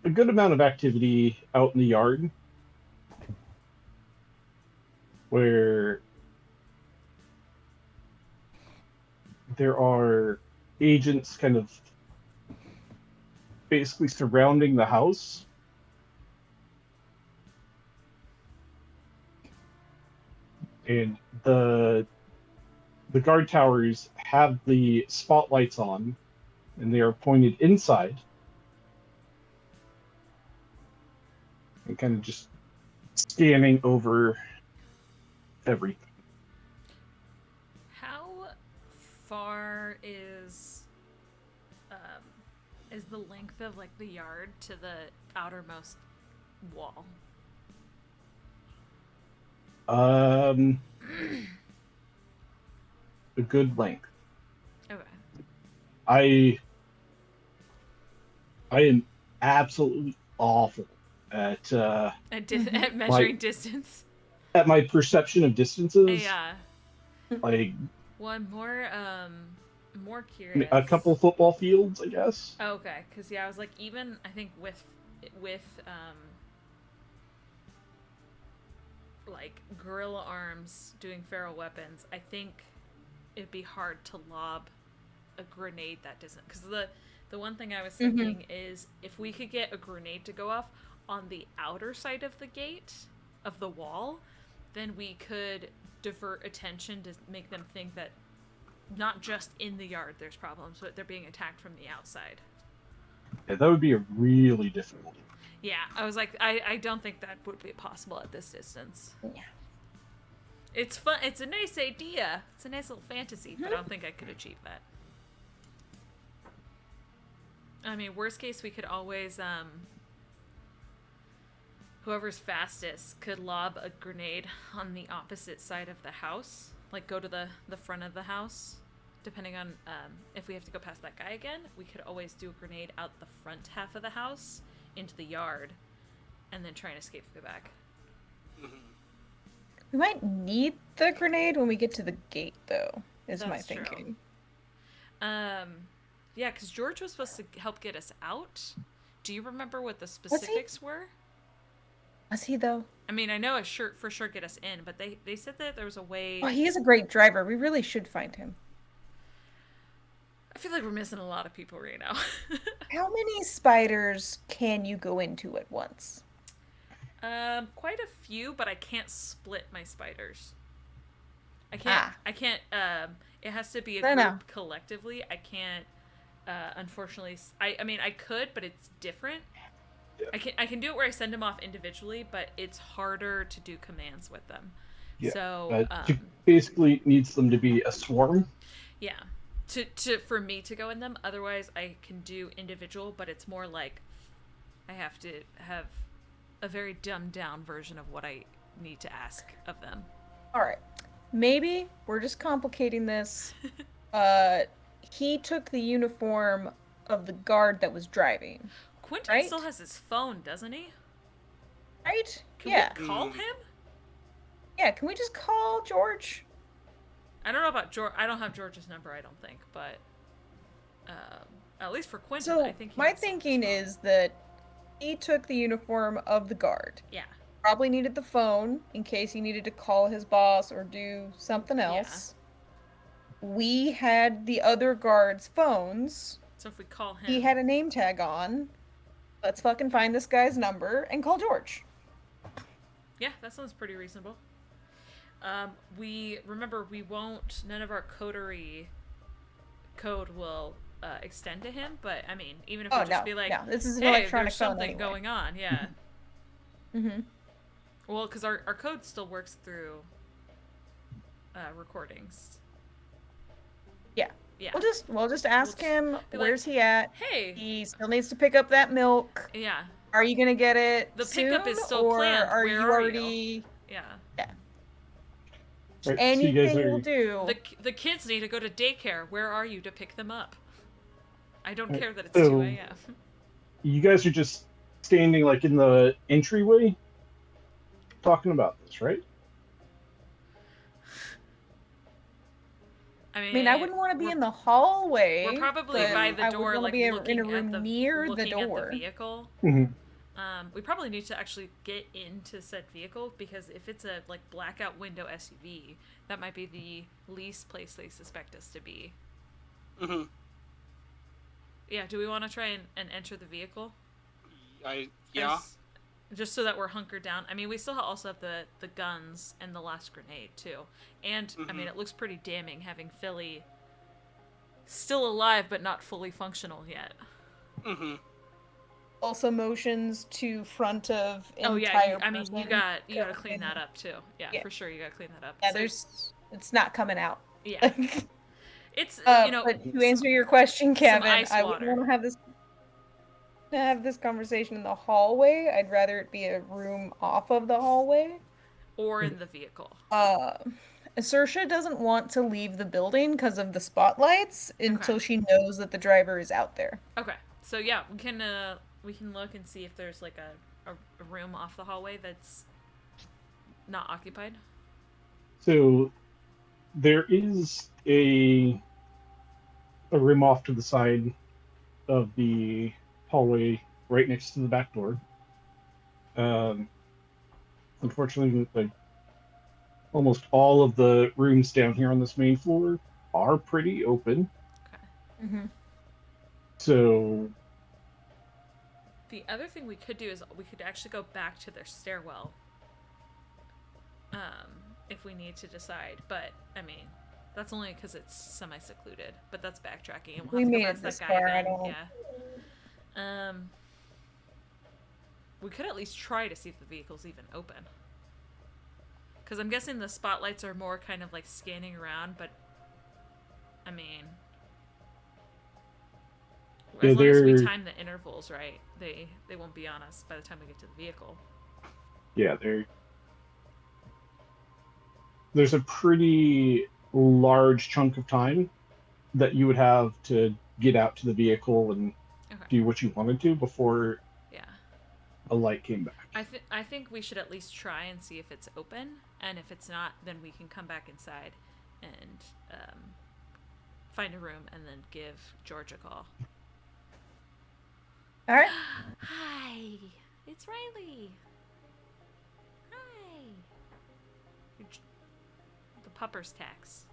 a good amount of activity out in the yard where there are agents kind of basically surrounding the house. And the guard towers have the spotlights on, and they are pointed inside. And kind of just scanning over everything. How far is the length of like the yard to the outermost wall? A good length. Okay. I am absolutely awful at At measuring distance. at my perception of distances. Yeah. Like Well, I'm more curious. a couple football fields, I guess. Oh, okay, because I was like, even I think with like gorilla arms doing feral weapons, I think it'd be hard to lob a grenade that doesn't. Because the one thing I was thinking is if we could get a grenade to go off on the outer side of the gate of the wall, then we could divert attention to make them think that not just in the yard there's problems, but they're being attacked from the outside. Yeah, that would be a really difficult. Yeah, I was like, I don't think that would be possible at this distance. Yeah. It's fun. It's a nice idea. It's a nice little fantasy, but I don't think I could achieve that. I mean, worst case, we could always, whoever's fastest could lob a grenade on the opposite side of the house. Like, go to the front of the house. Depending on if we have to go past that guy again, we could always do a grenade out the front half of the house into the yard, and then try and escape through the back. We might need the grenade when we get to the gate, though, is my That's true. thinking. Yeah, because George was supposed to help get us out. Do you remember what the specifics were? Was he, though? I mean, I know a shirt for sure get us in, but they said that there was a way. Oh, he is a great driver. We really should find him. I feel like we're missing a lot of people right now. How many spiders can you go into at once? Quite a few, but I can't split my spiders. I can't. Ah. I can't. It has to be a I group know. collectively. I can't. Unfortunately, I mean, I could, but it's different. I can do it where I send them off individually, but it's harder to do commands with them. Yeah. So She basically needs them to be a swarm. yeah, for me to go in them. Otherwise, I can do individual, but it's more like I have to have a very dumbed down version of what I need to ask of them. All right. Maybe we're just complicating this. He took the uniform of the guard that was driving, Quentin Right? still has his phone, doesn't he? right? Can Yeah. we call him? Yeah, can we just call George? I don't know about George. I don't have George's number, I don't think, but at least for Quentin, So, I think. my thinking is that he took the uniform of the guard. Yeah. Probably needed the phone in case he needed to call his boss or do something else. We had the other guards' phones. So if we call him, He had a name tag on. Let's fucking find this guy's number and call George. yeah, that sounds pretty reasonable. We remember we won't. None of our coterie code will extend to him. But I mean, even if we just be like, no, this is an "Hey, electronic there's phone something anyway." going on," yeah. Mm-hmm. Well, because our code still works through recordings. Yeah. Yeah. We'll just ask just him be where's like, he at. Hey. He still needs to pick up that milk. Yeah. Are you gonna get it The soon, pickup is still or planned. are Where you are you? already? Yeah. Right, so you Anything guys will are do. The kids need to go to daycare. Where are you to pick them up? I don't Right, care that it's so- 2 a.m. you guys are just standing like in the entryway, talking about this, right? I mean, I wouldn't want to be in the hallway. We're probably but by the I door, would like be looking in a room at the near the looking door. at the vehicle. Mm-hmm. We probably need to actually get into said vehicle because if it's a like blackout window SUV, that might be the least place they suspect us to be. Mm-hmm. Yeah. Do we want to try and enter the vehicle? Yeah. Just so that we're hunkered down. I mean, we still also have the guns and the last grenade too. And I mean, it looks pretty damning having Philly still alive but not fully functional yet. Mm-hmm. Also, motions to front of Oh entire. yeah, I mean, you person. gotta clean that up too. Yeah, Yeah. for sure, you gotta clean that up. Yeah, So, it's not coming out. yeah, it's you know. But to answer your question, Kevin, ice I water. wouldn't want to have this conversation in the hallway. I'd rather it be a room off of the hallway. Or in the vehicle. Saoirse doesn't want to leave the building because of the spotlights until she knows that the driver is out there. Okay, so yeah, we can look and see if there's like a room off the hallway that's not occupied. So there is a room off to the side of the hallway right next to the back door. Unfortunately, like almost all of the rooms down here on this main floor are pretty open. Okay. Mm-hmm. So The other thing we could do is we could actually go back to their stairwell. If we need to decide, but I mean, that's only because it's semi-secluded. But that's backtracking, and we'll have to made go it past this that guy far, I again. don't- Yeah. We could at least try to see if the vehicle's even open. Because I'm guessing the spotlights are more kind of like scanning around, but I mean, Yeah, as long as we they're- time the intervals right, they won't be on us by the time we get to the vehicle. yeah, there's a pretty large chunk of time that you would have to get out to the vehicle and Okay. do what you wanted to before Yeah. a light came back. I think we should at least try and see if it's open, and if it's not, then we can come back inside and find a room and then give George a call. All right. Hi, it's Riley. pupper's tax.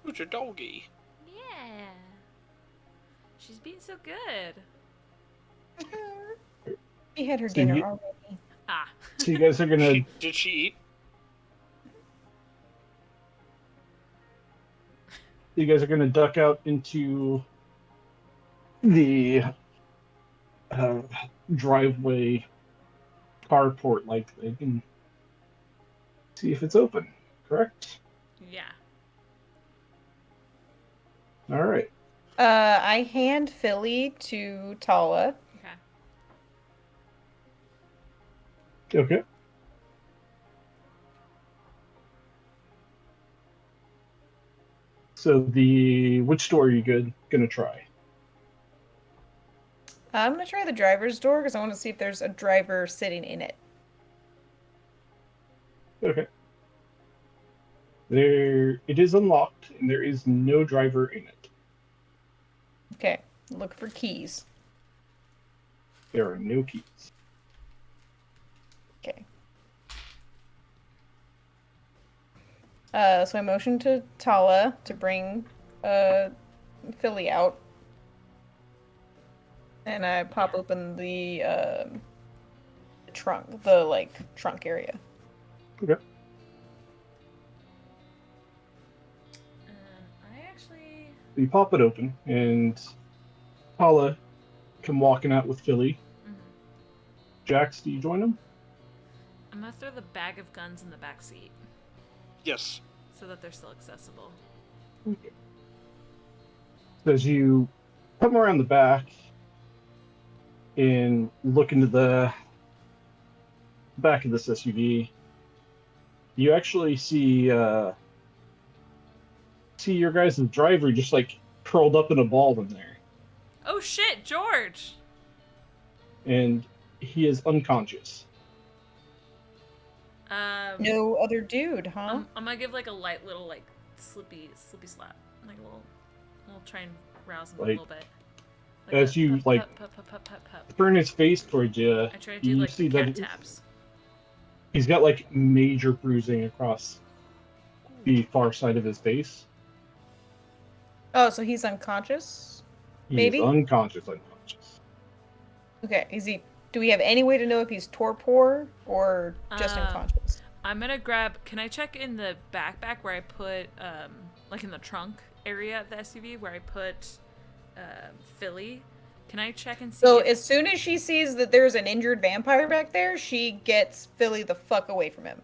Who's your doggy? Yeah. She's being so good. She had her So dinner you- already. Ah. So you guys are gonna Did she eat? duck out into the driveway carport like thing and see if it's open. Correct. Yeah. All right. I hand Philly to Tala. Okay. Okay. So which door are you gonna try? I'm gonna try the driver's door because I want to see if there's a driver sitting in it. Okay. It is unlocked and there is no driver in it. Okay, look for keys. There are no keys. Okay. So I motion to Tala to bring Philly out. And I pop open the trunk, the trunk area. Okay. I actually. You pop it open and Paula come walking out with Philly. Mhm. Jax, do you join him? I'm gonna throw the bag of guns in the back seat Yes. so that they're still accessible. Okay. So as you come around the back and look into the back of this SUV, you actually see your guys' driver just like curled up in a ball in there, Oh shit, George! and he is unconscious. No other dude, huh? I'm gonna give like a light little like slippy slap, like a little try and rouse him a Like, little bit. as you, pup, like, pup, pup, pup, pup, pup. Turn his face towards you. I try to do You like see the that cat taps. he's got like major bruising across the far side of his face. Oh, so he's unconscious? He's Maybe? unconscious. Okay, do we have any way to know if he's torpor or just Um, unconscious? I'm gonna grab. Can I check in the backpack where I put like in the trunk area of the SUV where I put Philly? Can I check and see? So if- as soon as she sees that there's an injured vampire back there, she gets Philly the fuck away from him.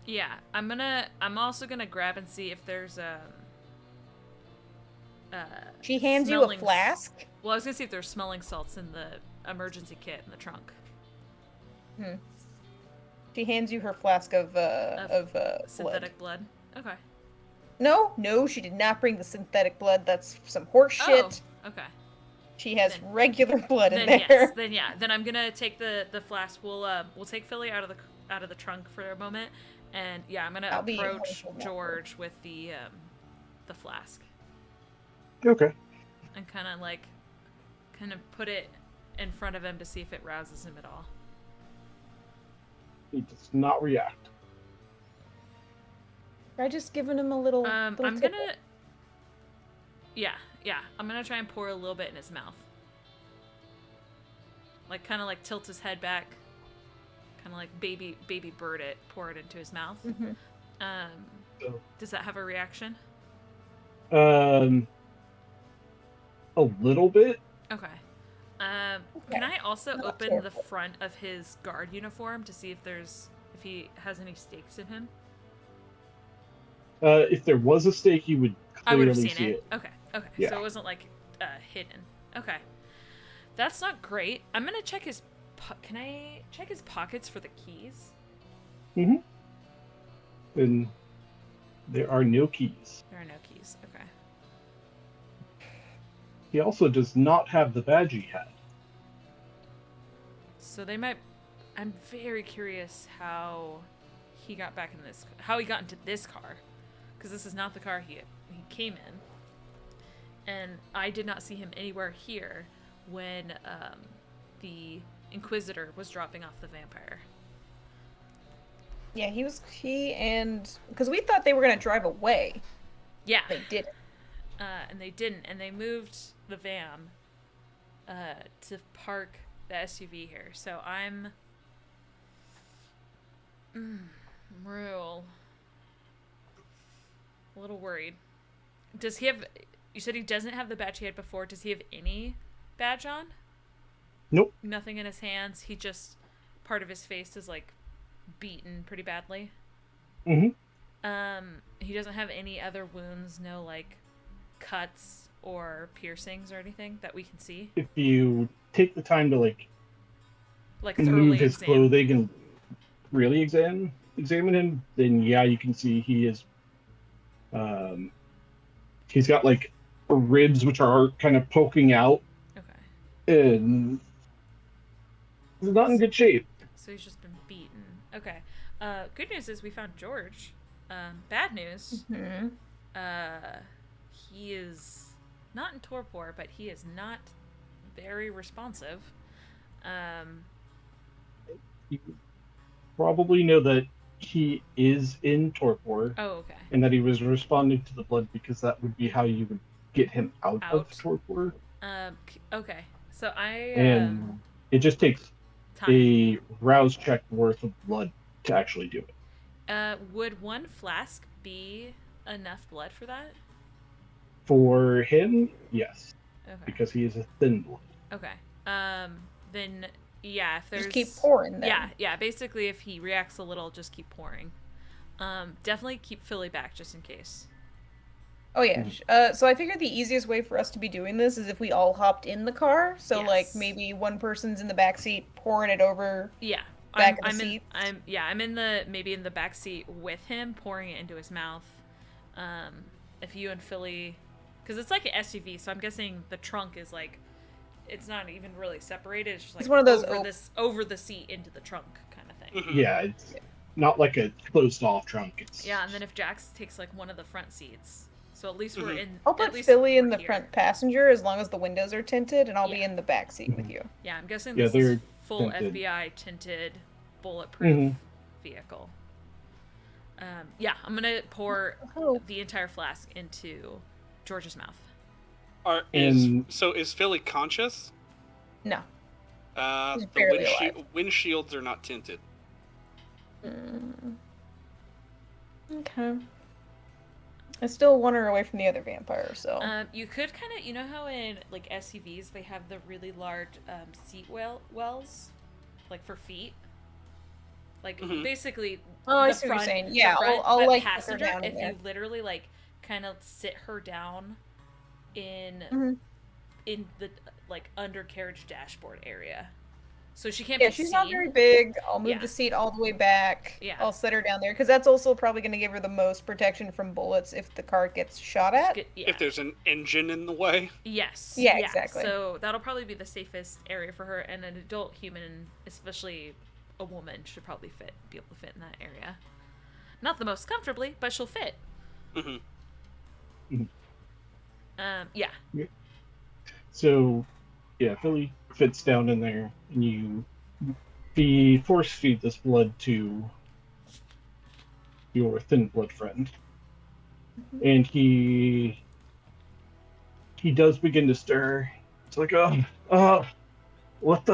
Yeah, I'm also gonna grab and see if there's She hands you a smelling flask. Well, I was gonna see if there's smelling salts in the emergency kit in the trunk. She hands you her flask of blood. Synthetic blood. Okay. No, she did not bring the synthetic blood. That's some horse shit. Oh, okay. She has Then- regular blood in Then there. yes. Then yeah. Then I'm gonna take the flask. We'll take Philly out of the trunk for a moment, and yeah, I'm gonna I'll be approach emotional. George with the flask Okay. and kind of put it in front of him to see if it rouses him at all. He does not react. I just given him a little. I'm little gonna. tidbit. Yeah. I'm gonna try and pour a little bit in his mouth. Like kind of like tilt his head back, kind of like baby bird it, pour it into his mouth. Mhm. Does that have a reaction? A little bit. Okay. Can I also Not open the terrible. front of his guard uniform to see if he has any stakes in him? If there was a stake, you would I would clearly have see seen it. Okay. Yeah. So it wasn't like hidden. Okay. That's not great. I'm gonna check his. Can I check his pockets for the keys? Mm-hmm. And there are no keys. There are no keys. Okay. He also does not have the badge he had. So they might. I'm very curious how he got back in this. How he got into this car, because this is not the car he came in, and I did not see him anywhere here when the Inquisitor was dropping off the vampire. Yeah, because we thought they were gonna drive away. Yeah. They didn't. And they didn't, and they moved the van to park the SUV here. So I'm real a little worried. Does he have? You said he doesn't have the badge he had before. Does he have any badge on? Nope. Nothing in his hands. He just part of his face is like beaten pretty badly. Mm-hmm. He doesn't have any other wounds. No like cuts or piercings or anything that we can see. If you take the time to Like thoroughly move his examine. clothing and really examine him, then yeah, you can see he is. He's got like ribs which are kind of poking out, Okay. and he's not in good shape. So he's just been beaten. Okay. Good news is we found George. Bad news. Hmm. He is not in torpor, but he is not very responsive. You probably know that he is in torpor, Oh, okay. and that he was responding to the blood because that would be how you would get him out of Out. torpor. Okay. So I And it just takes time. a rouse check worth of blood to actually do it. Would one flask be enough blood for that? For him, yes, Okay. because he is a thin blood. Okay. Then yeah, if there's Just keep pouring then. Yeah. Basically, if he reacts a little, just keep pouring. Definitely keep Philly back just in case. Oh yeah. So I figured the easiest way for us to be doing this is if we all hopped in the car. So like Yes. maybe one person's in the back seat pouring it over. Yeah. Back of the I'm seat. I'm in the back seat with him, pouring it into his mouth. If you and Philly, because it's like an SUV, so I'm guessing the trunk is like, it's not even really separated. It's just like It's one of those over the seat into the trunk kind of thing. Mhm. Yeah, it's not like a closed off trunk. It's Yeah, and then if Jax takes like one of the front seats, so at least we're Mhm. in. I'll at put least Philly in we're the here. front passenger as long as the windows are tinted, and I'll be Yeah. in the back seat with you. Yeah, I'm guessing Yeah, this is they're full tinted. FBI tinted, bulletproof Mhm. vehicle. Yeah, I'm gonna pour Oh. the entire flask into George's mouth. Is Philly conscious? No. He's The barely alive. windshields are not tinted. Okay. I still want her away from the other vampire, so. You could kind of, you know how in like SUVs they have the really large seat wells, like for feet. Like Mhm. basically. Oh, I the see what you're front- saying. the Yeah, front, I'll but like put her passenger. down in If there. you literally like kind of sit her down in Mhm. in the like undercarriage dashboard area, so she can't Yeah, be she's seen. not very big. I'll move Yeah. the seat all the way back. Yeah. I'll set her down there because that's also probably going to give her the most protection from bullets if the car gets shot at. Yeah. If there's an engine in the way. Yes. Yeah, exactly. So that'll probably be the safest area for her, and an adult human, especially a woman, should probably be able to fit in that area. Not the most comfortably, but she'll fit. hmm Yeah. So, yeah, Philly fits down in there, and you force feed this blood to your thin blood friend, and he does begin to stir. It's like, what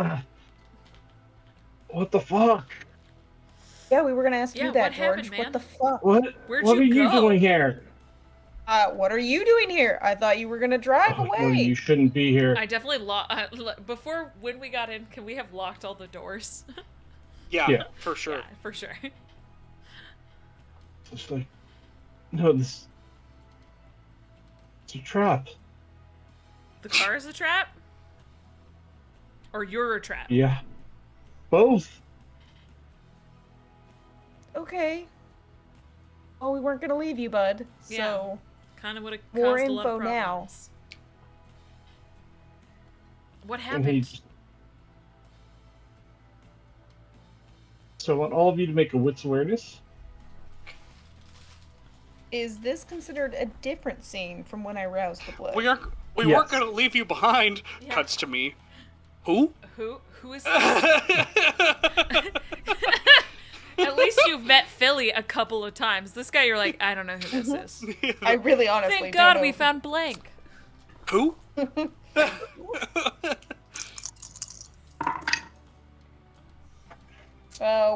the fuck? Yeah, we were going to ask Yeah, you that, what happened, George. man? What the fuck? Where'd What you are you go? doing here? What are you doing here? I thought you were going to drive No, away. you shouldn't be here. I definitely before when we got in. Can we have locked all the doors? Yeah, for sure. Yeah, for sure. It's like, no, it's a trap. The car is a trap, or you're a trap. Yeah, both. Okay. Oh, we weren't going to leave you, bud. Yeah. So, Kind of would have More caused a lot of info now. problems. What And happened? he's... So I want all of you to make a wits awareness. is this considered a different scene from when I roused the blood? We Yes. weren't gonna leave you behind. Yeah. Cuts to me. Who? Who is that? At least you've met literally a couple of times. This guy, you're like, I don't know who this is. I really honestly Thank don't God know. we found blank. Who?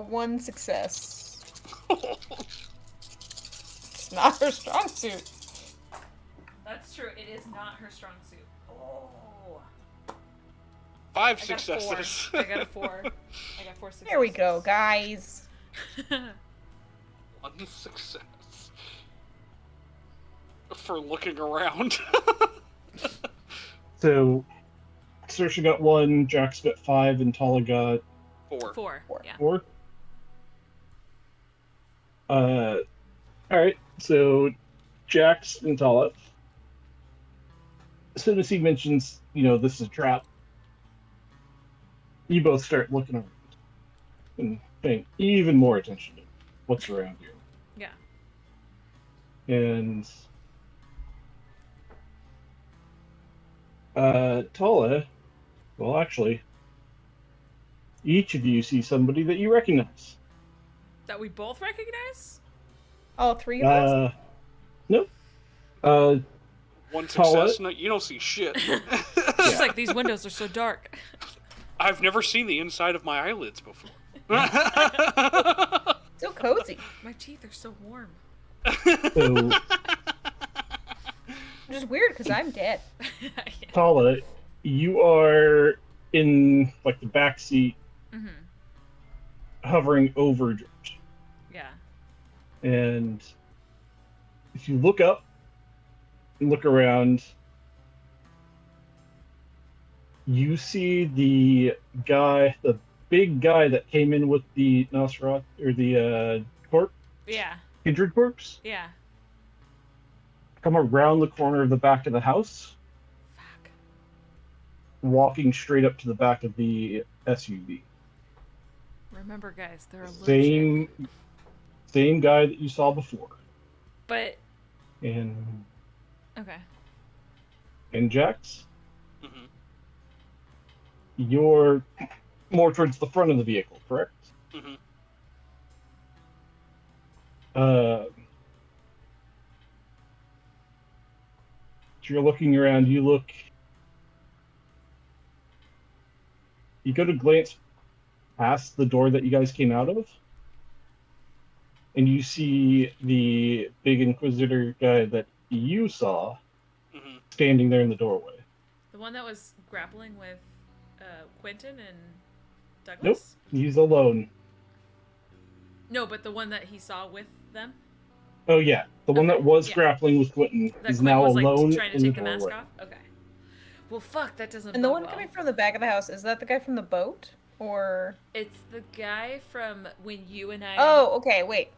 One success. It's not her strong suit. That's true. It is not her strong suit. Oh. 5 I got a successes. 4. I got a 4. I got 4 successes. There we go, guys. 1 success. For looking around. So, Saoirse got 1, Jax got 5, and Tala got 4. 4. Yeah. 4. Alright, so Jax and Tala. As soon as he mentions, this is a trap, you both start looking around and paying even more attention to what's around you. Yeah. And Tala, well, actually, each of you see somebody that you recognize. That we both recognize? All 3 of us? Nope. 1 Tala? success? No, you don't see shit. She's like, these windows are so dark. I've never seen the inside of my eyelids before. So cozy. My teeth are so warm. So, Which is weird because I'm dead. Tala, you are in the back seat, hovering over George. Yeah. And if you look up and look around, you see the big guy that came in with the Nosferatu, or the corpse, Yeah. kindred corpse, Yeah. come around the corner of the back of the house, Fuck. walking straight up to the back of the SUV. Remember, guys, they're allergic. Same guy that you saw before. But, And okay. Jax, Mhm. you're more towards the front of the vehicle, correct? Mhm. So you're looking around, you go to glance past the door that you guys came out of, and you see the big Inquisitor guy that you saw Mhm. standing there in the doorway. The one that was grappling with Quentin and Nope, Douglas? he's alone. No, but the one that he saw with them? Oh yeah, the one that Okay, was yeah. grappling with Quentin That is Quentin now was alone trying to in the take the mask doorway. off? Okay. Well, fuck, that doesn't And the bode one well. coming from the back of the house, is that the guy from the boat? Or... It's the guy from when you and I... Oh, okay, wait.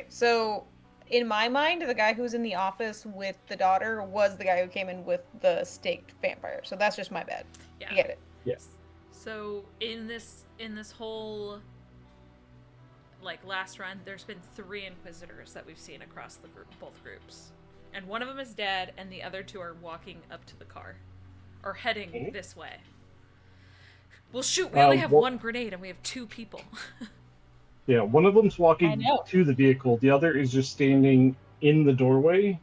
So, in my mind, the guy who was in the office with the daughter was the guy who came in with the staked vampire. So that's just my bad. Yeah. I get it. Yes. So in this whole last run, there's been 3 Inquisitors that we've seen across the both groups, and one of them is dead, and the other 2 are walking up to the car, or heading this way. Well, shoot, we only have 1 grenade, and we have 2 people. Yeah, one of them's I walking know. to the vehicle. The other is just standing in the doorway,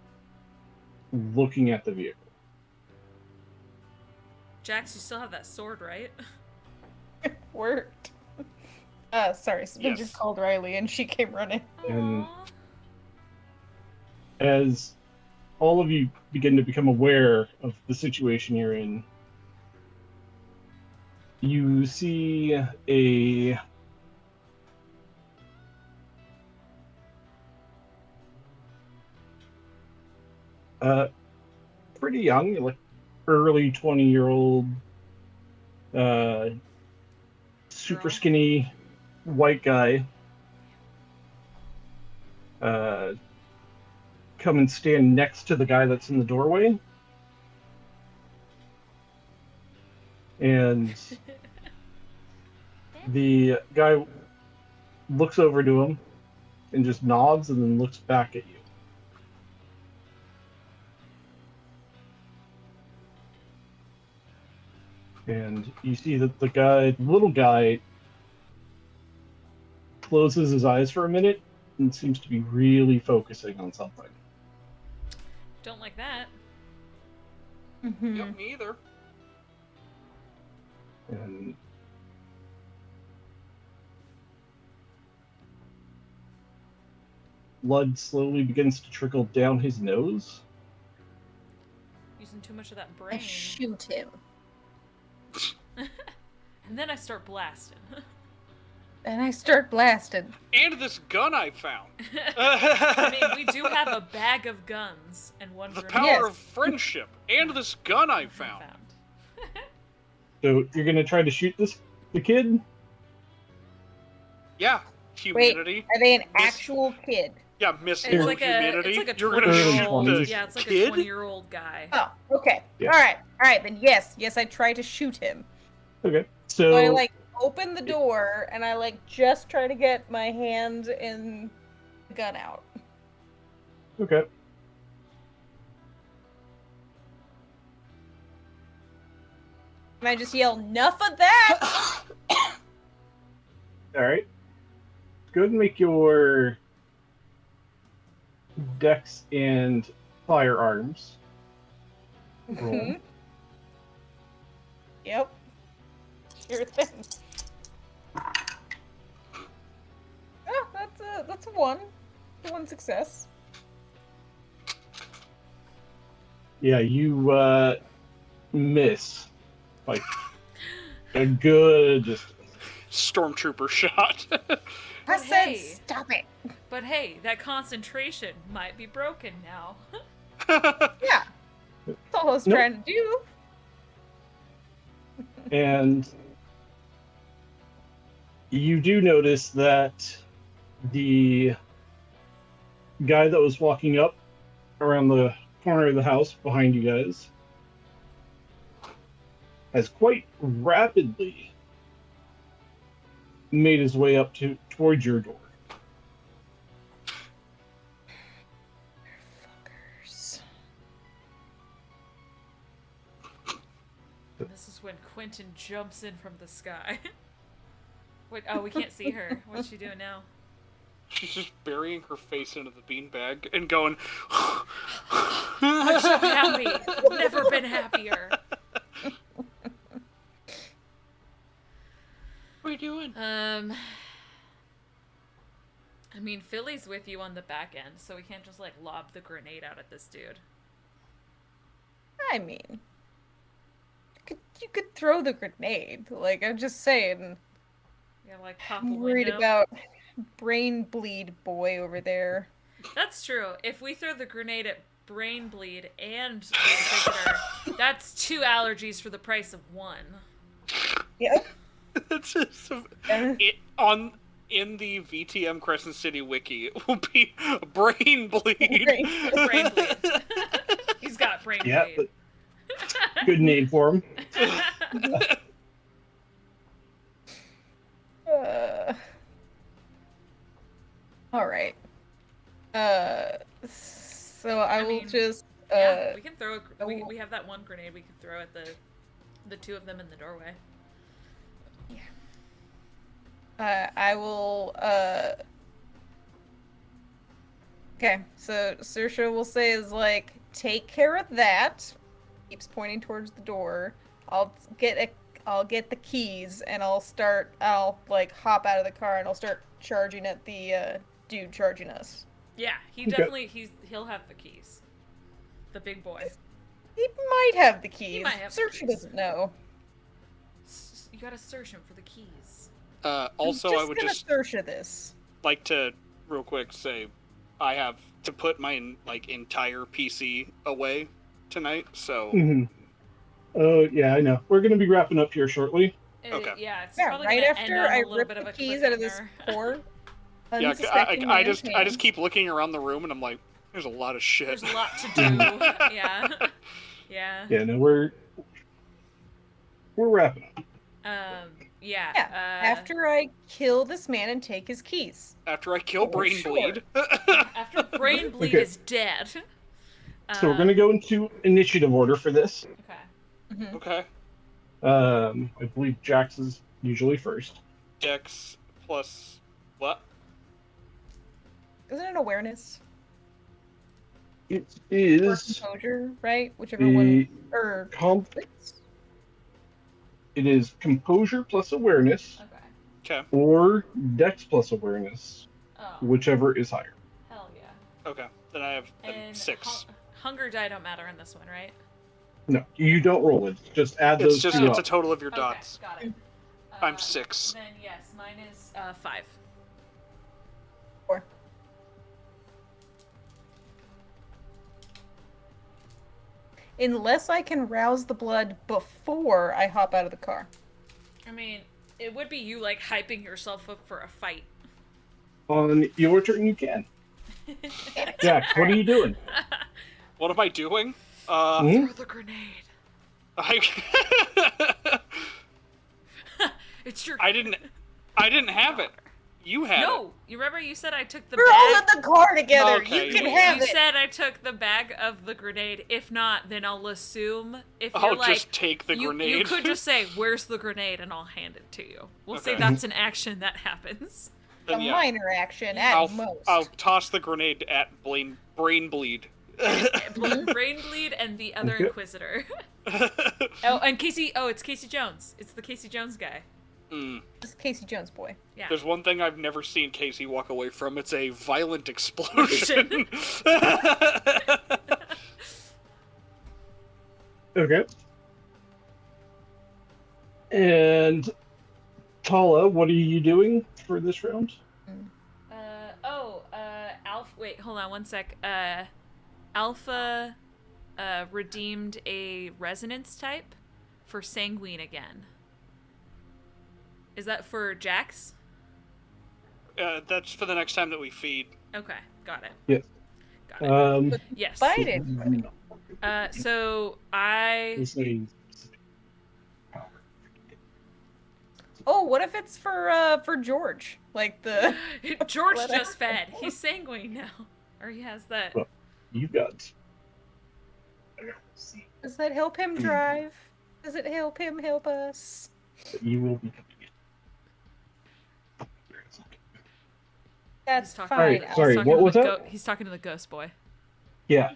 looking at the vehicle. Jax, you still have that sword, right? Worked. Sorry, Spencer Yes. called Riley and she came running. And Aw. as all of you begin to become aware of the situation you're in, you see a pretty young, early 20-year-old, super Girl. skinny white guy come and stand next to the guy that's in the doorway. And the guy looks over to him and just nods and then looks back at you. And you see that the little guy, closes his eyes for a minute and seems to be really focusing on something. Don't like that. Mm-hmm. Yep, me either. And blood slowly begins to trickle down his nose. Using too much of that I brain. shoot him. And then I start blasting. And I start blasting. And this gun I found. I mean, we do have a bag of guns and one The grenade. power Yes. of friendship. And this gun I found. So you're gonna try to shoot the kid? Yeah, humanity. Are they an actual kid? Yeah, Miss It's Lord like Humanity. it's like a You're gonna 20-year-old. shoot the Yeah, it's like kid? a 20-year-old guy. Oh, okay. Yeah. All right, then yes, I try to shoot him. Okay. So So I like open the door and I like just try to get my hand and the gun out. okay. And I just yell, "Enough of that!" All right. Go ahead and make your dex and firearms roll. Mhm. Yep. Sure thing. Oh, that's a one. One success. Yeah, you miss like a good distance. Stormtrooper shot. I But said, hey. stop it. But hey, that concentration might be broken now. Yeah. That's all I was Nope. trying to do. And you do notice that the guy that was walking up around the corner of the house behind you guys has quite rapidly made his way up towards your door. Fuckers. This is when Quentin jumps in from the sky. Wait, oh, we can't see her. What's she doing now? She's just burying her face into the beanbag and going, I'm so happy. Never been happier. What are you doing? I mean, Philly's with you on the back end, so we can't just like lob the grenade out at this dude. I mean, you could throw the grenade. Like, I'm just saying. Yeah, like pop a I'm worried window. about brain bleed boy over there. That's true. If we throw the grenade at brain bleed and the Inquisitor, that's 2 allergies for the price of 1. Yep. That's just in the VTM Crescent City wiki, it will be brain bleed. Brain bleed. He's got brain Yeah, bleed. good name for him. All right. So I will mean, just. Yeah, we can throw. I We will- have that one grenade we can throw at the two of them in the doorway. I will. Okay, so Saoirse will say is like, take care of that. Keeps pointing towards the door. I'll get the keys and I'll like hop out of the car and I'll start charging at the dude charging us. Yeah, he Okay. definitely he'll have the keys. The big boy. He might have the keys. might have the Saoirse keys. doesn't know. You gotta search him for the keys. Also, I'm I would gonna just Saoirse this. like to real quick say I have to put my entire PC away tonight, so Mhm. Oh, yeah, I know. We're going to be wrapping up here shortly. Okay. Yeah, it's Yeah, probably right gonna end after on I a little rip bit of the a keys out of this cliffhanger. poor, yeah, unsuspecting I man's just hands. keep looking around the room and I'm like, there's a lot of shit. There's a lot to do. Yeah. Yeah. Yeah, no, we're wrapping up. Yeah. Yeah, after I kill this man and take his keys. After I kill Brain sure. Bleed. After Brain Bleed Okay. is dead. So we're going to go into initiative order for this. Okay. Okay. I believe Jax is usually first. Dex plus what? Isn't it awareness It or is composure, right? Whichever one. Or comp. It is composure plus awareness, Okay. Okay. or dex plus awareness, Oh, whichever is higher. hell yeah. Okay. Then I have And 6. hunger die don't matter in this one, right? No, you don't roll it. Just add It's those just two it's a up. total of your Okay, dots. got it. I'm 6. Then yes, mine is 5. 4. Unless I can rouse the blood before I hop out of the car. I mean, it would be you like hyping yourself up for a fight. On your turn, you can. Jax, what are you doing? What am I doing? Hmm? Throw the grenade. I It's your. I didn't have it. You had it. No, you remember you said I took the We're all bag. in the car together. Okay, You can yeah. have You it. said I took the bag of the grenade. If not, then I'll assume if you're I'll like just take the you grenade. could just say, "Where's the grenade?" and I'll hand it to you. We'll say Okay. that's an action that happens. Then, A yeah, minor action at most. I'll toss the grenade at brain bleed. Brain bleed and the other Okay. Inquisitor. Oh, and Casey. Oh, it's Casey Jones. It's the Casey Jones guy. This is Casey Jones boy. Yeah. There's one thing I've never seen Casey walk away from. It's a violent explosion. Okay. And Tala, what are you doing for this round? Alpha. Wait, hold on one sec. Alpha redeemed a resonance type for sanguine again. Is that for Jax? That's for the next time that we feed. Okay, got it. Yes. Got it. Yes. Biden. So I. This means Oh, what if it's for George? Like the George Let just us- fed. He's sanguine now, or he has that. Well, you got. Does that help him drive? Does it help him help us? You will be. That's He's talking- fine. Alright, Al. sorry, He's talking what to was the that? He's talking to the ghost boy. Yeah.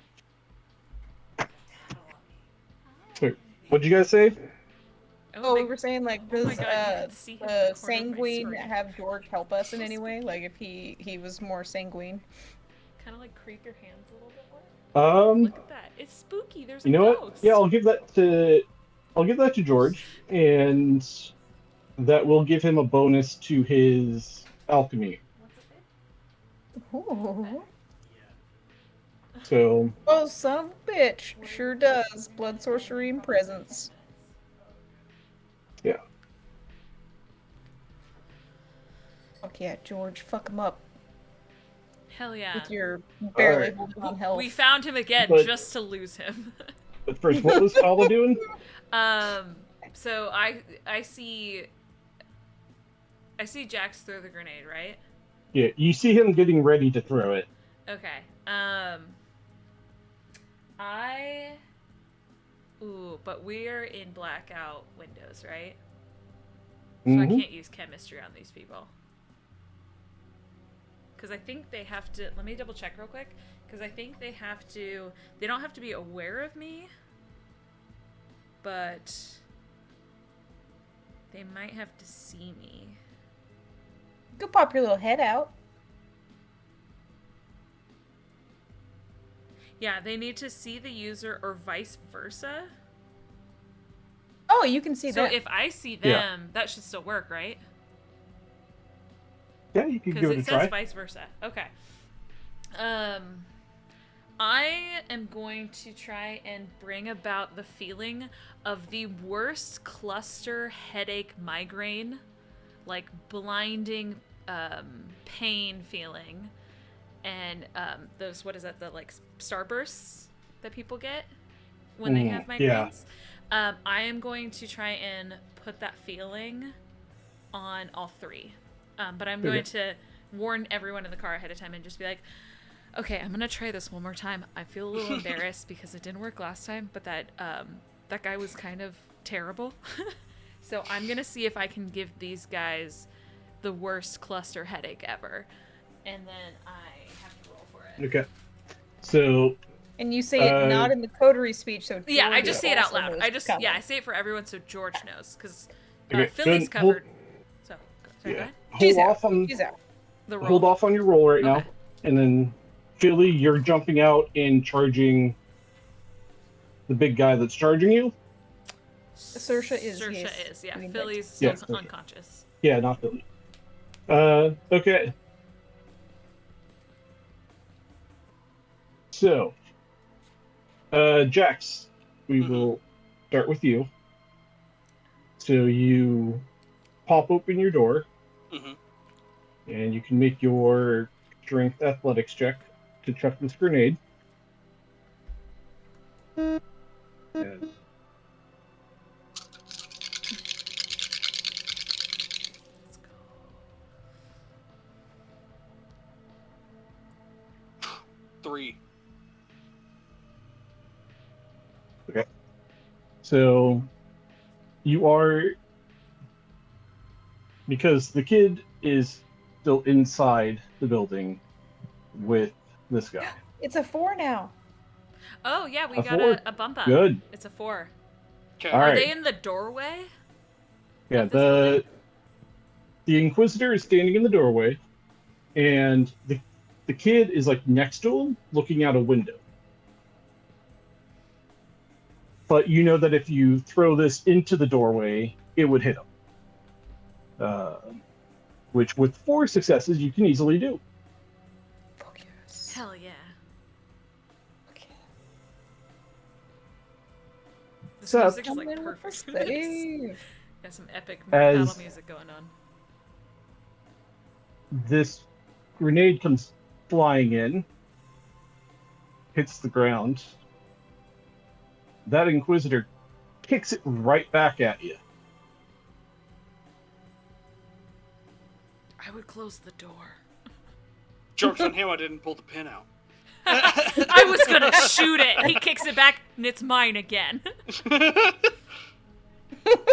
Sorry, what'd you guys say? Oh, we they- were saying like, Oh my does God, you can see him in the the corner of my sanguine sword. have George help us in any way? Like if he was more sanguine? kind of like creep your hands a little bit more. Look at that. It's spooky. There's You a know ghost. what? Yeah, I'll give that to George, and that will give him a bonus to his alchemy. What's it do? Ooh. So Oh, son of a bitch. Sure does. Blood, sorcery, and presence. yeah. Fuck yeah, George. Fuck him up Hell yeah. with your barely Alright. holding on health. We found him again But- just to lose him. But first, what was Tala doing? So I see Jax throw the grenade, right? Yeah, you see him getting ready to throw it. Okay. But we're in blackout windows, right? So I Mhm. can't use chemistry on these people. Because I think they have to. Let me double check real quick. Because I think they have to. They don't have to be aware of me. But they might have to see me. You could pop your little head out. Yeah, they need to see the user or vice versa. Oh, you can see So that. if I see Yeah. them, that should still work, right? Yeah, you can Because give it it a says try. vice versa. Okay. I am going to try and bring about the feeling of the worst cluster headache migraine, like blinding pain feeling, and those, what is that, the like starbursts that people get when they have migraines. yeah. I am going to try and put that feeling on all three. But I'm going to warn everyone in the car ahead of time and just be like, okay, I'm going to try this one more time. I feel a little embarrassed because it didn't work last time, but that guy was kind of terrible. So I'm going to see if I can give these guys the worst cluster headache ever. And then I have Okay. So, And you say it not in the coterie speech, so Yeah, I George just say it out also loud. knows I it's just coming. I say it for everyone so George knows because okay, Philly's go ahead, covered. So sorry, go yeah, ahead. She's hold out. off on She's out. The roll. hold off on your roll right now, Okay. and then Philly, you're jumping out and charging the big guy that's charging you. Saoirse is, Saoirse yes, is. Yeah, doing Philly's that. still Yes, okay. unconscious. Yeah, not Philly. Okay. So, Jax, we will start with you. So you pop open your door, Mm-hmm. and you can make your strength athletics check to chuck this grenade. And Let's go. Three. okay. So you are, because the kid is still inside the building with this guy. It's a 4 now. Oh yeah, we A got 4? a bump up. Good. It's a 4. Okay. All Are right. they in the doorway? Yeah, of this building? the Inquisitor is standing in the doorway, and the kid is like next to him, looking out a window. But you know that if you throw this into the doorway, it would hit him. Which with 4 successes you can easily do. Fuck yes. Hell yeah. Okay. This So- music is Come like in with the perfect for this. save. Got some epic As- battle music going on. This grenade comes flying in, hits the ground. That Inquisitor kicks it right back at you. I would close the door. Joke's on him, I didn't pull the pin out. I was gonna shoot it. He kicks it back, and it's mine again.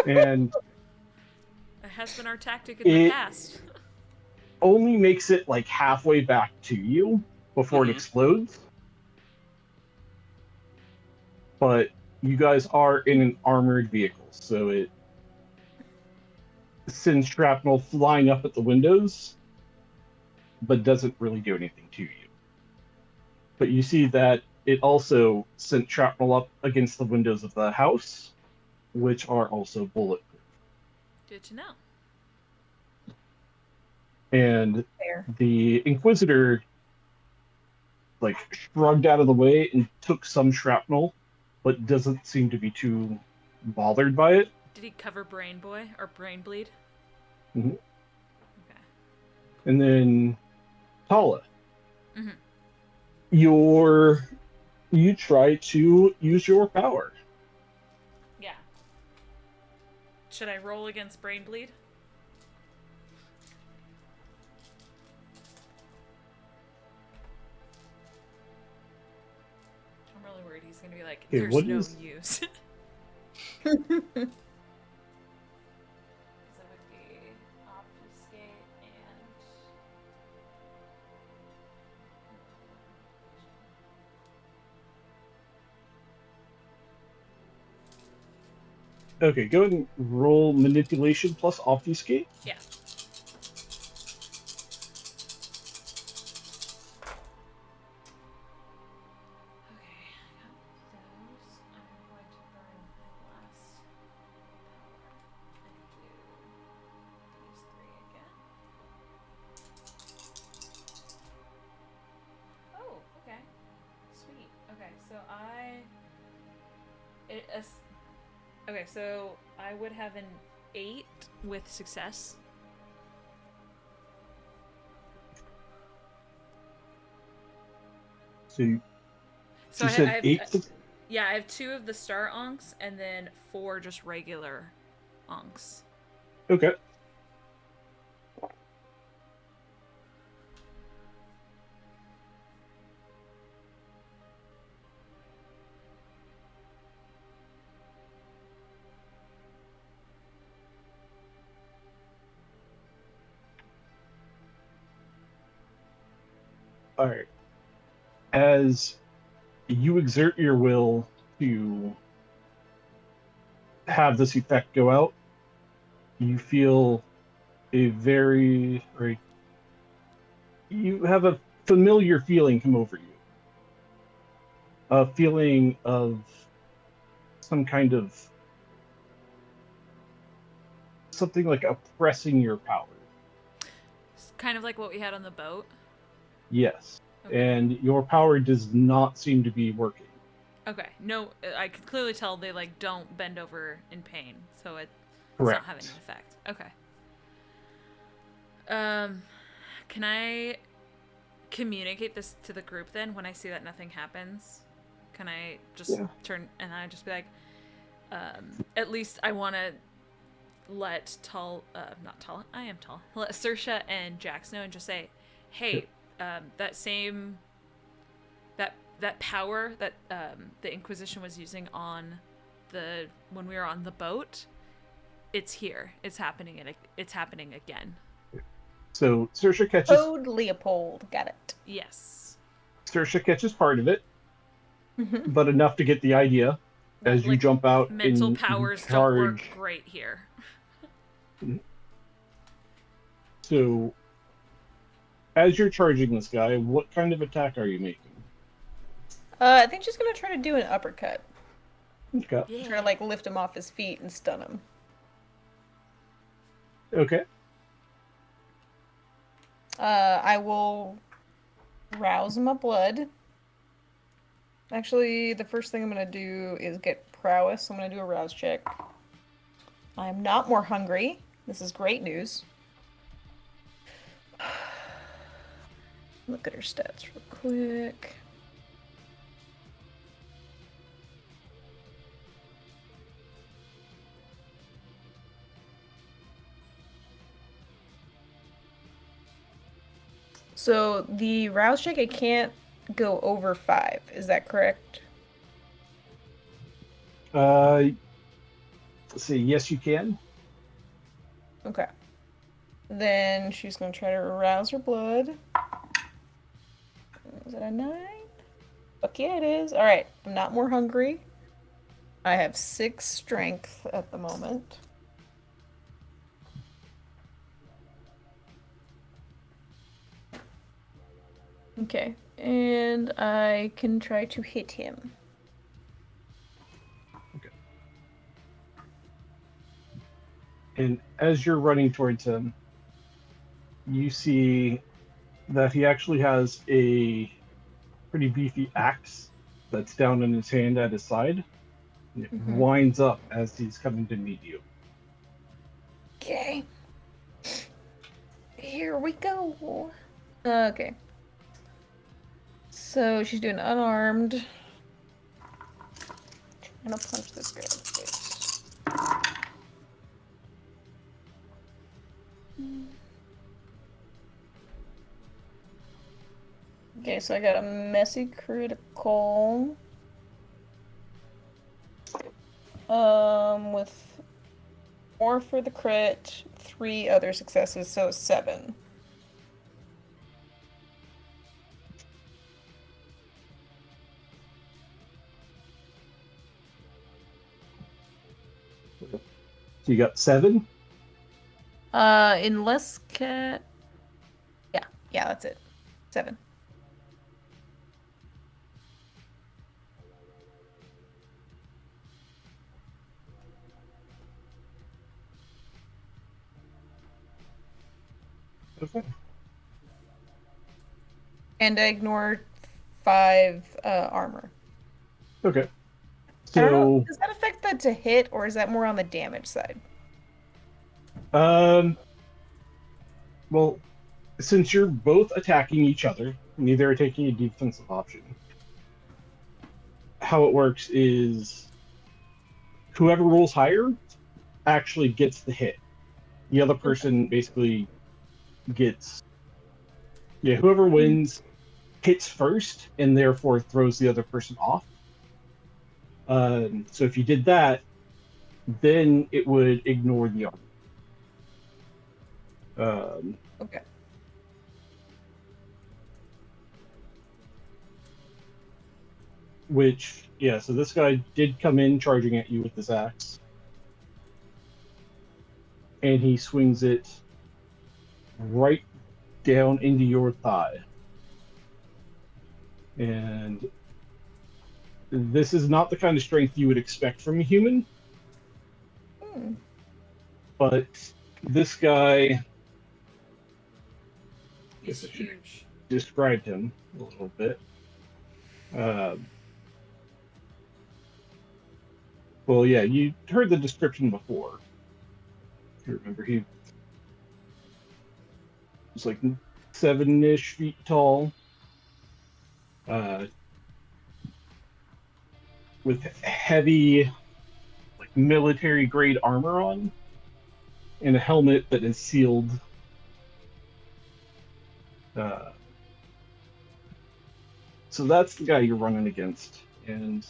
And It has been our tactic in the It- past. only makes it like halfway back to you before it Mhm. explodes. But you guys are in an armored vehicle, so it sends shrapnel flying up at the windows, but doesn't really do anything to you. But you see that it also sent shrapnel up against the windows of the house, which are also bulletproof. Good to know. And There. the Inquisitor like shrugged out of the way and took some shrapnel, but doesn't seem to be too bothered by it. Did he cover Brain Boy or Brain Bleed? Mhm. Okay. And then Tala, Mhm. you try to use your power. Yeah. Should I roll against Brain Bleed? I'm really worried he's gonna be like, Okay, there's what no is- use. So it would be obfuscate and Okay, go ahead and roll manipulation plus obfuscate. yeah. Okay, I got those. I'm going to burn my last power and do these 3 again. Oh, okay. Sweet. Okay, so okay, so I would have an 8 with success. So you So you said I have 8. yeah, I have 2 of the star onks and then 4 just regular onks. Okay. All right. As you exert your will to have this effect go out, you feel you have a familiar feeling come over you. A feeling of some kind of something like oppressing your power. It's kind of like what we had on the boat. Yes. Okay. And your power does not seem to be working. Okay. No, I could clearly tell they like don't bend over in pain, so it's Correct. not having an effect. Okay. Can I communicate this to the group then when I see that nothing happens? Can I just turn and I just be like, at least I want to let I am Tall. Let Saoirse and Jax know and just say, hey, that same that power that the Inquisition was using on when we were on the boat, it's here. It's happening again. So Saoirse catches. Code Leopold, got it. Yes. Saoirse catches part of it, but enough to get the idea. As you jump out, mental and powers charge. don't work great here. So, as you're charging this guy, what kind of attack are you making? I think she's gonna try to do an uppercut. Okay. Yeah. Try to like lift him off his feet and stun him. Okay. I will rouse my blood. Actually, the first thing I'm gonna do is get prowess. So I'm gonna do a rouse check. I am not more hungry. This is great news. Look at her stats real quick. So the rouse check, I can't go over 5. Is that correct? Let's see. Yes, you can. Okay. Then she's gonna try to arouse her blood. Is it a 9? Fuck yeah, it is. Alright, I'm not more hungry. I have 6 strength at the moment. Okay, and I can try to hit him. Okay. And as you're running towards him, you see that he actually has a pretty beefy axe that's down in his hand at his side. And it winds up as he's coming to meet you. Okay. Here we go. Okay. So she's doing unarmed. Trying to punch this guy in the face. Okay, so I got a messy critical. With 4 for the crit, 3 other successes, so 7. So you got 7? Unless cat. Yeah, that's it. 7. Okay. And I ignore 5 armor. Okay. I don't know, So, does that affect that to hit, or is that more on the damage side? well, since you're both attacking each other, neither are taking a defensive option. How it works is whoever rolls higher actually gets the hit. The other person basically gets, whoever wins hits first and therefore throws the other person off. So if you did that, then it would ignore the armor. Okay. So this guy did come in charging at you with this axe. And he swings it right down into your thigh. And this is not the kind of strength you would expect from a human. But this guy, He's huge. described him a little bit. Well, yeah, you heard the description before. You remember he was like 7-ish feet tall, with heavy, like military grade armor on, and a helmet that is sealed. So that's the guy you're running against, and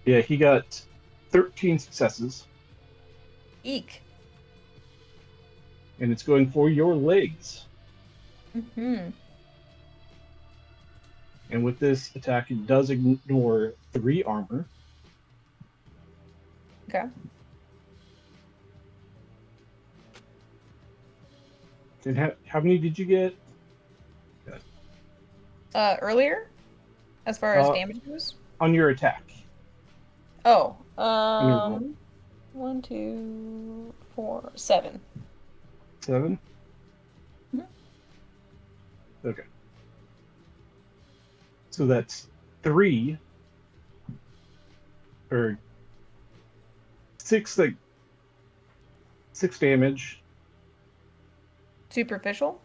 yeah, he got 13 successes, Eek. and it's going for your legs. Mm-hmm. And with this attack, it does ignore 3 armor. Okay. And how many did you get? Earlier? As far as Uh, damage goes? On your attack. Oh, roll. 1, 2, 4, 7. 7? Mhm. Okay. So that's 3 or 6, like 6 damage, Superficial?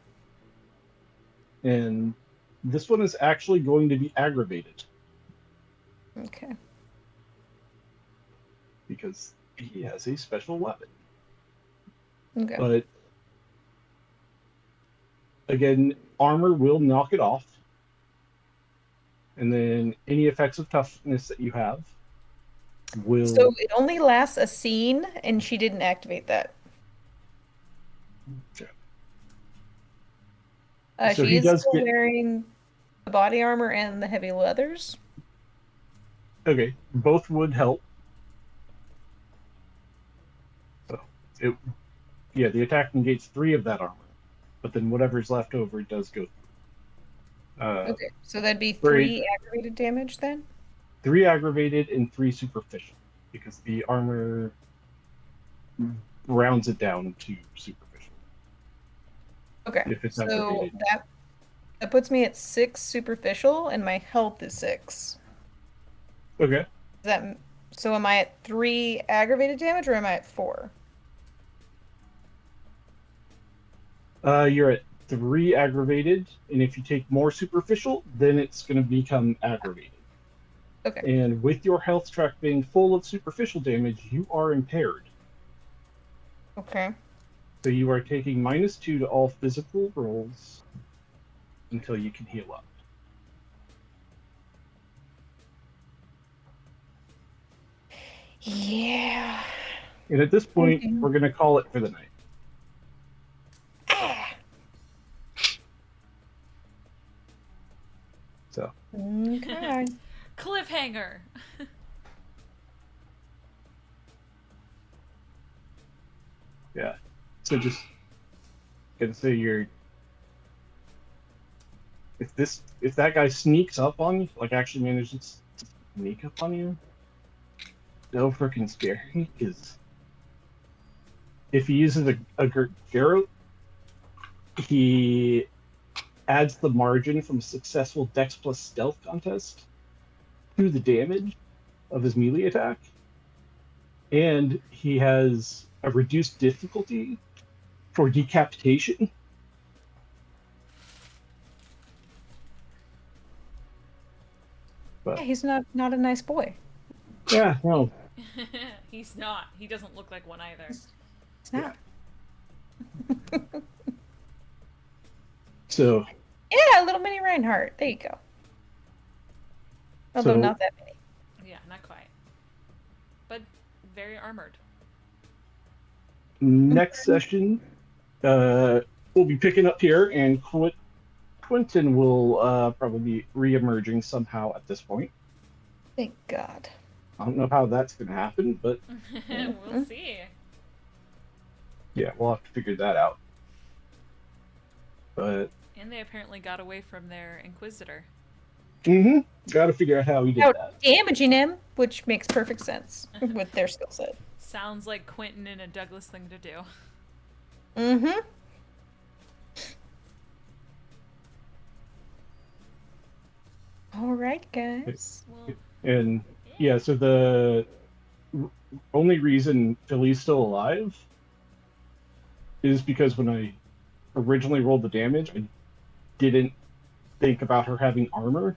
and this one is actually going to be aggravated Okay. because he has a special weapon. Okay. But again, armor will knock it off. And then any effects of toughness that you have will. So it only lasts a scene, and she didn't activate that. Okay. So She he is does still get- wearing the body armor and the heavy leathers. Okay, both would help. So the attack negates 3 of that armor, but then whatever's left over does go through. Okay, so that'd be Great. 3 aggravated damage then? 3 aggravated and 3 superficial, because the armor rounds it down to superficial. Okay, If it's so aggravated. that puts me at 6 superficial, and my health is 6. Okay. So am I at 3 aggravated damage, or am I at 4? You're at 3 aggravated, and if you take more superficial, then it's going to become aggravated. Okay. And with your health track being full of superficial damage, you are impaired. Okay. So you are taking -2 to all physical rolls until you can heal up. Yeah. And at this point, Okay. we're going to call it for the night. Ah. So, Okay. Cliffhanger. yeah. So just gonna say if that guy sneaks up on you, like actually manages to sneak up on you, so freaking scary, because if he uses a Garrote, he adds the margin from a successful Dex plus Stealth contest to the damage of his melee attack, and he has a reduced difficulty for decapitation. But Yeah, he's not a nice boy. yeah, no, He's not. He doesn't look like one either. He's not. so Yeah, little mini Reinhardt. There you go. Although So- not that many. Yeah, not quite. But very armored. next session, we'll be picking up here and quit Quentin will probably be re-emerging somehow at this point. Thank God. I don't know how that's going to happen, but We'll see. yeah, we'll have to figure that out. But And they apparently got away from their Inquisitor. got to figure out how he did Without that. damaging him, which makes perfect sense with their skill set. Sounds like Quentin and a Douglas thing to do. Mm-hmm. All right, guys. Well, And yeah, so the only reason Philly's still alive is because when I originally rolled the damage, I didn't think about her having armor.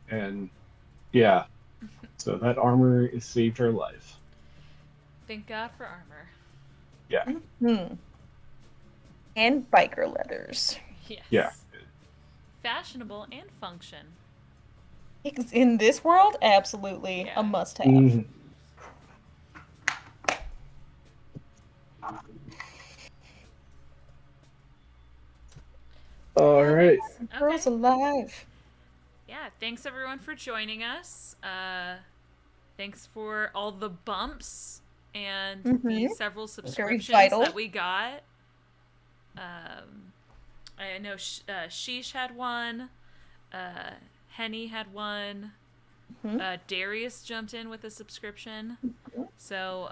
And yeah, so that armor has saved her life. thank God for armor. Yeah, And biker leathers. Yes. yeah. Fashionable and function. In this world, absolutely Yeah. a must-have. Mhm. All right. Girls Okay. alive. Yeah, thanks everyone for joining us. Thanks for all the bumps and the several subscriptions vital. that we got. I know Sheesh had one. Henny had one. Darius jumped in with a subscription. So,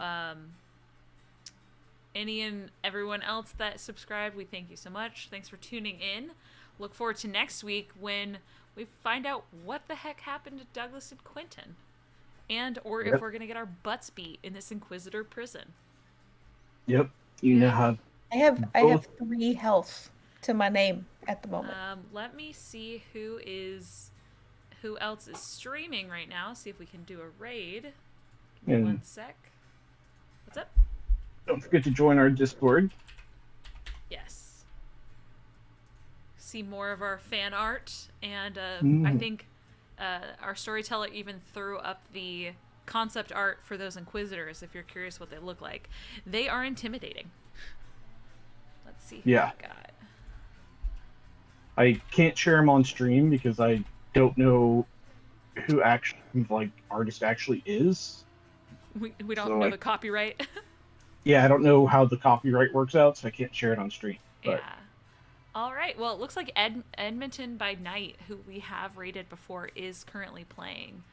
any and everyone else that subscribed, we thank you so much. Thanks for tuning in. Look forward to next week when we find out what the heck happened to Douglas and Quentin. And or if we're going to get our butts beat in this Inquisitor prison. Yep. You now have I have Both. 3 health to my name at the moment. Let me see who else is streaming right now. See if we can do a raid. Give me And- one sec. What's up? don't forget to join our Discord. Yes. See more of our fan art, and I think our storyteller even threw up the concept art for those Inquisitors. If you're curious what they look like, they are intimidating. Let's see who Yeah. we got. I can't share them on stream because I don't know who actually artist actually is. We don't So, know the copyright. Yeah, I don't know how the copyright works out, so I can't share it on stream. But Yeah. All right. Well, it looks like Edmonton by Night, who we have rated before, is currently playing.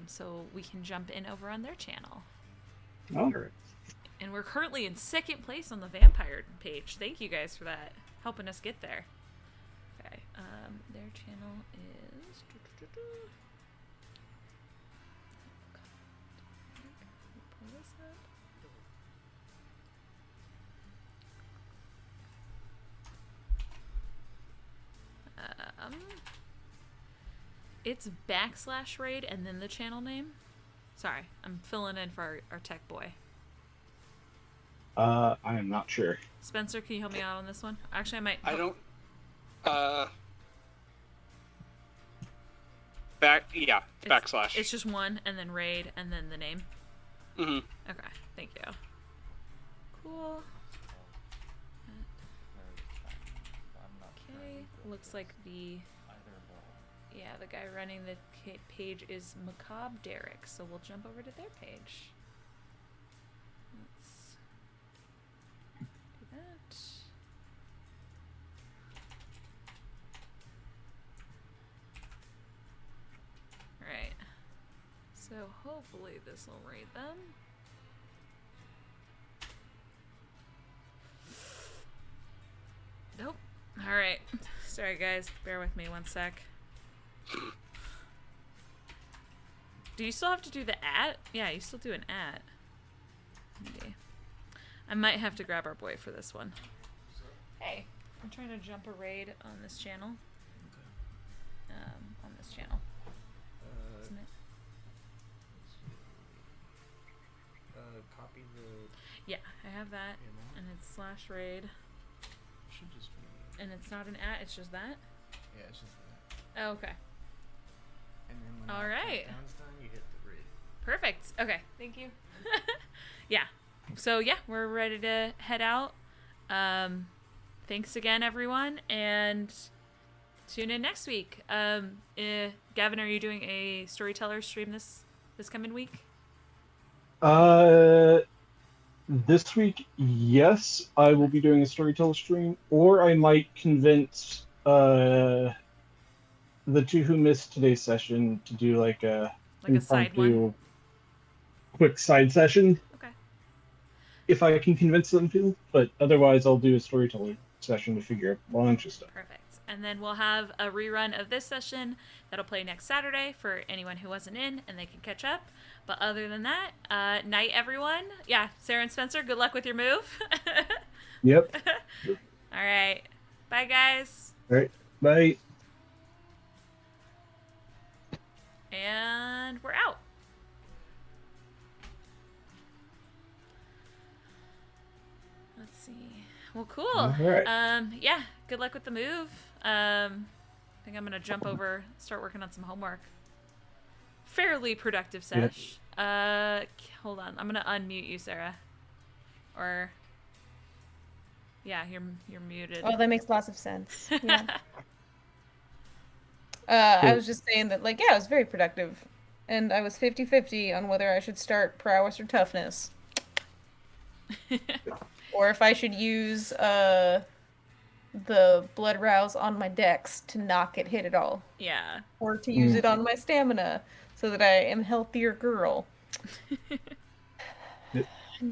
So we can jump in over on their channel. all right. And we're currently in 2nd place on the Vampire page. Thank you guys for that, helping us get there. Okay. Their channel is. Pull this up. It's /raid and then the channel name. Sorry, I'm filling in for our tech boy. I am not sure. Spencer, can you help me out on this one? Actually, I might. I don't. Backslash. It's just one, and then raid, and then the name. Mm-hmm. Okay, thank you. Cool. Okay, looks like the guy running the page is Macabre Derek, so we'll jump over to their page. Let's do that. Alright. So hopefully this will rate them. Nope. Alright. Sorry guys, bear with me one sec. Do you still have to do the @ Yeah, you still do an @ Maybe. I might have to grab our boy for this one. Hey, I'm trying to jump a raid on this channel. On this channel. Isn't it? Copy the. Yeah, I have that. And it's /raid. Should just be. And it's not an @ it's just that? Yeah, it's just that. Oh, okay. And then when All that right. countdown's done, you hit the read. Perfect. Okay, thank you. Yeah. So yeah, we're ready to head out. thanks again, everyone, and tune in next week. Gavin, are you doing a storyteller stream this coming week? This week, yes, I will be doing a storyteller stream, or I might convince the two who missed today's session to do like a side one. Quick side session. Okay. If I can convince them to, but otherwise I'll do a storyteller session to figure out a bunch of stuff. Perfect. And then we'll have a rerun of this session that'll play next Saturday for anyone who wasn't in, and they can catch up. But other than that, night, everyone. Yeah, Sarah and Spencer, good luck with your move. Yep. All right. Bye, guys. All right. Bye. And we're out. Let's see. Well, cool. All right. Yeah, good luck with the move. I think I'm gonna jump over, start working on some homework. Fairly productive sesh. Hold on. I'm gonna unmute you, Sarah. Or yeah, you're muted. Oh, that makes lots of sense. Yeah. I was just saying that, like, yeah, it was very productive. And I was 50-50 on whether I should start prowess or toughness. Or if I should use the blood rouse on my dex to not get hit at all. Yeah. Or to use it on my stamina so that I am healthier girl.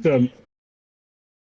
So